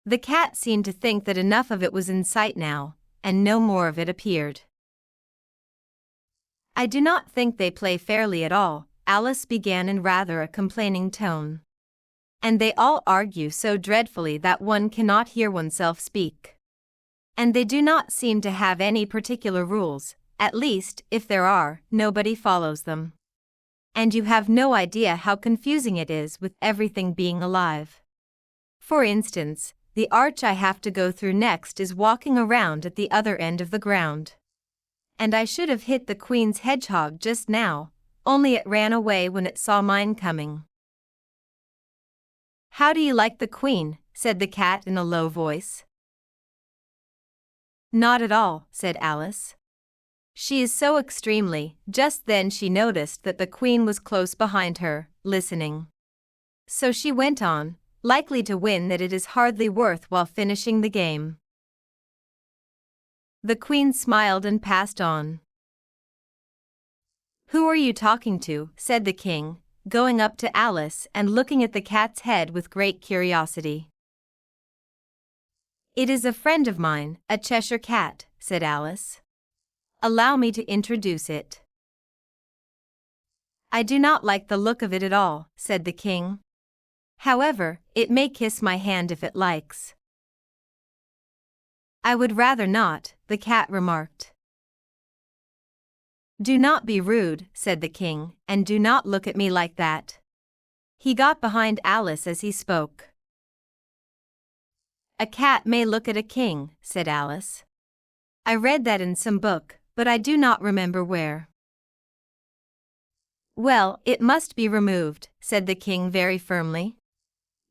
The cat seemed to think that enough of it was in sight now, and no more of it appeared. "I do not think they play fairly at all," Alice began in rather a complaining tone. "And they all argue so dreadfully that one cannot hear oneself speak. And they do not seem to have any particular rules, at least, if there are, nobody follows them. And you have no idea how confusing it is with everything being alive. For instance, the arch I have to go through next is walking around at the other end of the ground. And I should have hit the queen's hedgehog just now, only it ran away when it saw mine coming." "How do you like the queen?" said the cat in a low voice. "Not at all," said Alice. "She is so extremely—" Just then she noticed that the queen was close behind her, listening. So she went on, likely to win that it is hardly worth while finishing the game. The queen smiled and passed on. "Who are you talking to?" said the king, going up to Alice and looking at the cat's head with great curiosity. "It is a friend of mine, a Cheshire cat," said Alice. "Allow me to introduce it." "I do not like the look of it at all," said the king. "However, it may kiss my hand if it likes." "I would rather not," the cat remarked. "Do not be rude," said the king, "and do not look at me like that." He got behind Alice as he spoke. "A cat may look at a king," said Alice. "I read that in some book, but I do not remember where." "Well, it must be removed," said the king very firmly.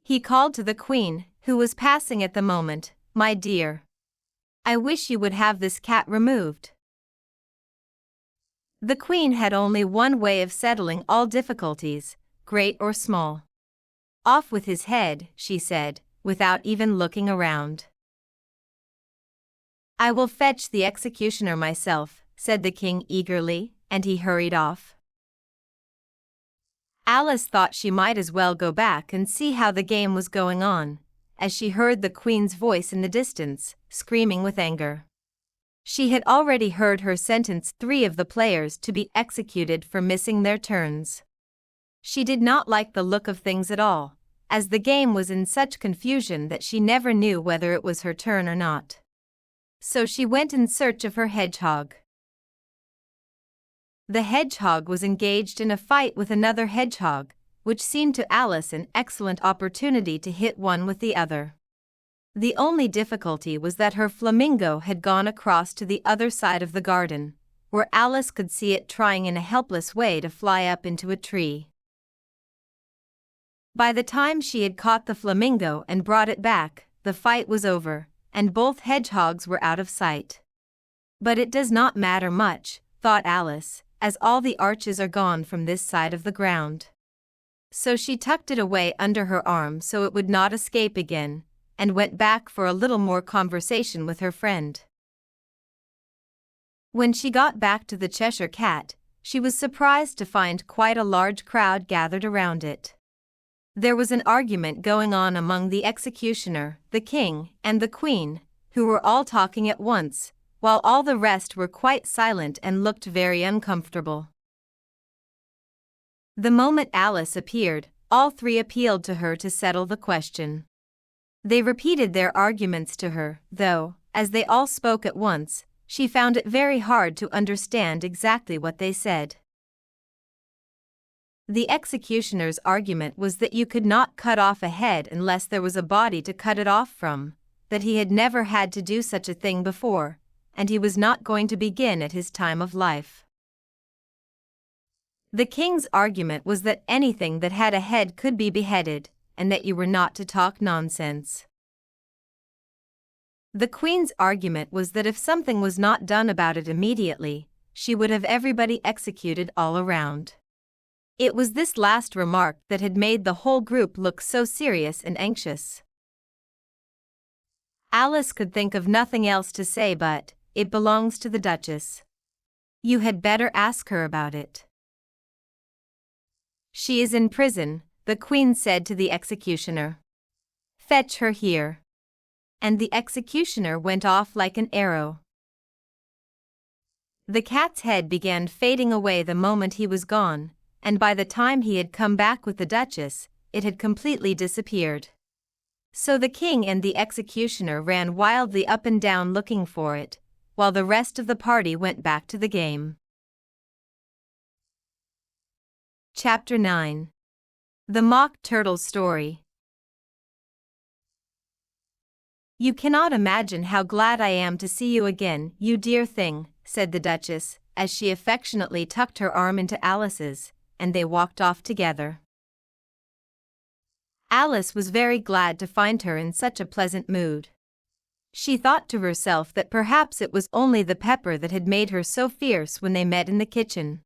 He called to the queen, who was passing at the moment, "My dear, I wish you would have this cat removed." The queen had only one way of settling all difficulties, great or small. Off with his head, she said, without even looking around. I will fetch the executioner myself, said the king eagerly, and he hurried off. Alice thought she might as well go back and see how the game was going on, as she heard the queen's voice in the distance, screaming with anger. She had already heard her sentence 3 of the players to be executed for missing their turns. She did not like the look of things at all, as the game was in such confusion that she never knew whether it was her turn or not. So she went in search of her hedgehog. The hedgehog was engaged in a fight with another hedgehog, which seemed to Alice an excellent opportunity to hit one with the other. The only difficulty was that her flamingo had gone across to the other side of the garden, where Alice could see it trying in a helpless way to fly up into a tree. By the time she had caught the flamingo and brought it back, the fight was over, and both hedgehogs were out of sight. But it does not matter much, thought Alice, as all the arches are gone from this side of the ground. So she tucked it away under her arm so it would not escape again, and went back for a little more conversation with her friend. When she got back to the Cheshire Cat, she was surprised to find quite a large crowd gathered around it. There was an argument going on among the executioner, the king, and the queen, who were all talking at once, while all the rest were quite silent and looked very uncomfortable. The moment Alice appeared, all 3 appealed to her to settle the question. They repeated their arguments to her, though, as they all spoke at once, she found it very hard to understand exactly what they said. The executioner's argument was that you could not cut off a head unless there was a body to cut it off from, that he had never had to do such a thing before, and he was not going to begin at his time of life. The king's argument was that anything that had a head could be beheaded, and that you were not to talk nonsense. The queen's argument was that if something was not done about it immediately, she would have everybody executed all around. It was this last remark that had made the whole group look so serious and anxious. Alice could think of nothing else to say but, "It belongs to the Duchess. You had better ask her about it." "She is in prison," the queen said to the executioner. "Fetch her here." And the executioner went off like an arrow. The cat's head began fading away the moment he was gone, and by the time he had come back with the Duchess, it had completely disappeared. So the king and the executioner ran wildly up and down looking for it, while the rest of the party went back to the game. Chapter 9. The Mock Turtle's Story. "You cannot imagine how glad I am to see you again, you dear thing," said the Duchess, as she affectionately tucked her arm into Alice's, and they walked off together. Alice was very glad to find her in such a pleasant mood. She thought to herself that perhaps it was only the pepper that had made her so fierce when they met in the kitchen.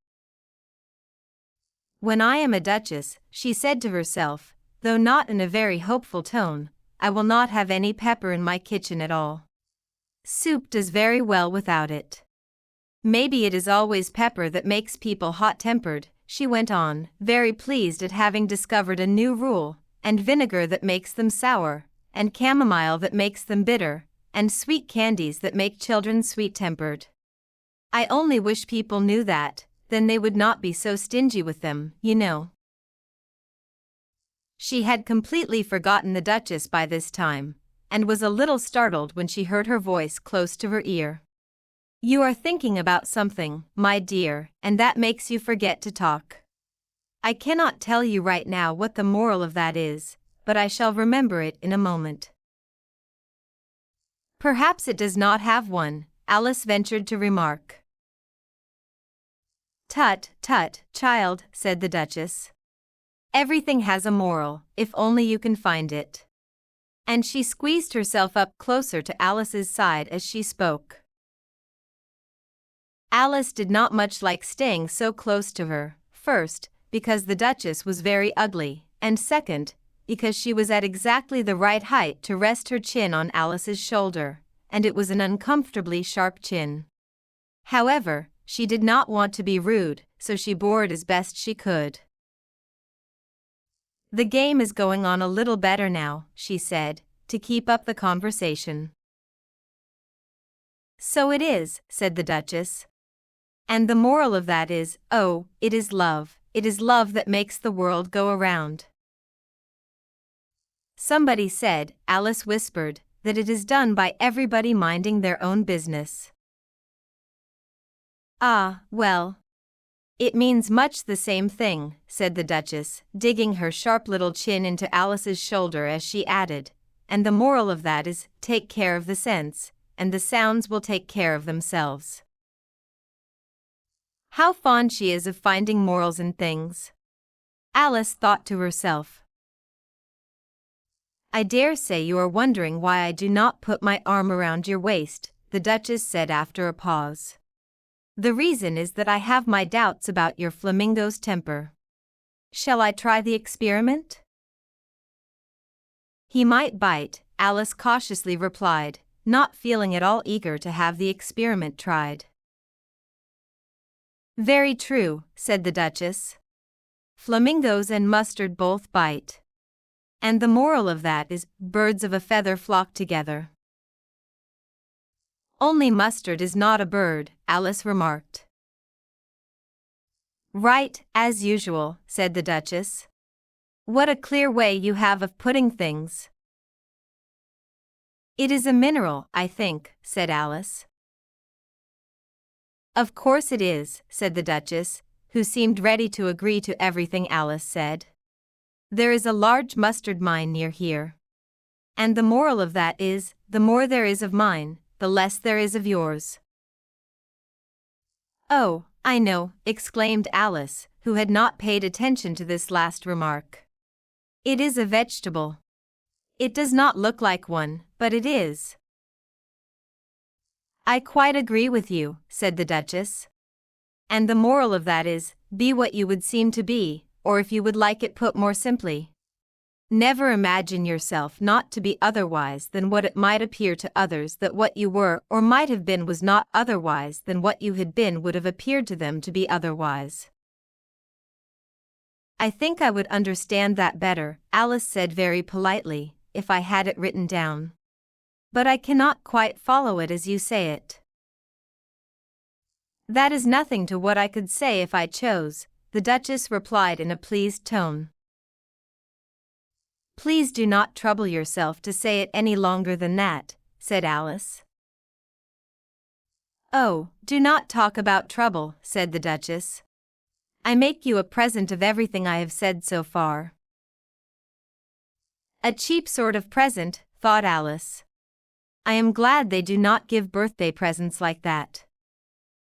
"When I am a duchess," she said to herself, though not in a very hopeful tone, "I will not have any pepper in my kitchen at all. Soup does very well without it. Maybe it is always pepper that makes people hot-tempered," she went on, very pleased at having discovered a new rule, "and vinegar that makes them sour, and chamomile that makes them bitter, and sweet candies that make children sweet-tempered. I only wish people knew that, then they would not be so stingy with them, you know." She had completely forgotten the Duchess by this time, and was a little startled when she heard her voice close to her ear. "You are thinking about something, my dear, and that makes you forget to talk. I cannot tell you right now what the moral of that is, but I shall remember it in a moment." "Perhaps it does not have one," Alice ventured to remark. "Tut, tut, child," said the Duchess. "Everything has a moral, if only you can find it." And she squeezed herself up closer to Alice's side as she spoke. Alice did not much like staying so close to her, first, because the Duchess was very ugly, and second, because she was at exactly the right height to rest her chin on Alice's shoulder, and it was an uncomfortably sharp chin. However, she did not want to be rude, so she bore it as best she could. "The game is going on a little better now," she said, to keep up the conversation. "So it is," said the Duchess. "And the moral of that is, oh, it is love that makes the world go around." "Somebody said," Alice whispered, "that it is done by everybody minding their own business." "Ah, well. It means much the same thing," said the Duchess, digging her sharp little chin into Alice's shoulder as she added, "and the moral of that is, take care of the sense, and the sounds will take care of themselves." How fond she is of finding morals in things. Alice thought to herself. "I dare say you are wondering why I do not put my arm around your waist," the Duchess said after a pause. "The reason is that I have my doubts about your flamingo's temper. Shall I try the experiment?" "He might bite," Alice cautiously replied, not feeling at all eager to have the experiment tried. "Very true," said the Duchess. "Flamingos and mustard both bite. And the moral of that is, birds of a feather flock together." "Only mustard is not a bird," Alice remarked. "Right, as usual," said the Duchess. "What a clear way you have of putting things." "It is a mineral, I think," said Alice. "Of course it is," said the Duchess, who seemed ready to agree to everything Alice said. "There is a large mustard mine near here. And the moral of that is, the more there is of mine, the less there is of yours." "Oh, I know," exclaimed Alice, who had not paid attention to this last remark. "It is a vegetable. It does not look like one, but it is." "I quite agree with you," said the Duchess. "And the moral of that is, be what you would seem to be, or if you would like it put more simply, never imagine yourself not to be otherwise than what it might appear to others that what you were or might have been was not otherwise than what you had been would have appeared to them to be otherwise." "I think I would understand that better," Alice said very politely, "if I had it written down. But I cannot quite follow it as you say it." "That is nothing to what I could say if I chose," the Duchess replied in a pleased tone. "Please do not trouble yourself to say it any longer than that," said Alice. "Oh, do not talk about trouble," said the Duchess. "I make you a present of everything I have said so far." "A cheap sort of present," thought Alice. "I am glad they do not give birthday presents like that."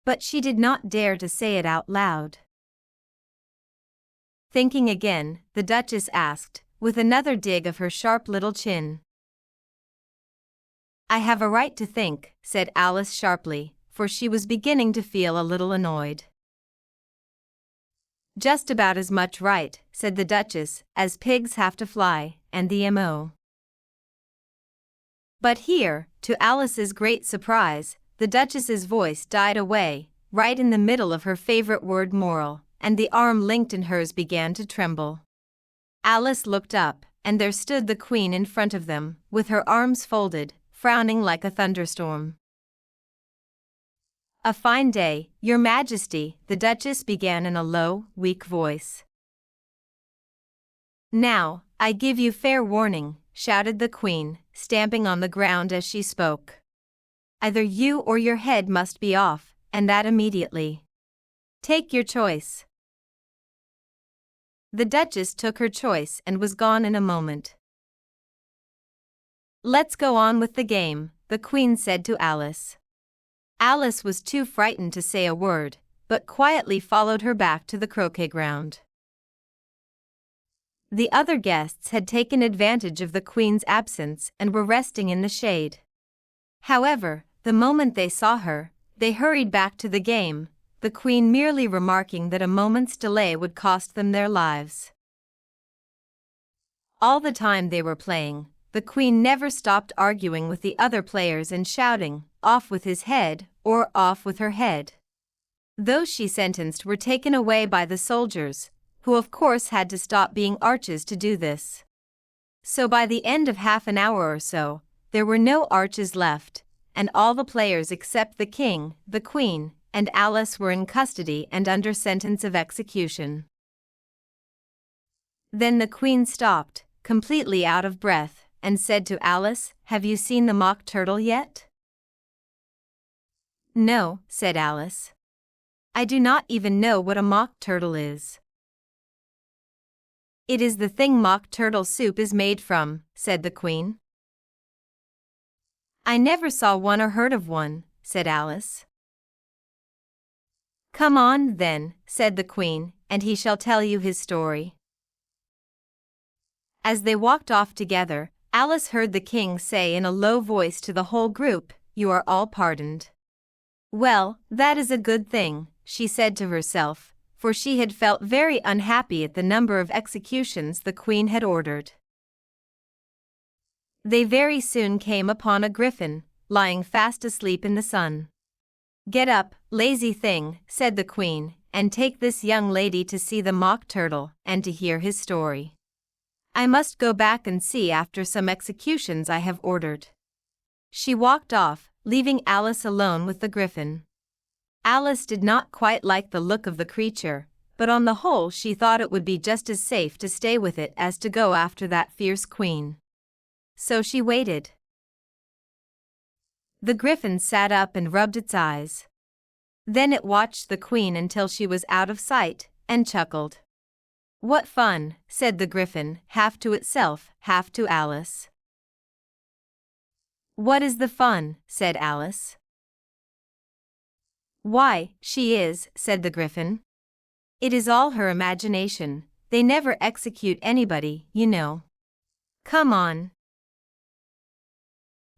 But she did not dare to say it out loud. Thinking again, the Duchess asked, with another dig of her sharp little chin. "I have a right to think," said Alice sharply, for she was beginning to feel a little annoyed. "Just about as much right," said the Duchess, "as pigs have to fly, and the M.O." But here, to Alice's great surprise, the Duchess's voice died away, right in the middle of her favorite word moral, and the arm linked in hers began to tremble. Alice looked up, and there stood the Queen in front of them, with her arms folded, frowning like a thunderstorm. "A fine day, Your Majesty," the Duchess began in a low, weak voice. "Now, I give you fair warning," shouted the Queen, stamping on the ground as she spoke. "Either you or your head must be off, and that immediately. Take your choice." The Duchess took her choice and was gone in a moment. "Let's go on with the game," the Queen said to Alice. Alice was too frightened to say a word, but quietly followed her back to the croquet-ground. The other guests had taken advantage of the Queen's absence and were resting in the shade. However, the moment they saw her, they hurried back to the game, the queen merely remarking that a moment's delay would cost them their lives. All the time they were playing, the queen never stopped arguing with the other players and shouting, "Off with his head," or "Off with her head." Those she sentenced were taken away by the soldiers, who of course had to stop being arches to do this. So by the end of half an hour or so, there were no arches left, and all the players except the king, the queen, and Alice were in custody and under sentence of execution. Then the queen stopped, completely out of breath, and said to Alice, "Have you seen the mock turtle yet?" "No," said Alice. "I do not even know what a mock turtle is." "It is the thing mock turtle soup is made from," said the queen. "I never saw one or heard of one," said Alice. "Come on, then," said the queen, "and he shall tell you his story." As they walked off together, Alice heard the king say in a low voice to the whole group, "You are all pardoned." "Well, that is a good thing," she said to herself, for she had felt very unhappy at the number of executions the queen had ordered. They very soon came upon a griffin, lying fast asleep in the sun. "Get up, lazy thing," said the queen, "and take this young lady to see the mock turtle, and to hear his story. I must go back and see after some executions I have ordered." She walked off, leaving Alice alone with the griffin. Alice did not quite like the look of the creature, but on the whole she thought it would be just as safe to stay with it as to go after that fierce queen. So she waited. The griffin sat up and rubbed its eyes. Then it watched the queen until she was out of sight, and chuckled. "What fun," said the griffin, half to itself, half to Alice. "What is the fun?" said Alice. "Why, she is," said the griffin. "It is all her imagination, they never execute anybody, you know. Come on."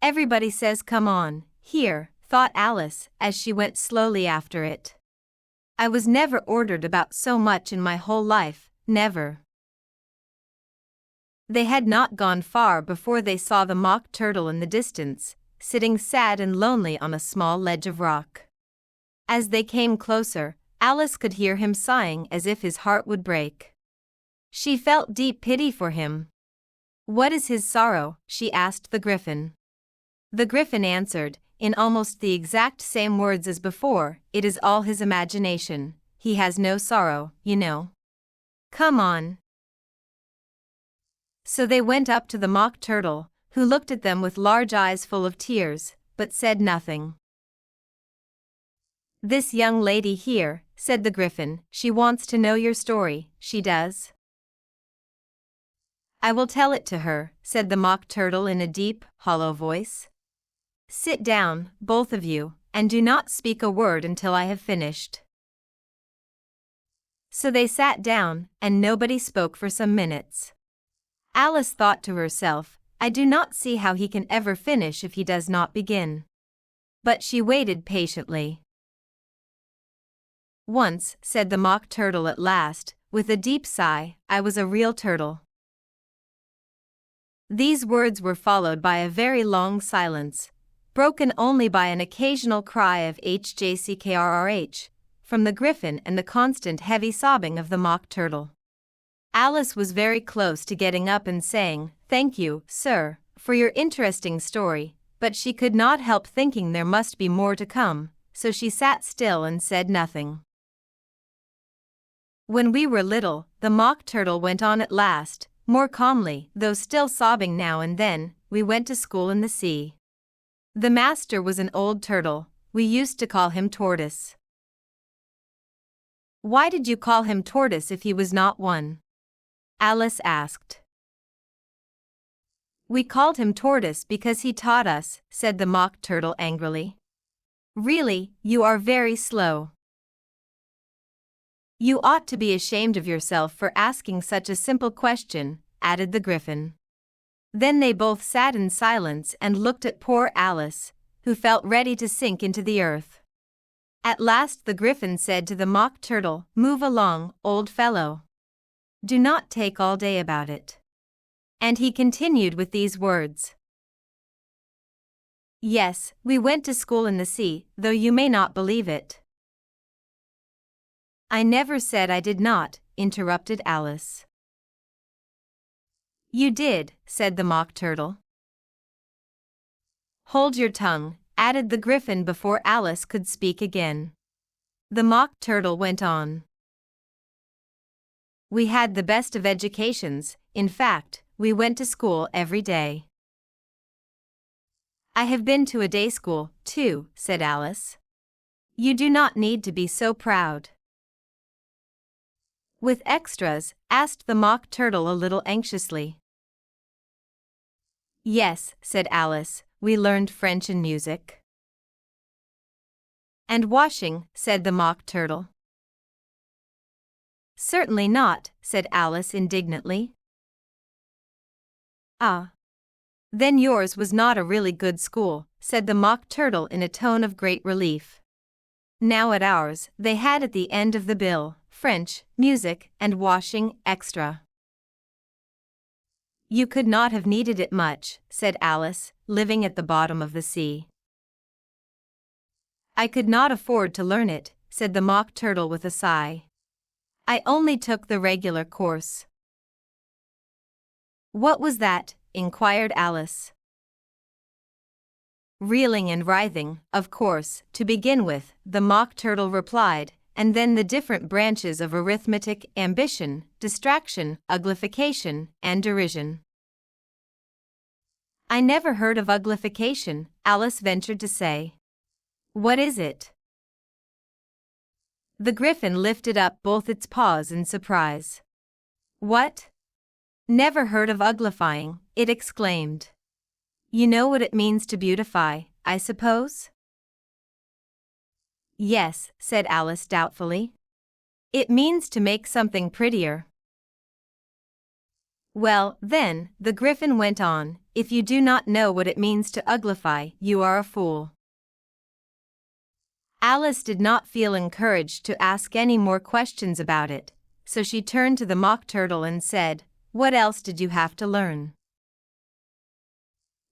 "Everybody says come on, here," thought Alice, as she went slowly after it. "I was never ordered about so much in my whole life, never." They had not gone far before they saw the mock turtle in the distance, sitting sad and lonely on a small ledge of rock. As they came closer, Alice could hear him sighing as if his heart would break. She felt deep pity for him. "What is his sorrow?" she asked the griffin. The griffin answered, in almost the exact same words as before, "It is all his imagination, he has no sorrow, you know. Come on." So they went up to the mock turtle, who looked at them with large eyes full of tears, but said nothing. "This young lady here," said the griffin, "she wants to know your story, she does." "I will tell it to her," said the mock turtle in a deep, hollow voice. "Sit down, both of you, and do not speak a word until I have finished." So they sat down, and nobody spoke for some minutes. Alice thought to herself, "I do not see how he can ever finish if he does not begin." But she waited patiently. "Once," said the mock turtle at last, with a deep sigh, "I was a real turtle." These words were followed by a very long silence, broken only by an occasional cry of "HJCKRRH" from the griffin and the constant heavy sobbing of the mock turtle. Alice was very close to getting up and saying, "Thank you, sir, for your interesting story," but she could not help thinking there must be more to come, so she sat still and said nothing. "When we were little," the mock turtle went on at last, more calmly, though still sobbing now and then, "we went to school in the sea. The master was an old turtle, we used to call him Tortoise." "Why did you call him Tortoise if he was not one?" Alice asked. "We called him Tortoise because he taught us," said the mock turtle angrily. "Really, you are very slow. You ought to be ashamed of yourself for asking such a simple question," added the griffin. Then they both sat in silence and looked at poor Alice, who felt ready to sink into the earth. At last the Griffin said to the Mock Turtle, "Move along, old fellow. Do not take all day about it." And he continued with these words. "Yes, we went to school in the sea, though you may not believe it." "I never said I did not," interrupted Alice. "You did," said the Mock Turtle. "Hold your tongue," added the Griffin before Alice could speak again. The Mock Turtle went on. "We had the best of educations, in fact, we went to school every day." "I have been to a day school, too," said Alice. "You do not need to be so proud." "With extras?" asked the Mock Turtle a little anxiously. "Yes," said Alice, "we learned French and music." "And washing," said the Mock Turtle. "Certainly not," said Alice indignantly. "Ah. Then yours was not a really good school," said the Mock Turtle in a tone of great relief. Now at ours, they had at the end of the bill, French, music, and washing, extra. "You could not have needed it much," said Alice, living at the bottom of the sea. "I could not afford to learn it," said the Mock Turtle with a sigh. "I only took the regular course." "What was that?" inquired Alice. "Reeling and writhing, of course, to begin with," the Mock Turtle replied, "and then the different branches of arithmetic, ambition, distraction, uglification, and derision." "I never heard of uglification," Alice ventured to say. "What is it?" The Griffin lifted up both its paws in surprise. "What? Never heard of uglifying?" it exclaimed. "You know what it means to beautify, I suppose?" "Yes," said Alice doubtfully. "It means to make something prettier." "Well, then," the Griffin went on, "if you do not know what it means to uglify, you are a fool." Alice did not feel encouraged to ask any more questions about it, so she turned to the Mock Turtle and said, "What else did you have to learn?"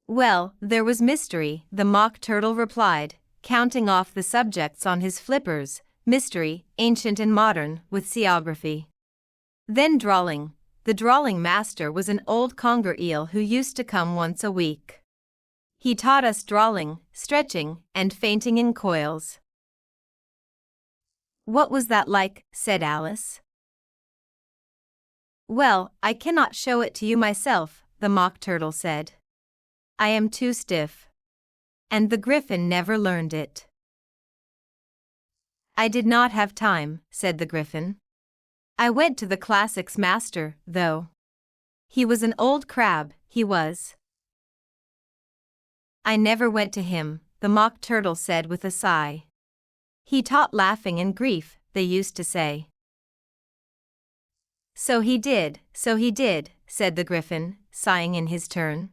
"Well, there was mystery," the Mock Turtle replied, counting off the subjects on his flippers: mystery, ancient and modern, with seaography. Then drawling. The drawling master was an old conger eel who used to come once a week. He taught us drawling, stretching, and fainting in coils. "What was that like?" said Alice. "Well, I cannot show it to you myself," the Mock Turtle said. "I am too stiff." And the Griffin never learned it. "I did not have time," said the Griffin. "I went to the classics master, though. He was an old crab, he was." "I never went to him," the Mock Turtle said with a sigh. "He taught laughing and grief," they used to say. "So he did," said the Griffin, sighing in his turn.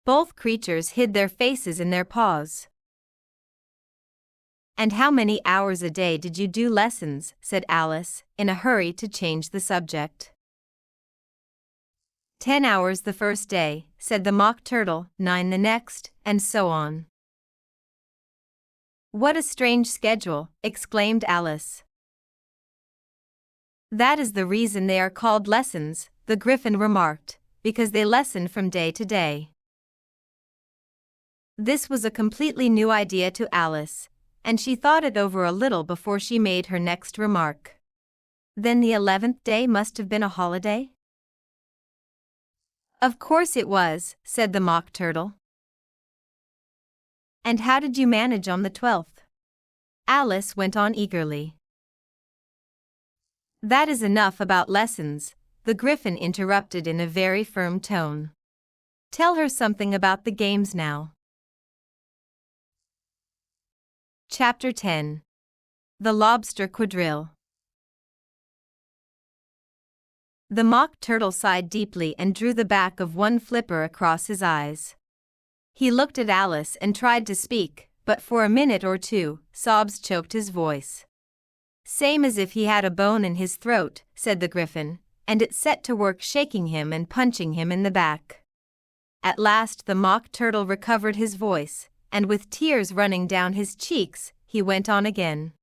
Both creatures hid their faces in their paws. "And how many hours a day did you do lessons?" said Alice, in a hurry to change the subject. 10 hours the first day," said the Mock Turtle, 9 the next, and so on. "What a strange schedule," exclaimed Alice. "That is the reason they are called lessons," the Griffin remarked, "because they lesson from day to day." This was a completely new idea to Alice, and she thought it over a little before she made her next remark. "Then the 11th day must have been a holiday?" "Of course it was," said the Mock Turtle. "And how did you manage on the 12th? Alice went on eagerly. "That is enough about lessons," the Griffin interrupted in a very firm tone. "Tell her something about the games now." Chapter 10. The Lobster Quadrille. The Mock Turtle sighed deeply and drew the back of one flipper across his eyes. He looked at Alice and tried to speak, but for a minute or two, sobs choked his voice. Same as if he had a bone in his throat, said the Griffin, and it set to work shaking him and punching him in the back. At last the Mock Turtle recovered his voice, and with tears running down his cheeks, he went on again.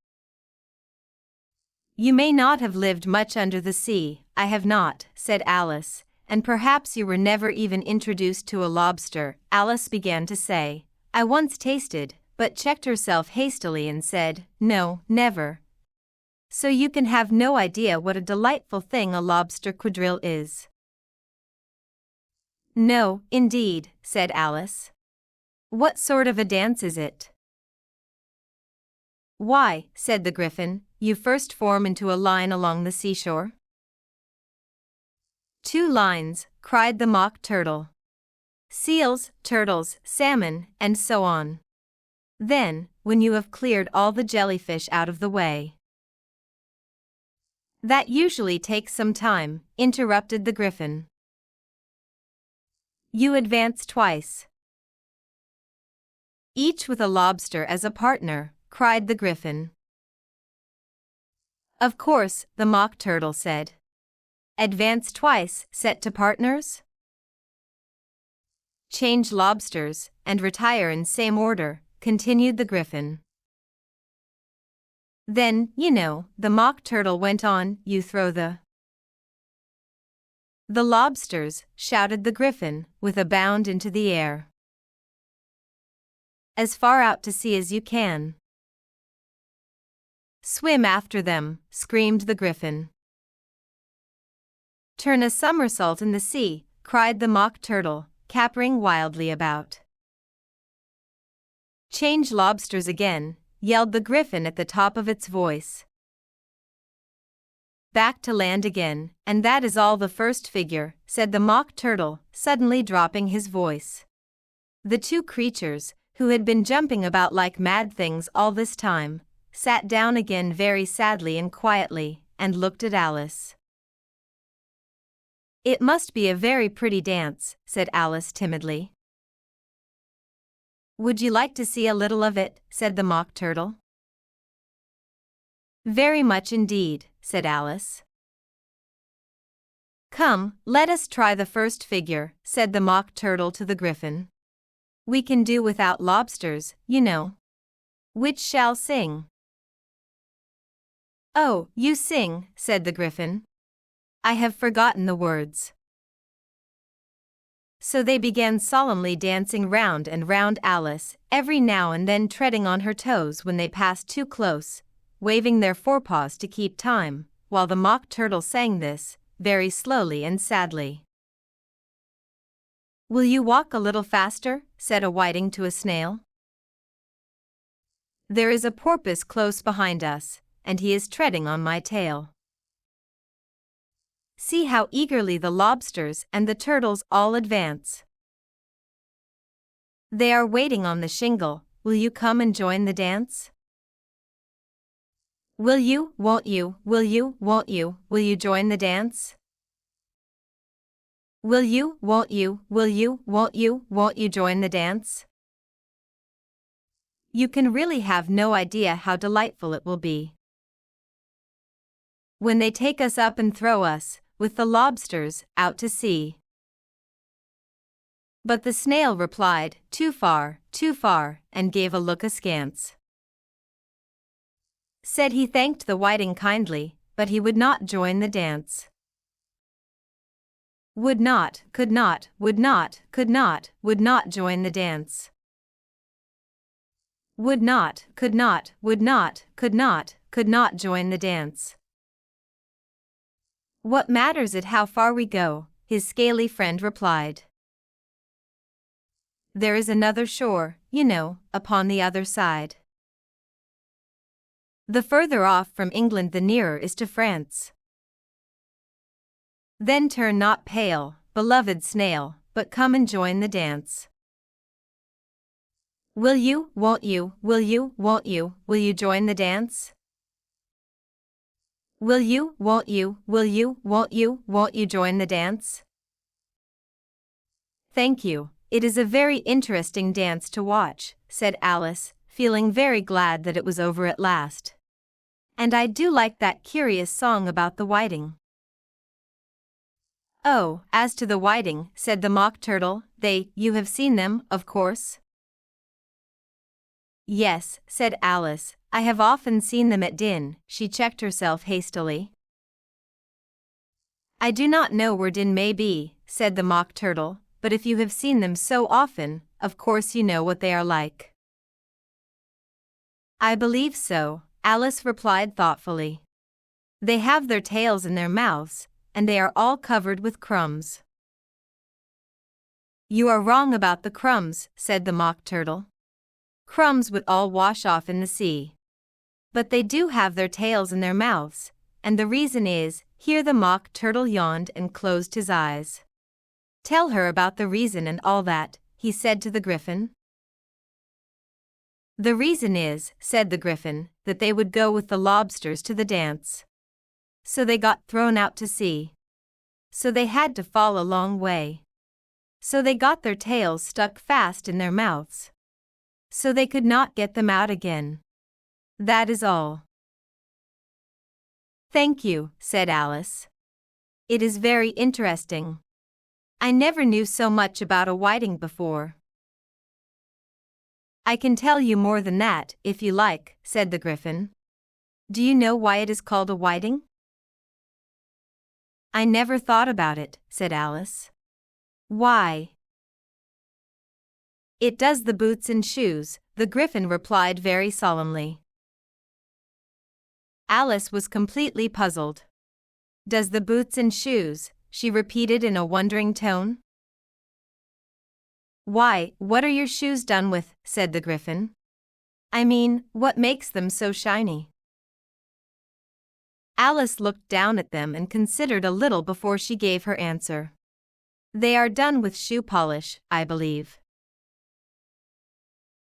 You may not have lived much under the sea, I have not, said Alice, and perhaps you were never even introduced to a lobster, Alice began to say. I once tasted, but checked herself hastily and said, no, never. So you can have no idea what a delightful thing a lobster quadrille is. No, indeed, said Alice. What sort of a dance is it? Why, said the Griffin, you first form into a line along the seashore. 2 lines, cried the Mock Turtle. Seals, turtles, salmon, and so on. Then, when you have cleared all the jellyfish out of the way. That usually takes some time, interrupted the Griffin. You advance twice. Each with a lobster as a partner, cried the Griffin. Of course, the Mock Turtle said. Advance twice, set to partners? Change lobsters, and retire in same order, continued the Griffin. Then, you know, the Mock Turtle went on, you throw the lobsters, shouted the Griffin, with a bound into the air. As far out to sea as you can. Swim after them, screamed the Griffin. Turn a somersault in the sea, cried the Mock Turtle, capering wildly about. Change lobsters again, yelled the Griffin at the top of its voice. Back to land again, and that is all the first figure, said the Mock Turtle, suddenly dropping his voice. The 2 creatures, who had been jumping about like mad things all this time, sat down again very sadly and quietly, and looked at Alice. It must be a very pretty dance, said Alice timidly. Would you like to see a little of it, said the Mock Turtle. Very much indeed, said Alice. Come, let us try the first figure, said the Mock Turtle to the Griffin. We can do without lobsters, you know. Which shall sing? Oh, you sing, said the Griffin. I have forgotten the words. So they began solemnly dancing round and round Alice, every now and then treading on her toes when they passed too close, waving their forepaws to keep time, while the Mock Turtle sang this, very slowly and sadly. Will you walk a little faster? Said a whiting to a snail. There is a porpoise close behind us, and he is treading on my tail. See how eagerly the lobsters and the turtles all advance. They are waiting on the shingle, will you come and join the dance? Will you, won't you, will you, won't you, will you join the dance? Will you, won't you, will you, won't you join the dance? You can really have no idea how delightful it will be. When they take us up and throw us, with the lobsters, out to sea. But the snail replied, too far, and gave a look askance. Said he thanked the whiting kindly, but he would not join the dance. Would not, could not, would not, could not, would not join the dance. Would not, could not, would not, could not, could not join the dance. What matters it how far we go, his scaly friend replied. There is another shore, you know, upon the other side. The further off from England the nearer is to France. Then turn not pale, beloved snail, but come and join the dance. Will you, won't you, will you, won't you, will you join the dance? Will you, won't you, will you, won't you join the dance? Thank you, it is a very interesting dance to watch, said Alice, feeling very glad that it was over at last. And I do like that curious song about the whiting. Oh, as to the whiting, said the Mock Turtle, you have seen them, of course? Yes, said Alice, I have often seen them at Din. She checked herself hastily. I do not know where Din may be, said the Mock Turtle, but if you have seen them so often, of course you know what they are like. I believe so, Alice replied thoughtfully. They have their tails in their mouths, and they are all covered with crumbs. You are wrong about the crumbs, said the Mock Turtle. Crumbs would all wash off in the sea. But they do have their tails in their mouths, and the reason is, here the Mock Turtle yawned and closed his eyes. Tell her about the reason and all that, he said to the Griffin. The reason is, said the Griffin, that they would go with the lobsters to the dance. So they got thrown out to sea. So they had to fall a long way. So they got their tails stuck fast in their mouths. So they could not get them out again. That is all. Thank you, said Alice. It is very interesting. I never knew so much about a whiting before. I can tell you more than that, if you like, said the Griffin. Do you know why it is called a whiting? I never thought about it, said Alice. Why? It does the boots and shoes, the Griffin replied very solemnly. Alice was completely puzzled. Does the boots and shoes, she repeated in a wondering tone. Why, what are your shoes done with, said the Griffin. I mean, what makes them so shiny? Alice looked down at them and considered a little before she gave her answer. They are done with shoe polish, I believe.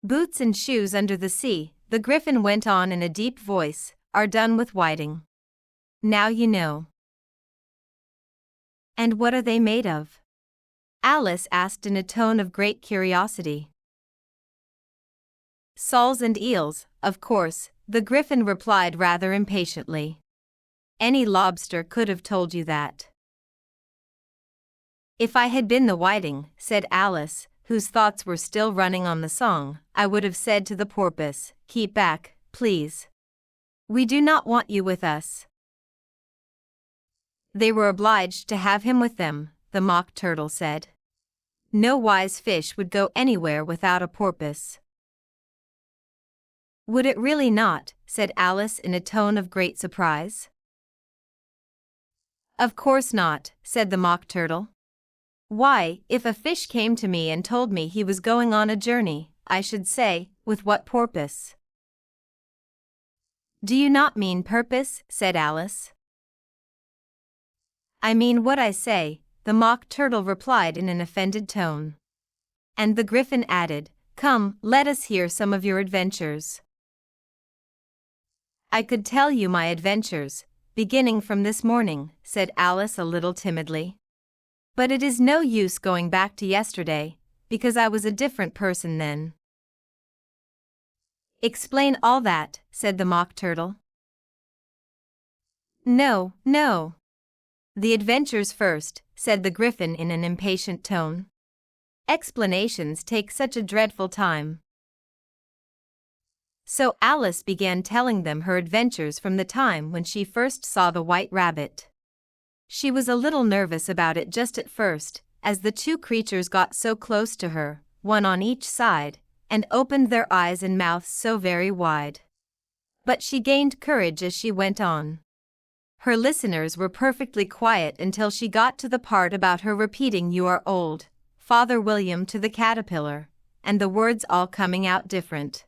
Boots and shoes under the sea, the Griffin went on in a deep voice, are done with whiting. Now you know. And what are they made of? Alice asked in a tone of great curiosity. Soles and eels, of course, the Griffin replied rather impatiently. Any lobster could have told you that. If I had been the whiting, said Alice, whose thoughts were still running on the song, I would have said to the porpoise, keep back, please. We do not want you with us. They were obliged to have him with them, the Mock Turtle said. No wise fish would go anywhere without a porpoise. Would it really not? Said Alice in a tone of great surprise. Of course not, said the Mock Turtle. Why, if a fish came to me and told me he was going on a journey, I should say, with what porpoise? Do you not mean purpose? Said Alice. I mean what I say, the Mock Turtle replied in an offended tone. And the Griffin added, come, let us hear some of your adventures. I could tell you my adventures, beginning from this morning, said Alice a little timidly. But it is no use going back to yesterday, because I was a different person then. Explain all that, said the Mock Turtle. No, no. The adventures first, said the Griffin in an impatient tone. Explanations take such a dreadful time. So Alice began telling them her adventures from the time when she first saw the White Rabbit. She was a little nervous about it just at first, as the two creatures got so close to her, one on each side, and opened their eyes and mouths so very wide. But she gained courage as she went on. Her listeners were perfectly quiet until she got to the part about her repeating "You are old, Father William" to the caterpillar, and the words all coming out different.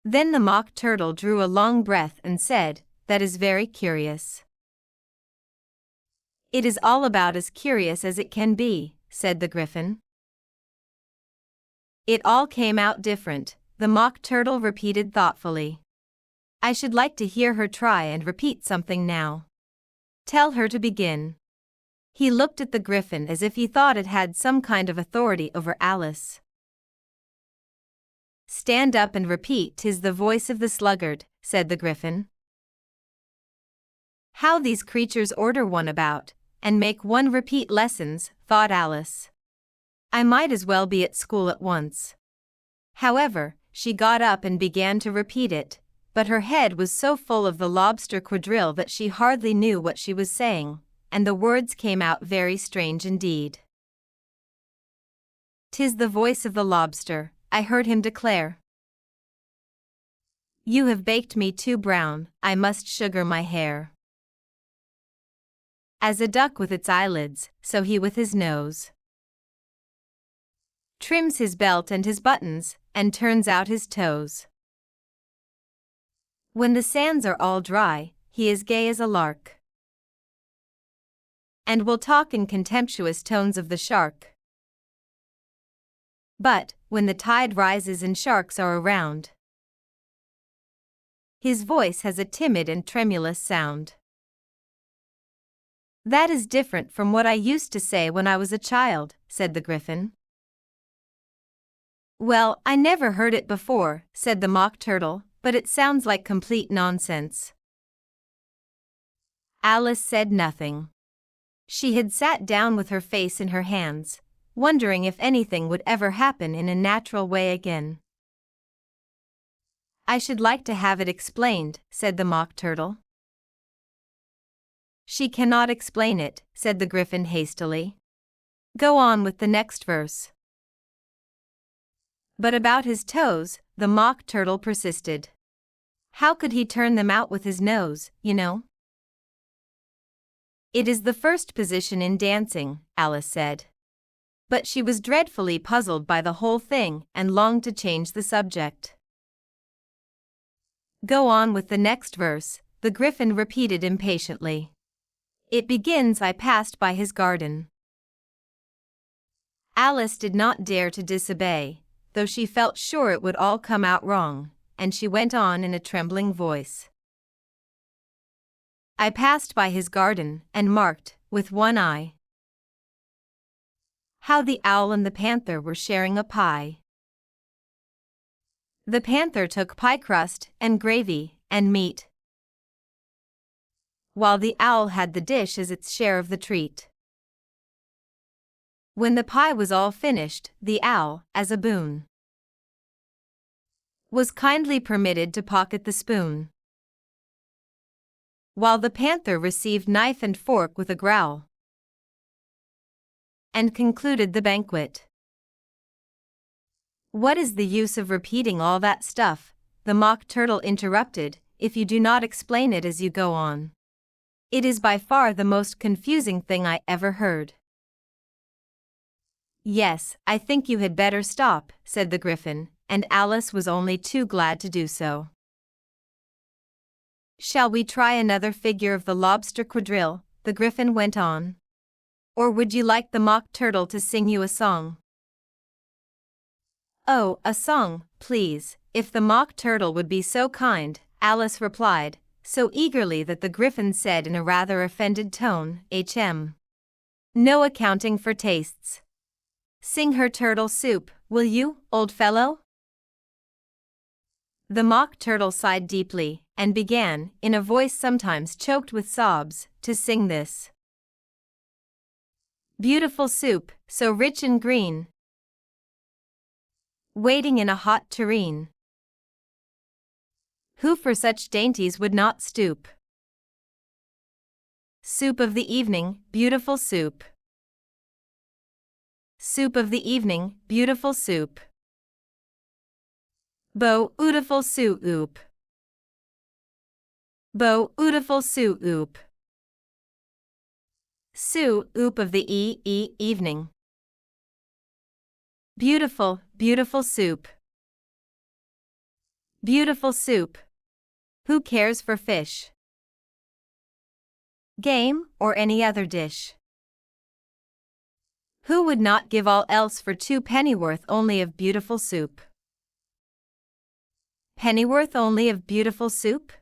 Then the Mock Turtle drew a long breath and said, "That is very curious." It is all about as curious as it can be, said the Griffin. It all came out different, the Mock Turtle repeated thoughtfully. I should like to hear her try and repeat something now. Tell her to begin. He looked at the Griffin as if he thought it had some kind of authority over Alice. Stand up and repeat, 'tis the voice of the sluggard, said the Gryphon. How these creatures order one about, and make one repeat lessons, thought Alice. I might as well be at school at once. However, she got up and began to repeat it, but her head was so full of the Lobster quadrille that she hardly knew what she was saying, and the words came out very strange indeed. 'Tis the voice of the lobster, I heard him declare. You have baked me too brown, I must sugar my hair. As a duck with its eyelids, so he with his nose trims his belt and his buttons, and turns out his toes. When the sands are all dry, he is gay as a lark, and will talk in contemptuous tones of the shark. But, when the tide rises and sharks are around, his voice has a timid and tremulous sound. That is different from what I used to say when I was a child, said the Gryphon. Well, I never heard it before, said the Mock Turtle, but it sounds like complete nonsense. Alice said nothing. She had sat down with her face in her hands, wondering if anything would ever happen in a natural way again. I should like to have it explained, said the Mock Turtle. She cannot explain it, said the Gryphon hastily. Go on with the next verse. But about his toes, the Mock Turtle persisted. How could he turn them out with his nose, you know? It is the first position in dancing, Alice said. But she was dreadfully puzzled by the whole thing and longed to change the subject. Go on with the next verse, the Gryphon repeated impatiently. It begins, I passed by his garden. Alice did not dare to disobey, though she felt sure it would all come out wrong, and she went on in a trembling voice. I passed by his garden and marked, with one eye, how the owl and the panther were sharing a pie. The panther took pie crust and gravy and meat, while the owl had the dish as its share of the treat. When the pie was all finished, the owl, as a boon, was kindly permitted to pocket the spoon, while the panther received knife and fork with a growl, and concluded the banquet. What is the use of repeating all that stuff, the Mock Turtle interrupted, if you do not explain it as you go on? It is by far the most confusing thing I ever heard. Yes, I think you had better stop, said the Gryphon, and Alice was only too glad to do so. Shall we try another figure of the Lobster quadrille? The Gryphon went on. Or would you like the Mock Turtle to sing you a song? Oh, a song, please, if the Mock Turtle would be so kind, Alice replied, so eagerly that the Gryphon said in a rather offended tone, No accounting for tastes. Sing her turtle soup, will you, old fellow? The Mock Turtle sighed deeply, and began, in a voice sometimes choked with sobs, to sing this. Beautiful soup, so rich and green, waiting in a hot tureen. Who for such dainties would not stoop? Soup of the evening, beautiful soup. Soup of the evening, beautiful soup. Beautiful soup. Beautiful soup. Soup of the evening. Beautiful, beautiful soup. Beautiful soup. Who cares for fish, game, or any other dish? Who would not give all else for 2 pennyworth only of beautiful soup? Pennyworth only of beautiful soup?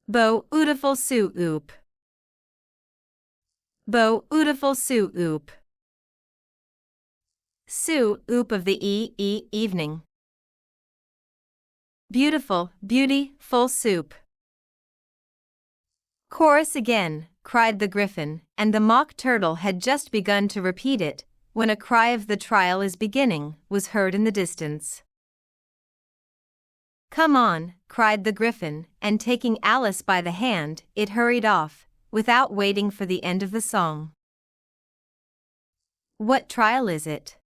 Beautiful soup. Beautiful soup. Soup of the evening. Beautiful, full soup. Chorus again, cried the Gryphon, and the Mock Turtle had just begun to repeat it, when a cry of "The trial is beginning" was heard in the distance. Come on, cried the Gryphon, and taking Alice by the hand, it hurried off, without waiting for the end of the song. What trial is it?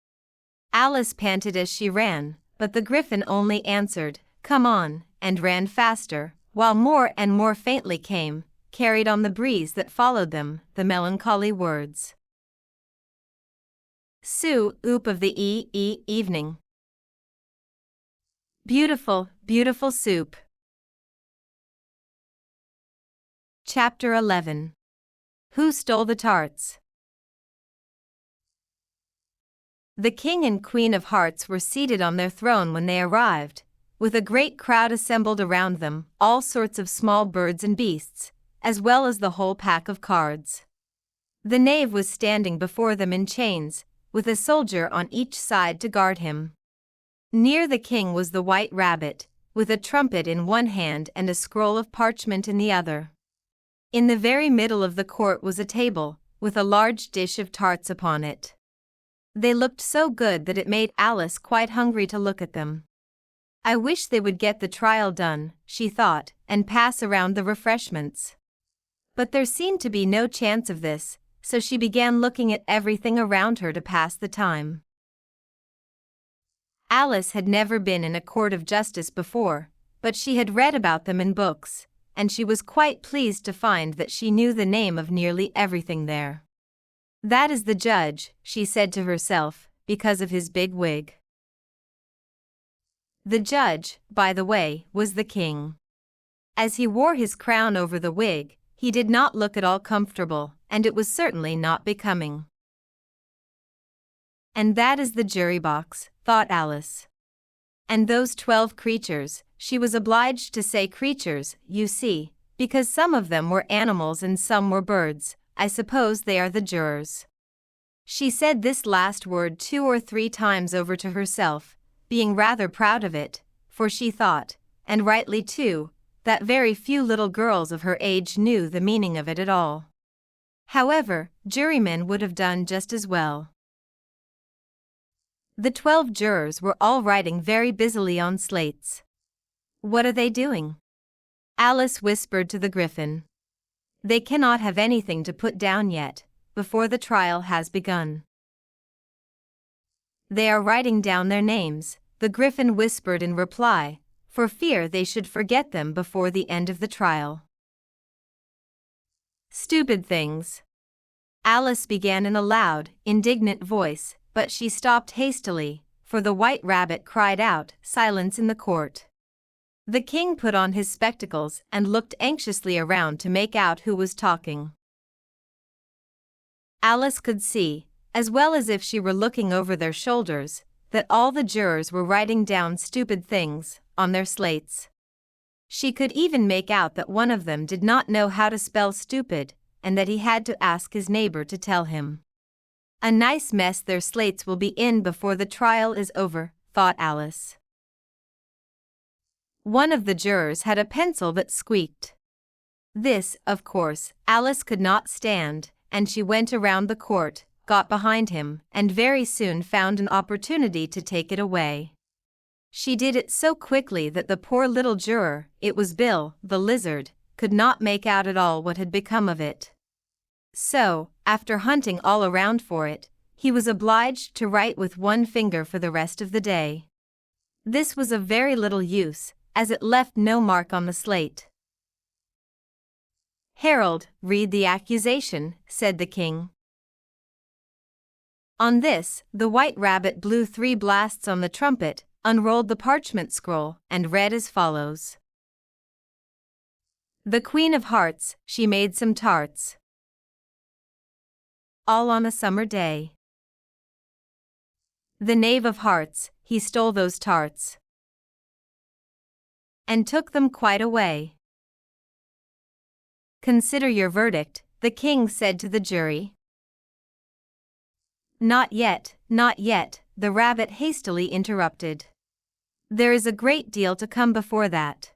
Alice panted as she ran, but the Gryphon only answered, Come on, and ran faster, while more and more faintly came, carried on the breeze that followed them, the melancholy words. Soup of the evening. Beautiful, soup. Chapter 11. Who Stole the Tarts? The King and Queen of Hearts were seated on their throne when they arrived, with a great crowd assembled around them, all sorts of small birds and beasts, as well as the whole pack of cards. The knave was standing before them in chains, with a soldier on each side to guard him. Near the king was the White Rabbit, with a trumpet in one hand and a scroll of parchment in the other. In the very middle of the court was a table, with a large dish of tarts upon it. They looked so good that it made Alice quite hungry to look at them. I wish they would get the trial done, she thought, and pass around the refreshments. But there seemed to be no chance of this, so she began looking at everything around her to pass the time. Alice had never been in a court of justice before, but she had read about them in books, and she was quite pleased to find that she knew the name of nearly everything there. That is the judge, she said to herself, because of his big wig. The judge, by the way, was the king. As he wore his crown over the wig, he did not look at all comfortable, and it was certainly not becoming. And that is the jury box, thought Alice. And those 12 creatures, she was obliged to say creatures, you see, because some of them were animals and some were birds. I suppose they are the jurors. She said this last word 2 or 3 times over to herself, being rather proud of it, for she thought, and rightly too, that very few little girls of her age knew the meaning of it at all. However, jurymen would have done just as well. The 12 jurors were all writing very busily on slates. What are they doing? Alice whispered to the Gryphon. They cannot have anything to put down yet, before the trial has begun. They are writing down their names, the Gryphon whispered in reply, for fear they should forget them before the end of the trial. Stupid things. Alice began in a loud, indignant voice, but she stopped hastily, for the White Rabbit cried out, Silence in the court. The king put on his spectacles and looked anxiously around to make out who was talking. Alice could see, as well as if she were looking over their shoulders, that all the jurors were writing down stupid things on their slates. She could even make out that one of them did not know how to spell stupid, and that he had to ask his neighbor to tell him. A nice mess their slates will be in before the trial is over, thought Alice. One of the jurors had a pencil that squeaked. This, of course, Alice could not stand, and she went around the court, got behind him, and very soon found an opportunity to take it away. She did it so quickly that the poor little juror, it was Bill, the lizard, could not make out at all what had become of it. So, after hunting all around for it, he was obliged to write with one finger for the rest of the day. This was of very little use, as it left no mark on the slate. Harold, read the accusation, said the king. On this, the White Rabbit blew 3 blasts on the trumpet, unrolled the parchment scroll, and read as follows. The Queen of Hearts, she made some tarts. All on a summer day. The Knave of Hearts, he stole those tarts. And took them quite away. Consider your verdict, the king said to the jury. Not yet, the rabbit hastily interrupted. There is a great deal to come before that.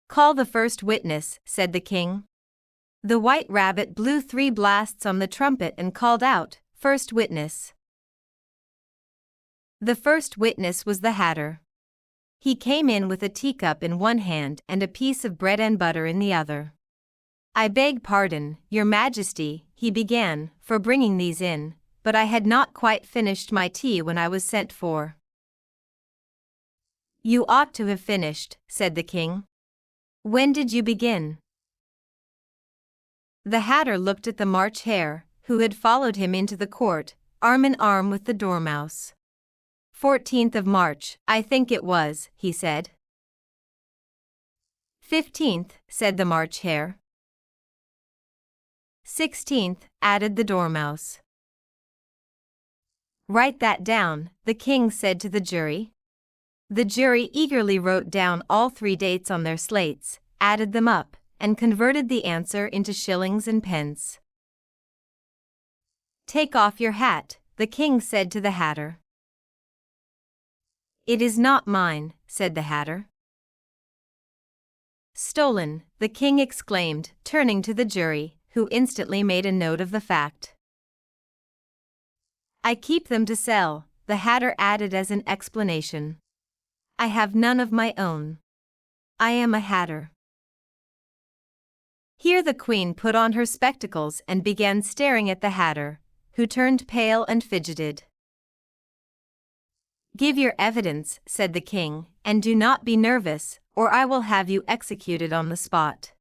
Call the first witness, said the king. The white rabbit blew 3 blasts on the trumpet and called out, First witness. The first witness was the Hatter. He came in with a teacup in one hand and a piece of bread and butter in the other. I beg pardon, Your Majesty, he began, for bringing these in, but I had not quite finished my tea when I was sent for. You ought to have finished, said the king. When did you begin? The Hatter looked at the March Hare, who had followed him into the court, arm in arm with the Dormouse. 14th of March, I think it was, he said. 15th, said the March Hare. 16th, added the Dormouse. Write that down, the king said to the jury. The jury eagerly wrote down all 3 dates on their slates, added them up, and converted the answer into shillings and pence. Take off your hat, the king said to the Hatter. It is not mine, said the Hatter. Stolen, the king exclaimed, turning to the jury, who instantly made a note of the fact. I keep them to sell, the Hatter added as an explanation. I have none of my own. I am a Hatter. Here the queen put on her spectacles and began staring at the Hatter, who turned pale and fidgeted. Give your evidence, said the king, and do not be nervous, or I will have you executed on the spot.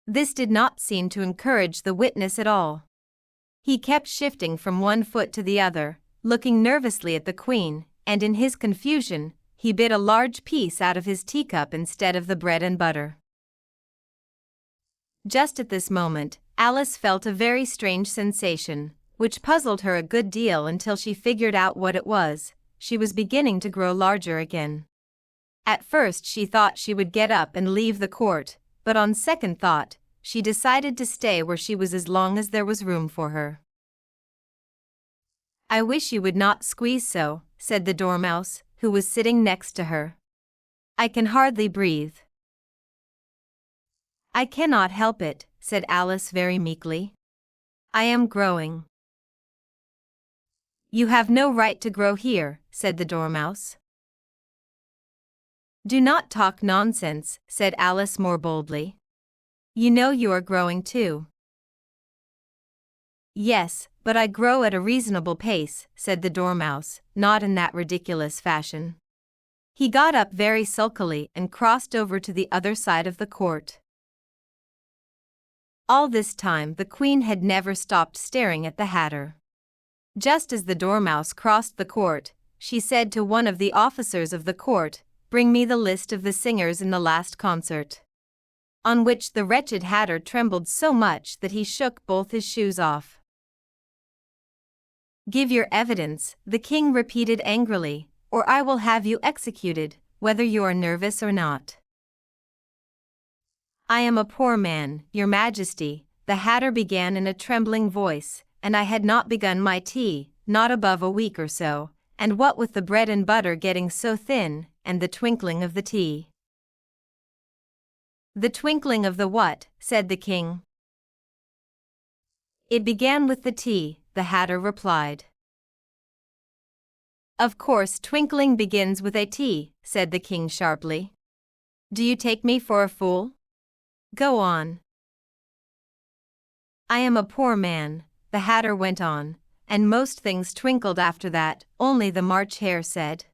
This did not seem to encourage the witness at all. He kept shifting from one foot to the other, looking nervously at the queen, and in his confusion, he bit a large piece out of his teacup instead of the bread and butter. Just at this moment, Alice felt a very strange sensation, which puzzled her a good deal until she figured out what it was. She was beginning to grow larger again. At first she thought she would get up and leave the court, but on second thought, she decided to stay where she was as long as there was room for her. I wish you would not squeeze so, said the Dormouse, who was sitting next to her. I can hardly breathe. I cannot help it, said Alice very meekly. I am growing. You have no right to grow here, said the Dormouse. Do not talk nonsense, said Alice more boldly. You know you are growing too. Yes, but I grow at a reasonable pace, said the Dormouse, not in that ridiculous fashion. He got up very sulkily and crossed over to the other side of the court. All this time the queen had never stopped staring at the Hatter. Just as the Dormouse crossed the court, she said to one of the officers of the court, Bring me the list of the singers in the last concert. On which the wretched Hatter trembled so much that he shook both his shoes off. Give your evidence, the king repeated angrily, or I will have you executed, whether you are nervous or not. I am a poor man, Your Majesty, the Hatter began in a trembling voice, and I had not begun my tea, not above a week or so, and what with the bread and butter getting so thin, and the twinkling of the tea. The twinkling of the what? Said the king. It began with the tea, the Hatter replied. Of course twinkling begins with a T, said the king sharply. Do you take me for a fool? Go on. I am a poor man, the Hatter went on, and most things twinkled after that, only the March Hare said.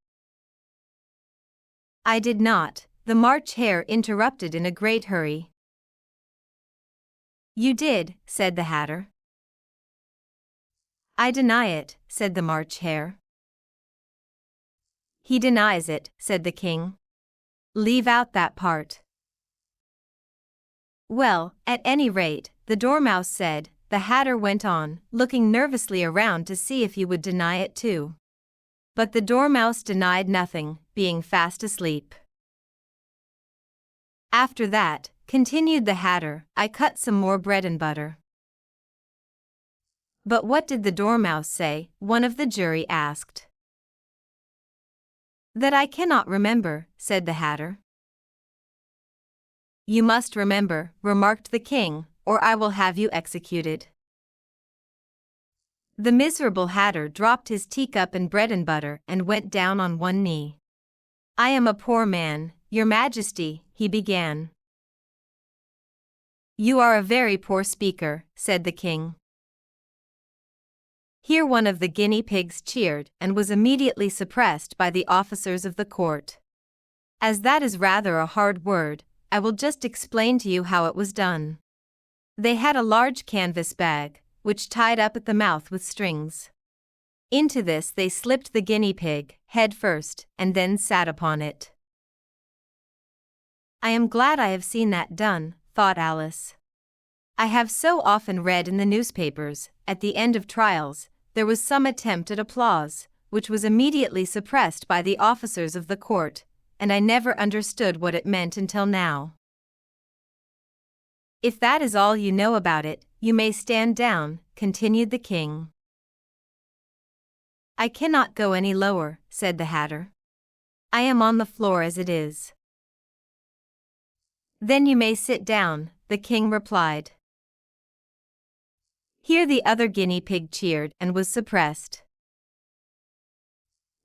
I did not, the March Hare interrupted in a great hurry. You did, said the Hatter. I deny it, said the March Hare. He denies it, said the king. Leave out that part. Well, at any rate, the Dormouse said, the Hatter went on, looking nervously around to see if he would deny it too. But the Dormouse denied nothing, being fast asleep. After that, continued the Hatter, I cut some more bread and butter. But what did the Dormouse say? One of the jury asked. That I cannot remember, said the Hatter. You must remember, remarked the king, or I will have you executed. The miserable Hatter dropped his teacup and bread and butter and went down on one knee. I am a poor man, your majesty, he began. You are a very poor speaker, said the king. Here one of the guinea pigs cheered and was immediately suppressed by the officers of the court. As that is rather a hard word, I will just explain to you how it was done. They had a large canvas bag, which tied up at the mouth with strings. Into this they slipped the guinea pig, head first, and then sat upon it. I am glad I have seen that done, thought Alice. I have so often read in the newspapers, at the end of trials, there was some attempt at applause, which was immediately suppressed by the officers of the court, and I never understood what it meant until now. If that is all you know about it, you may stand down, continued the king. I cannot go any lower, said the Hatter. I am on the floor as it is. Then you may sit down, the king replied. Here the other guinea pig cheered and was suppressed.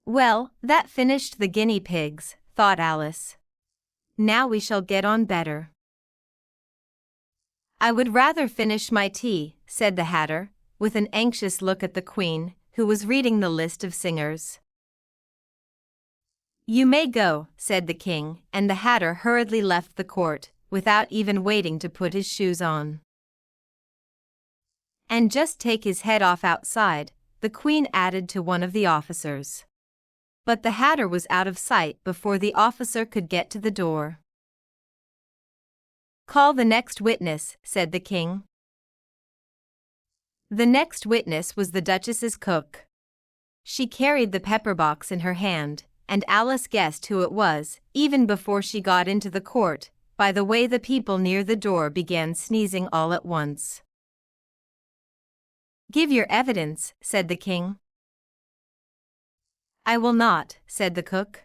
Well, that finished the guinea pigs, thought Alice. Now we shall get on better. I would rather finish my tea, said the Hatter, with an anxious look at the Queen, who was reading the list of singers. You may go, said the king, and the Hatter hurriedly left the court, without even waiting to put his shoes on. And just take his head off outside, the Queen added to one of the officers. But the Hatter was out of sight before the officer could get to the door. Call the next witness, said the king. The next witness was the Duchess's cook. She carried the pepper box in her hand, and Alice guessed who it was, even before she got into the court, by the way the people near the door began sneezing all at once. Give your evidence, said the king. I will not, said the cook.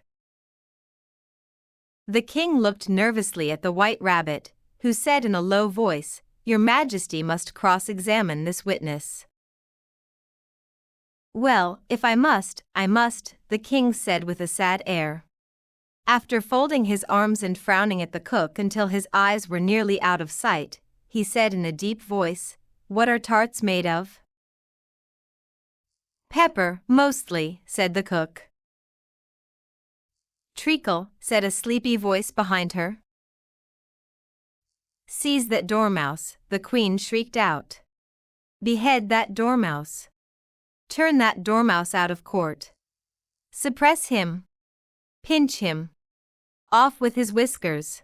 The king looked nervously at the White Rabbit, who said in a low voice, Your Majesty must cross-examine this witness. Well, if I must, the king said with a sad air. After folding his arms and frowning at the cook until his eyes were nearly out of sight, he said in a deep voice, What are tarts made of? Pepper, mostly, said the cook. Treacle, said a sleepy voice behind her. Seize that dormouse, the Queen shrieked out. Behead that dormouse. Turn that dormouse out of court. Suppress him. Pinch him. Off with his whiskers.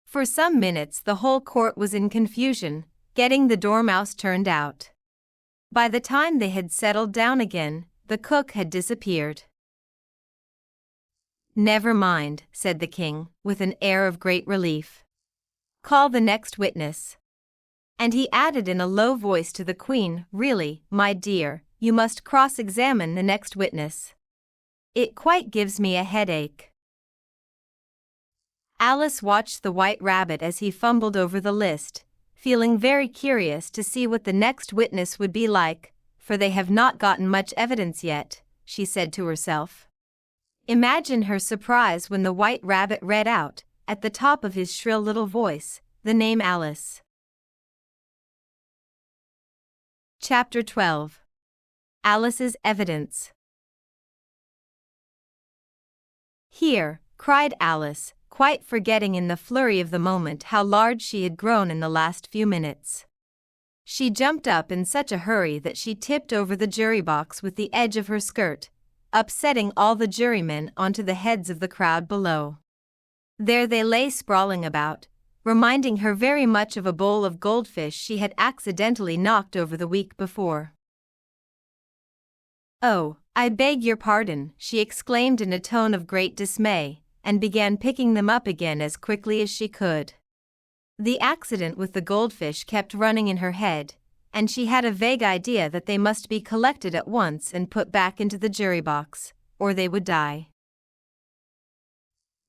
For some minutes the whole court was in confusion, getting the dormouse turned out. By the time they had settled down again, the cook had disappeared. Never mind, said the king, with an air of great relief. Call the next witness. And he added in a low voice to the Queen, Really, my dear, you must cross-examine the next witness. It quite gives me a headache. Alice watched the White Rabbit as he fumbled over the list, feeling very curious to see what the next witness would be like, for they have not gotten much evidence yet, she said to herself. Imagine her surprise when the White Rabbit read out, at the top of his shrill little voice, the name Alice. Chapter 12. Alice's Evidence. Here, cried Alice, quite forgetting in the flurry of the moment how large she had grown in the last few minutes. She jumped up in such a hurry that she tipped over the jury box with the edge of her skirt, upsetting all the jurymen onto the heads of the crowd below. There they lay sprawling about, reminding her very much of a bowl of goldfish she had accidentally knocked over the week before. Oh, I beg your pardon, she exclaimed in a tone of great dismay, and began picking them up again as quickly as she could. The accident with the goldfish kept running in her head, and she had a vague idea that they must be collected at once and put back into the jury box, or they would die.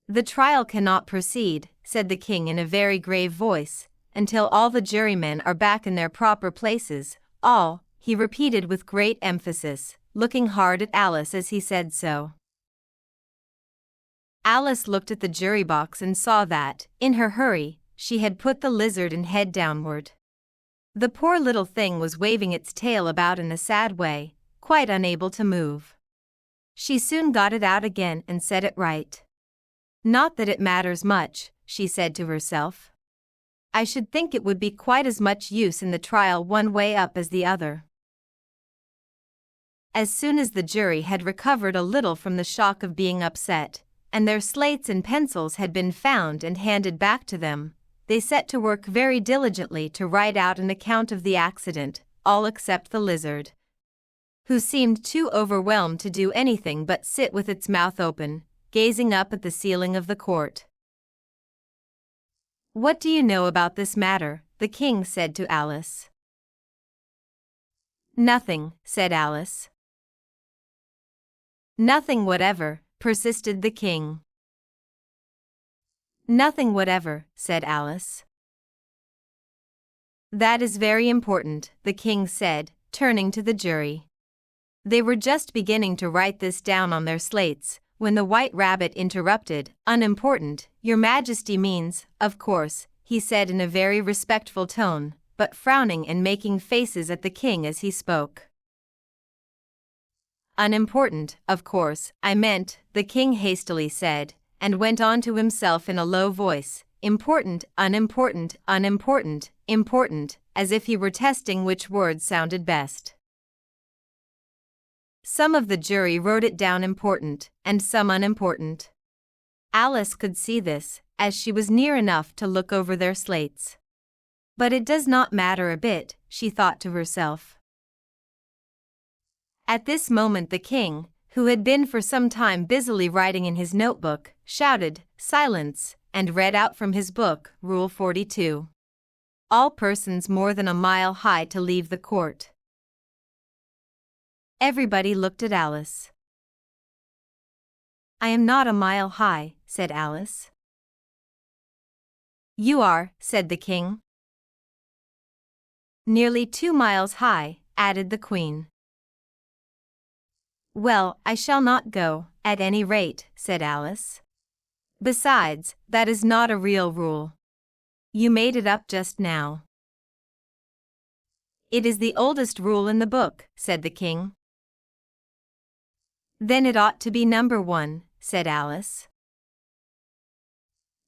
"The trial cannot proceed," said the king in a very grave voice, "until all the jurymen are back in their proper places. All," he repeated with great emphasis, looking hard at Alice as he said so. Alice looked at the jury box and saw that, in her hurry, she had put the lizard in head downward. The poor little thing was waving its tail about in a sad way, quite unable to move. She soon got it out again and set it right. "Not that it matters much," she said to herself. "I should think it would be quite as much use in the trial one way up as the other." As soon as the jury had recovered a little from the shock of being upset, and their slates and pencils had been found and handed back to them, they set to work very diligently to write out an account of the accident, all except the lizard, who seemed too overwhelmed to do anything but sit with its mouth open, gazing up at the ceiling of the court. "What do you know about this matter?" the king said to Alice. "Nothing," said Alice. "Nothing whatever," persisted the king. "Nothing whatever," said Alice. "That is very important," the king said, turning to the jury. They were just beginning to write this down on their slates, when the White Rabbit interrupted. "Unimportant, Your Majesty means, of course," he said in a very respectful tone, but frowning and making faces at the king as he spoke. "Unimportant, of course, I meant," the king hastily said, and went on to himself in a low voice, "important, unimportant, unimportant, important," as if he were testing which word sounded best. Some of the jury wrote it down important, and some unimportant. Alice could see this, as she was near enough to look over their slates. "But it does not matter a bit," she thought to herself. At this moment the king, who had been for some time busily writing in his notebook, shouted, "Silence," and read out from his book, Rule 42. "All persons more than a mile high to leave the court." Everybody looked at Alice. "I am not a mile high," said Alice. "You are," said the king. "Nearly 2 miles high," added the queen. "Well, I shall not go, at any rate," said Alice. "Besides, that is not a real rule. You made it up just now." "It is the oldest rule in the book," said the king. "Then it ought to be number 1, said Alice.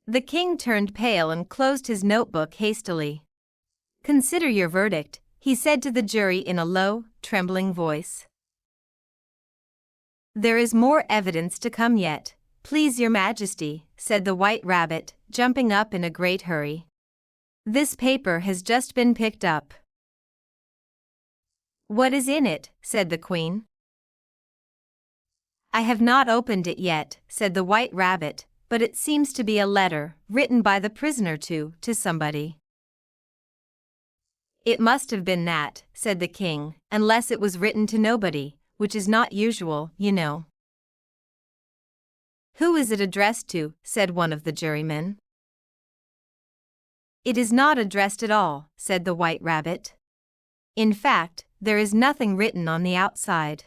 The king turned pale and closed his notebook hastily. "Consider your verdict," he said to the jury in a low, trembling voice. "There is more evidence to come yet, please your majesty," said the White Rabbit, jumping up in a great hurry. "This paper has just been picked up." "What is in it?" said the queen. "I have not opened it yet," said the White Rabbit, "but it seems to be a letter, written by the prisoner to somebody." "It must have been that," said the king, "unless it was written to nobody, which is not usual, you know." "Who is it addressed to?" said one of the jurymen. "It is not addressed at all," said the White Rabbit. "In fact, there is nothing written on the outside."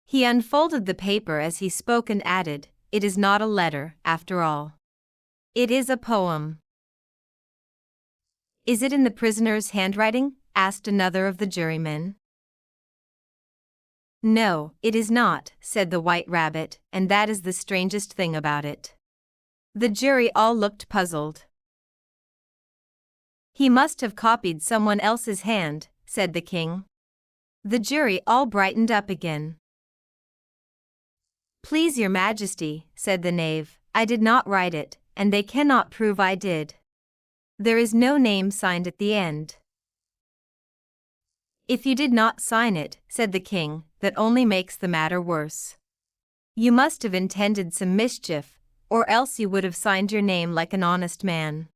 He unfolded the paper as he spoke and added, "It is not a letter, after all. It is a poem." "Is it in the prisoner's handwriting?" asked another of the jurymen. "No, it is not," said the White Rabbit, "and that is the strangest thing about it." The jury all looked puzzled. "He must have copied someone else's hand," said the king. The jury all brightened up again. "Please your majesty," said the knave, "I did not write it, and they cannot prove I did. There is no name signed at the end." "If you did not sign it," said the king, "that only makes the matter worse. You must have intended some mischief, or else you would have signed your name like an honest man."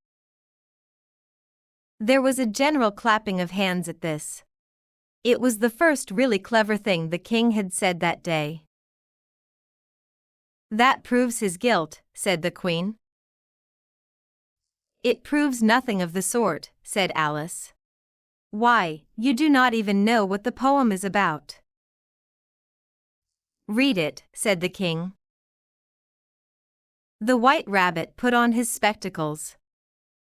There was a general clapping of hands at this, It was the first really clever thing the king had said that day. That proves his guilt, said the queen. It proves nothing of the sort, said Alice. Why, you do not even know what the poem is about. Read it, said the king. The White Rabbit put on his spectacles.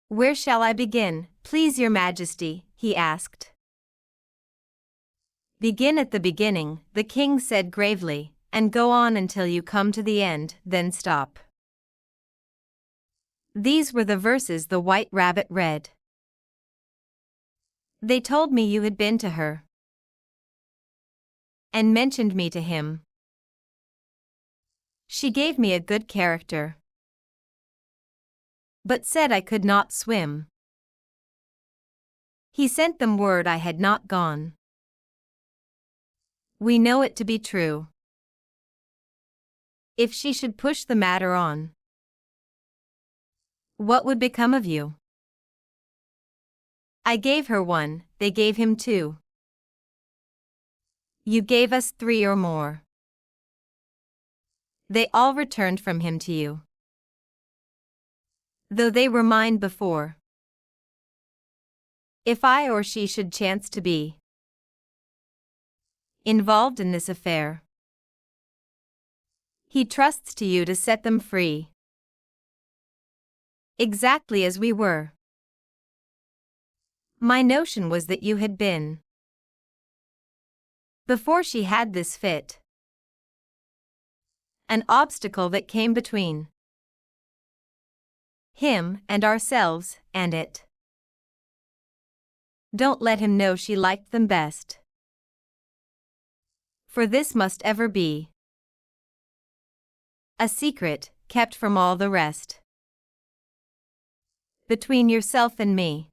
Where shall I begin, please your majesty, he asked. Begin at the beginning, the king said gravely, and go on until you come to the end, then stop. These were the verses the White Rabbit read. They told me you had been to her, and mentioned me to him. She gave me a good character, but said I could not swim. He sent them word I had not gone. We know it to be true. If she should push the matter on, what would become of you? I gave her one, they gave him two. You gave us three or more. They all returned from him to you, though they were mine before. If I or she should chance to be involved in this affair, he trusts to you to set them free, exactly as we were. My notion was that you had been, before she had this fit, an obstacle that came between him and ourselves and it. Don't let him know she liked them best, for this must ever be a secret kept from all the rest, between yourself and me.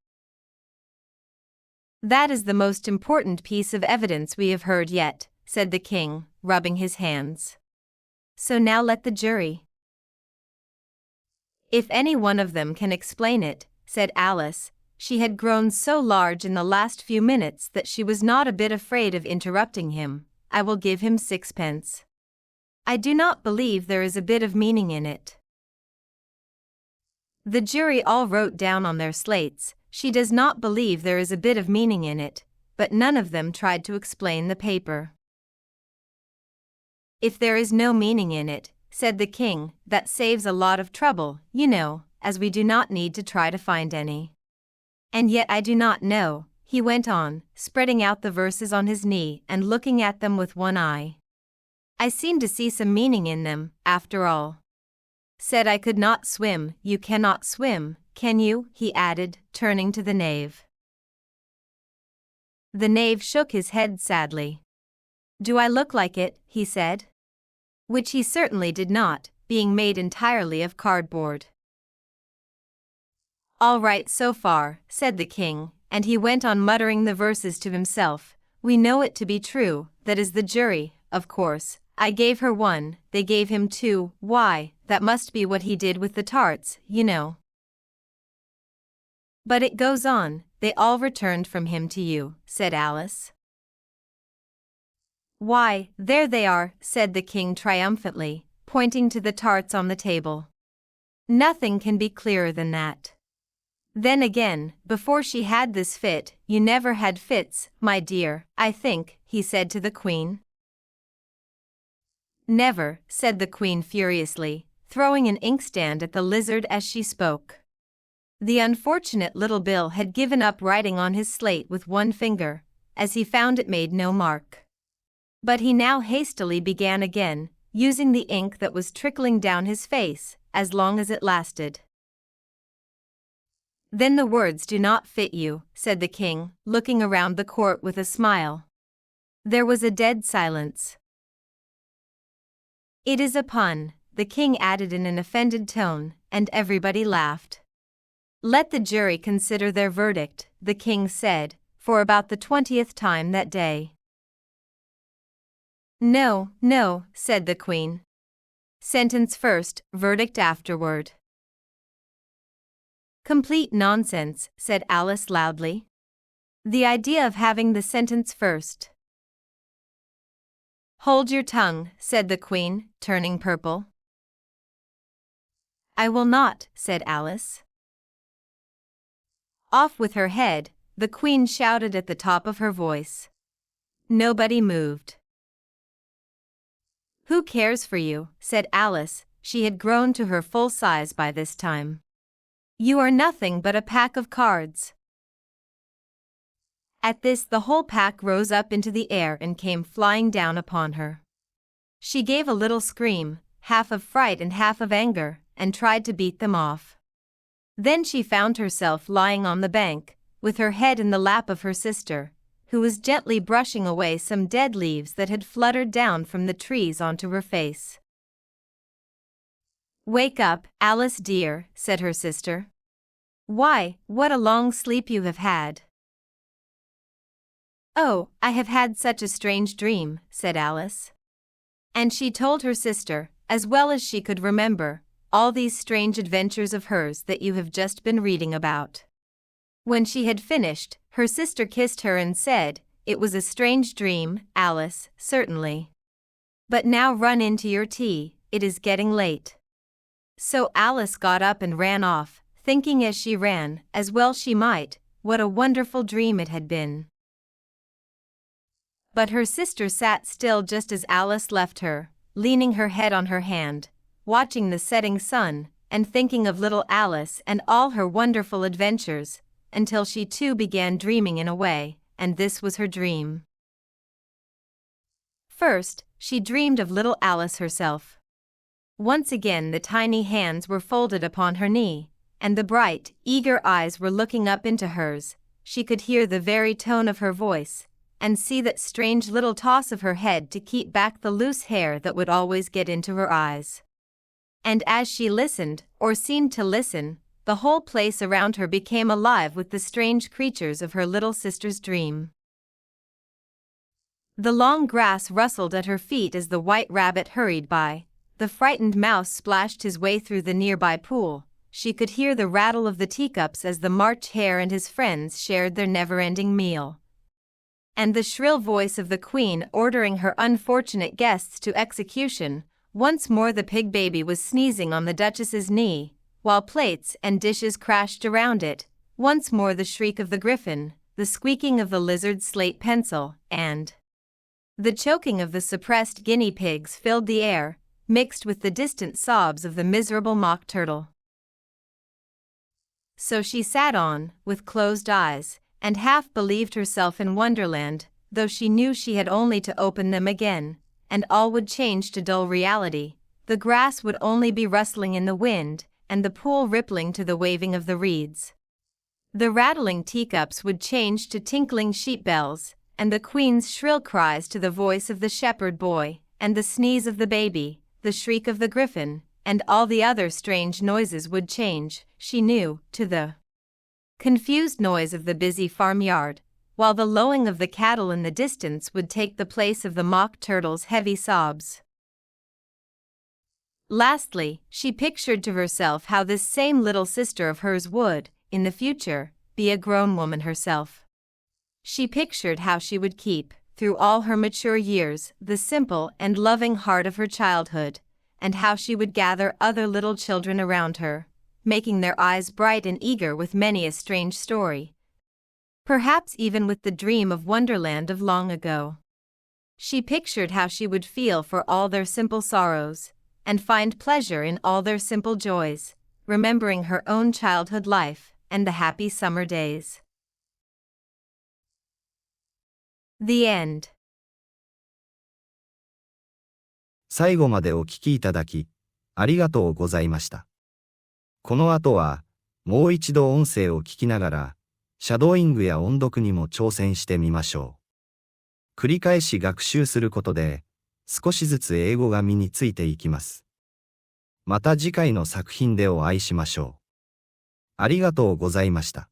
That is the most important piece of evidence we have heard yet, said the king, rubbing his hands. So now let the jury. If any one of them can explain it, said Alice. She had grown so large in the last few minutes that she was not a bit afraid of interrupting him. I will give him 6 pence. I do not believe there is a bit of meaning in it. The jury all wrote down on their slates, she does not believe there is a bit of meaning in it, but none of them tried to explain the paper. If there is no meaning in it, said the king, that saves a lot of trouble, you know, as we do not need to try to find any. And yet I do not know, he went on, spreading out the verses on his knee and looking at them with one eye. I seem to see some meaning in them, after all. Said I could not swim, you cannot swim, can you? He added, turning to the knave. The knave shook his head sadly. Do I look like it? He said. Which he certainly did not, being made entirely of cardboard. All right so far, said the king, and he went on muttering the verses to himself. We know it to be true, that is the jury, of course. I gave her one, they gave him two. Why, that must be what he did with the tarts, you know. But it goes on, they all returned from him to you, said Alice. Why, there they are, said the king triumphantly, pointing to the tarts on the table. Nothing can be clearer than that. Then again, before she had this fit, you never had fits, my dear, I think, he said to the queen. Never, said the queen furiously, throwing an inkstand at the lizard as she spoke. The unfortunate little Bill had given up writing on his slate with one finger, as he found it made no mark. But he now hastily began again, using the ink that was trickling down his face, as long as it lasted. Then the words do not fit you, said the king, looking around the court with a smile. There was a dead silence. It is a pun, the king added in an offended tone, and everybody laughed. Let the jury consider their verdict, the king said, for about the 20th time that day. No, no, said the queen. Sentence first, verdict afterward. Complete nonsense, said Alice loudly. The idea of having the sentence first. Hold your tongue, said the Queen, turning purple. I will not, said Alice. Off with her head, the Queen shouted at the top of her voice. Nobody moved. Who cares for you, said Alice. She had grown to her full size by this time. You are nothing but a pack of cards. At this the whole pack rose up into the air and came flying down upon her. She gave a little scream, half of fright and half of anger, and tried to beat them off. Then she found herself lying on the bank, with her head in the lap of her sister, who was gently brushing away some dead leaves that had fluttered down from the trees onto her face. Wake up, Alice dear, said her sister. Why, what a long sleep you have had. Oh, I have had such a strange dream, said Alice. And she told her sister, as well as she could remember, all these strange adventures of hers that you have just been reading about. When she had finished, her sister kissed her and said, It was a strange dream, Alice, certainly. But now run into your tea, it is getting late. So Alice got up and ran off, thinking as she ran, as well she might, what a wonderful dream it had been. But her sister sat still just as Alice left her, leaning her head on her hand, watching the setting sun, and thinking of little Alice and all her wonderful adventures, until she too began dreaming in a way, and this was her dream. First, she dreamed of little Alice herself. Once again the tiny hands were folded upon her knee, and the bright, eager eyes were looking up into hers. She could hear the very tone of her voice, and see that strange little toss of her head to keep back the loose hair that would always get into her eyes. And as she listened, or seemed to listen, the whole place around her became alive with the strange creatures of her little sister's dream. The long grass rustled at her feet as the white rabbit hurried by. The frightened mouse splashed his way through the nearby pool. She could hear the rattle of the teacups as the March Hare and his friends shared their never-ending meal. And the shrill voice of the Queen ordering her unfortunate guests to execution. Once more the pig baby was sneezing on the Duchess's knee, while plates and dishes crashed around it. Once more the shriek of the griffin, the squeaking of the lizard's slate pencil, and the choking of the suppressed guinea pigs filled the air, mixed with the distant sobs of the miserable mock turtle. So she sat on, with closed eyes, and half believed herself in Wonderland, though she knew she had only to open them again, and all would change to dull reality. The grass would only be rustling in the wind, and the pool rippling to the waving of the reeds. The rattling teacups would change to tinkling sheep bells, and the Queen's shrill cries to the voice of the shepherd boy, and the sneeze of the baby, the shriek of the griffin, and all the other strange noises would change, she knew, to the confused noise of the busy farmyard, while the lowing of the cattle in the distance would take the place of the mock turtle's heavy sobs. Lastly, she pictured to herself how this same little sister of hers would, in the future, be a grown woman herself. She pictured how she would keep, through all her mature years, the simple and loving heart of her childhood, and how she would gather other little children around her, making their eyes bright and eager with many a strange story, perhaps even with the dream of Wonderland of long ago. She pictured how she would feel for all their simple sorrows, and find pleasure in all their simple joys, remembering her own childhood life and the happy summer days. The end. 最後までお聞きいただき、ありがとうございました。この後は、もう一度音声を聞きながら、シャドーイングや音読にも挑戦してみましょう。繰り返し学習することで、少しずつ英語が身についていきます。また次回の作品でお会いしましょう。ありがとうございました。